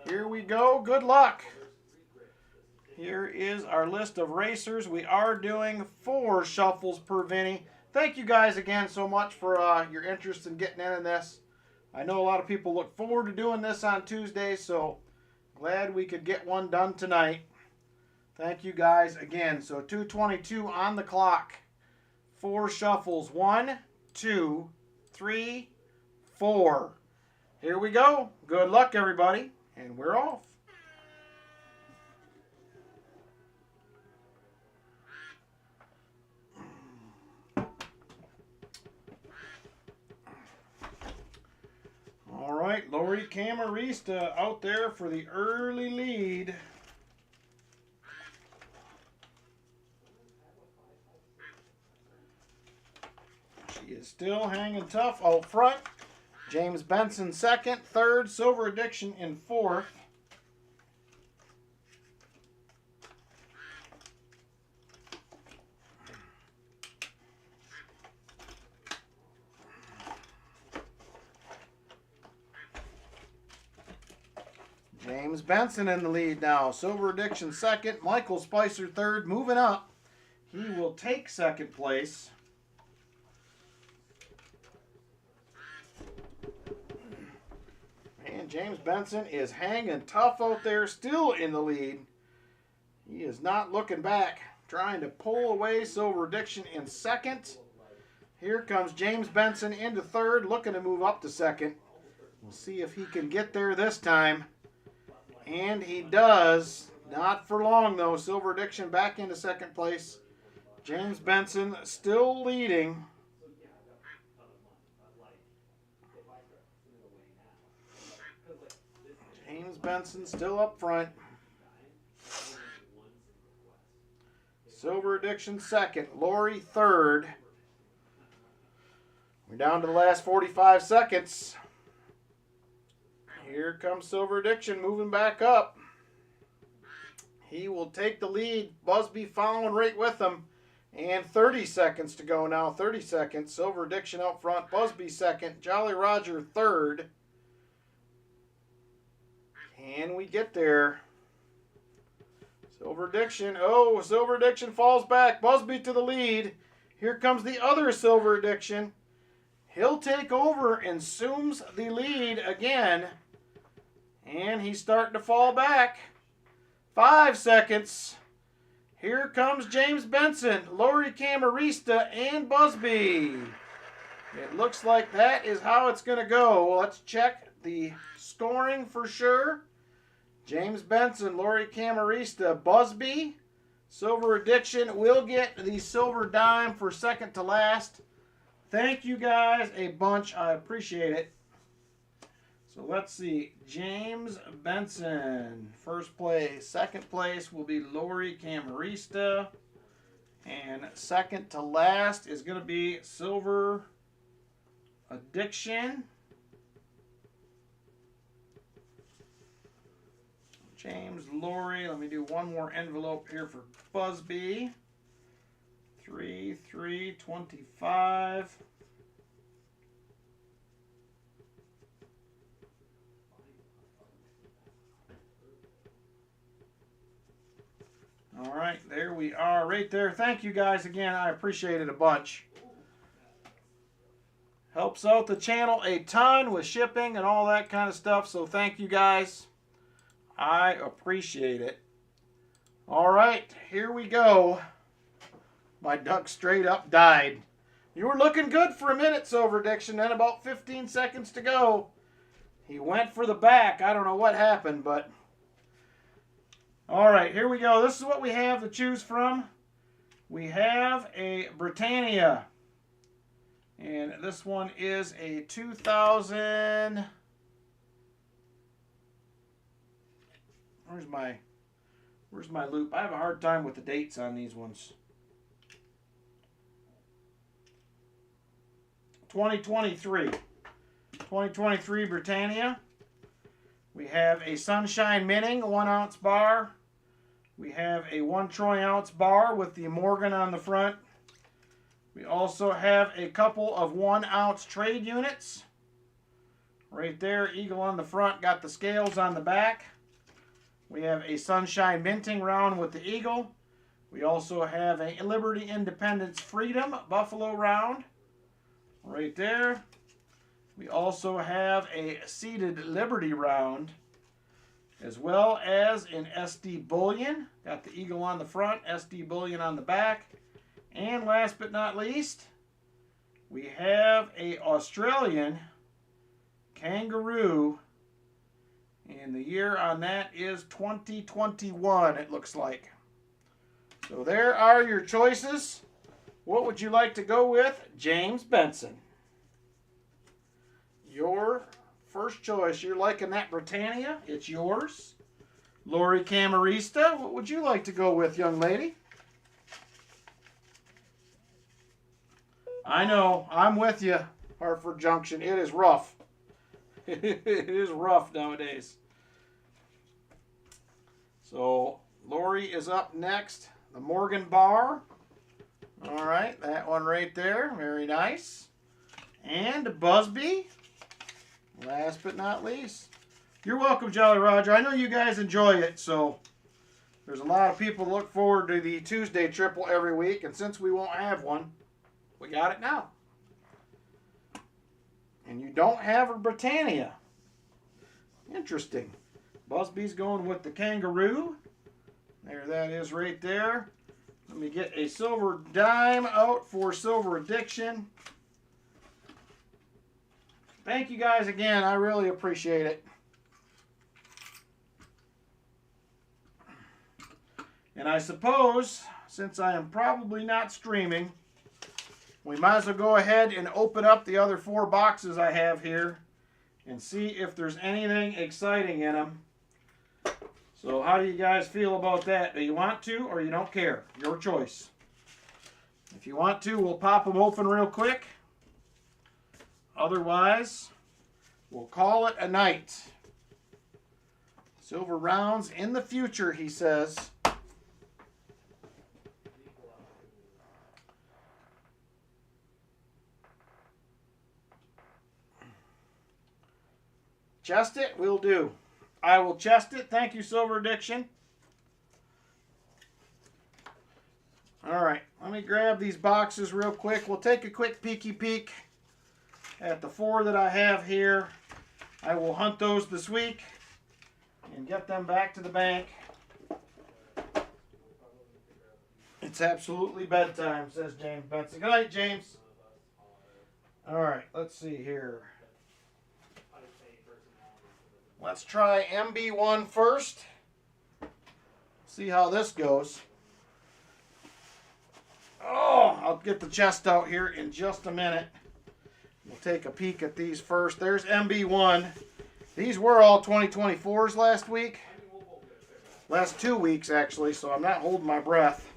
Here we go. Good luck. Here is our list of racers. We are doing 4 shuffles per Vinny. Thank you guys again so much for your interest in getting in this. I know a lot of people look forward to doing this on Tuesdays, so glad we could get one done tonight. Thank you guys again. So 2:22 on the clock. 4 shuffles. 1, 2, 3, 4. Here we go. Good luck, everybody. And we're off. All right, Lori Camarista out there for the early lead. She is still hanging tough out front. James Benson second, third, Silver Addiction in fourth. James Benson in the lead now. Silver Addiction second. Michael Spicer third. Moving up. He will take second place. And James Benson is hanging tough out there. Still in the lead. He is not looking back. Trying to pull away Silver Addiction in second. Here comes James Benson into third. Looking to move up to second. We'll see if he can get there this time. And he does. Not for long, though. Silver Addiction back into second place. James Benson still leading. James Benson still up front. Silver Addiction second. Lori third. We're down to the last 45 seconds. Here comes Silver Addiction moving back up. He will take the lead. Busby following right with him. And 30 seconds to go now. 30 seconds. Silver Addiction out front. Busby second. Jolly Roger third. Can we get there? Silver Addiction. Oh, Silver Addiction falls back. Busby to the lead. Here comes the other Silver Addiction. He'll take over and assumes the lead again. And he's starting to fall back. 5 seconds. Here comes James Benson, Lori Camarista, and Busby. It looks like that is how it's going to go. Let's check the scoring for sure. James Benson, Lori Camarista, Busby. Silver Addiction will get the silver dime for second to last. Thank you guys a bunch. I appreciate it. So let's see. James Benson, first place. Second place will be Lori Camarista. And second to last is going to be Silver Addiction. James, Lori. Let me do one more envelope here for Busby. 3/3/25. All right, there we are right there. Thank you guys again. I appreciate it a bunch. Helps out the channel a ton with shipping and all that kind of stuff. So thank you guys. I appreciate it. All right, here we go. My duck straight up died. You were looking good for a minute, Silver Addiction. Then about 15 seconds to go. He went for the back. I don't know what happened, but... All right, here we go. This is what we have to choose from. We have a Britannia. And this one is a 2000... Where's my loop? I have a hard time with the dates on these ones. 2023 Britannia. We have a Sunshine Minning 1 ounce bar. We have a 1 troy ounce bar with the Morgan on the front. We also have a couple of 1 ounce trade units. right there. Eagle on the front, got the scales on the back. We have a Sunshine Minting round with the Eagle. We also have a Liberty Independence Freedom Buffalo round right there. We also have a Seated Liberty round, as well as an SD Bullion. Got the Eagle on the front, SD Bullion on the back. And last but not least, we have a Australian Kangaroo. And the year on that is 2021, it looks like. So there are your choices. What would you like to go with, James Benson? Your first choice. You're liking that Britannia. It's yours. Lori Camarista, what would you like to go with, young lady? I know. I'm with you, Hartford Junction. It is rough. It is rough nowadays. So, Lori is up next. The Morgan Bar. All right, that one right there. Very nice. And Busby. Last but not least. You're welcome, Jolly Roger. I know you guys enjoy it, so there's a lot of people that look forward to the Tuesday triple every week, and since we won't have one, we got it now. And you don't have a Britannia. Interesting. Busby's going with the Kangaroo. There that is right there. Let me get a silver dime out for Silver Addiction. Thank you guys again. I really appreciate it. And I suppose, since I am probably not streaming, we might as well go ahead and open up the other 4 boxes I have here and see if there's anything exciting in them. So how do you guys feel about that? Do you want to or you don't care? Your choice. If you want to, we'll pop them open real quick. Otherwise, we'll call it a night. Silver rounds in the future, he says. Chest it? Will do. I will chest it. Thank you, Silver Addiction. All right, let me grab these boxes real quick. We'll take a quick peeky peek at the 4 that I have here. I will hunt those this week and get them back to the bank. It's absolutely bedtime, says James Benson. Good night, James. All right, let's see here. Let's try MB1 first. See how this goes. Oh, I'll get the chest out here in just a minute. We'll take a peek at these first. There's MB1. These were all 2024s last week. Last 2 weeks, actually, so I'm not holding my breath.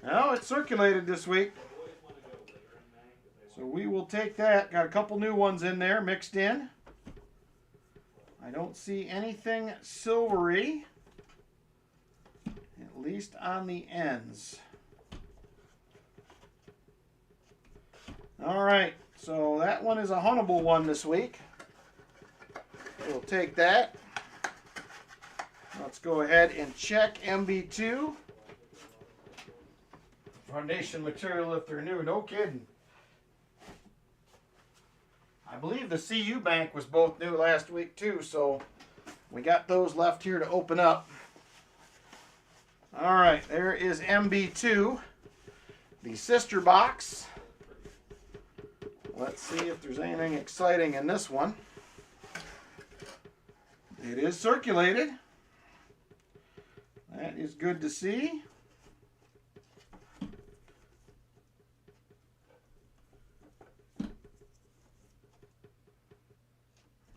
No, it circulated this week. So we will take that. Got a couple new ones in there mixed in. I don't see anything silvery, at least on the ends. All right, so that one is a huntable one this week. We'll take that. Let's go ahead and check MB2. Foundation material if they're new, no kidding. I believe the CU bank was both new last week too, so we got those left here to open up. All right, there is MB2, the sister box. Let's see if there's anything exciting in this one. It is circulated. That is good to see.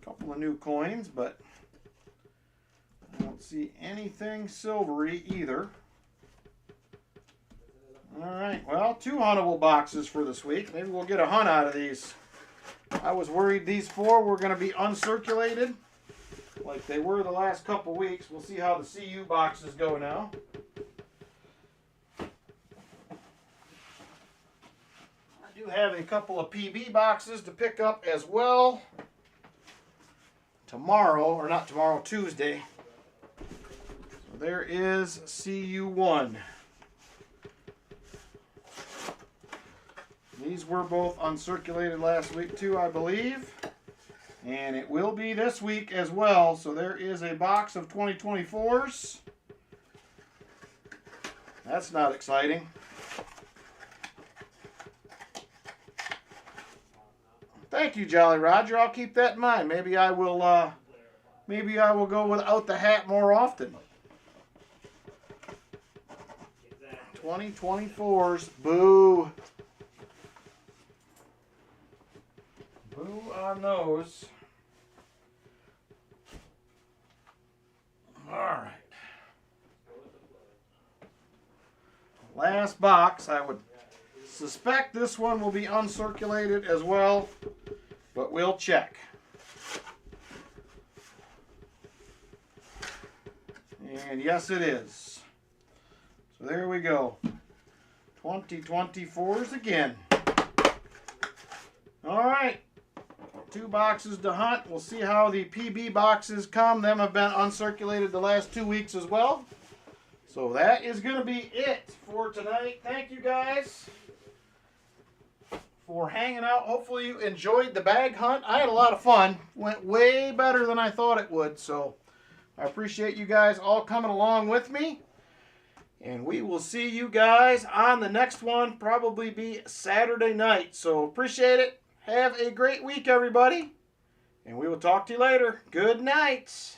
Couple of new coins, but I don't see anything silvery either. All right, well, 2 huntable boxes for this week. Maybe we'll get a hunt out of these. I was worried these 4 were going to be uncirculated like they were the last couple weeks. We'll see how the CU boxes go now. I do do have a couple of PB boxes to pick up as well tomorrow, or not tomorrow, Tuesday. So there is CU1. These were both uncirculated last week too, I believe. And it will be this week as well. So there is a box of 2024s. That's not exciting. Thank you, Jolly Roger. I'll keep that in mind. Maybe I will go without the hat more often. 2024s. Boo. Boo on those. All right. Last box. I would suspect this one will be uncirculated as well, but we'll check. And yes, it is. So there we go. 2024s again. All right. 2 boxes to hunt. We'll see how the PB boxes come. Them have been uncirculated the last 2 weeks as well. So that is going to be it for tonight. Thank you guys for hanging out. Hopefully you enjoyed the bag hunt. I had a lot of fun. Went way better than I thought it would. So I appreciate you guys all coming along with me. And we will see you guys on the next one. Probably be Saturday night. So appreciate it. Have a great week, everybody. And we will talk to you later. Good night.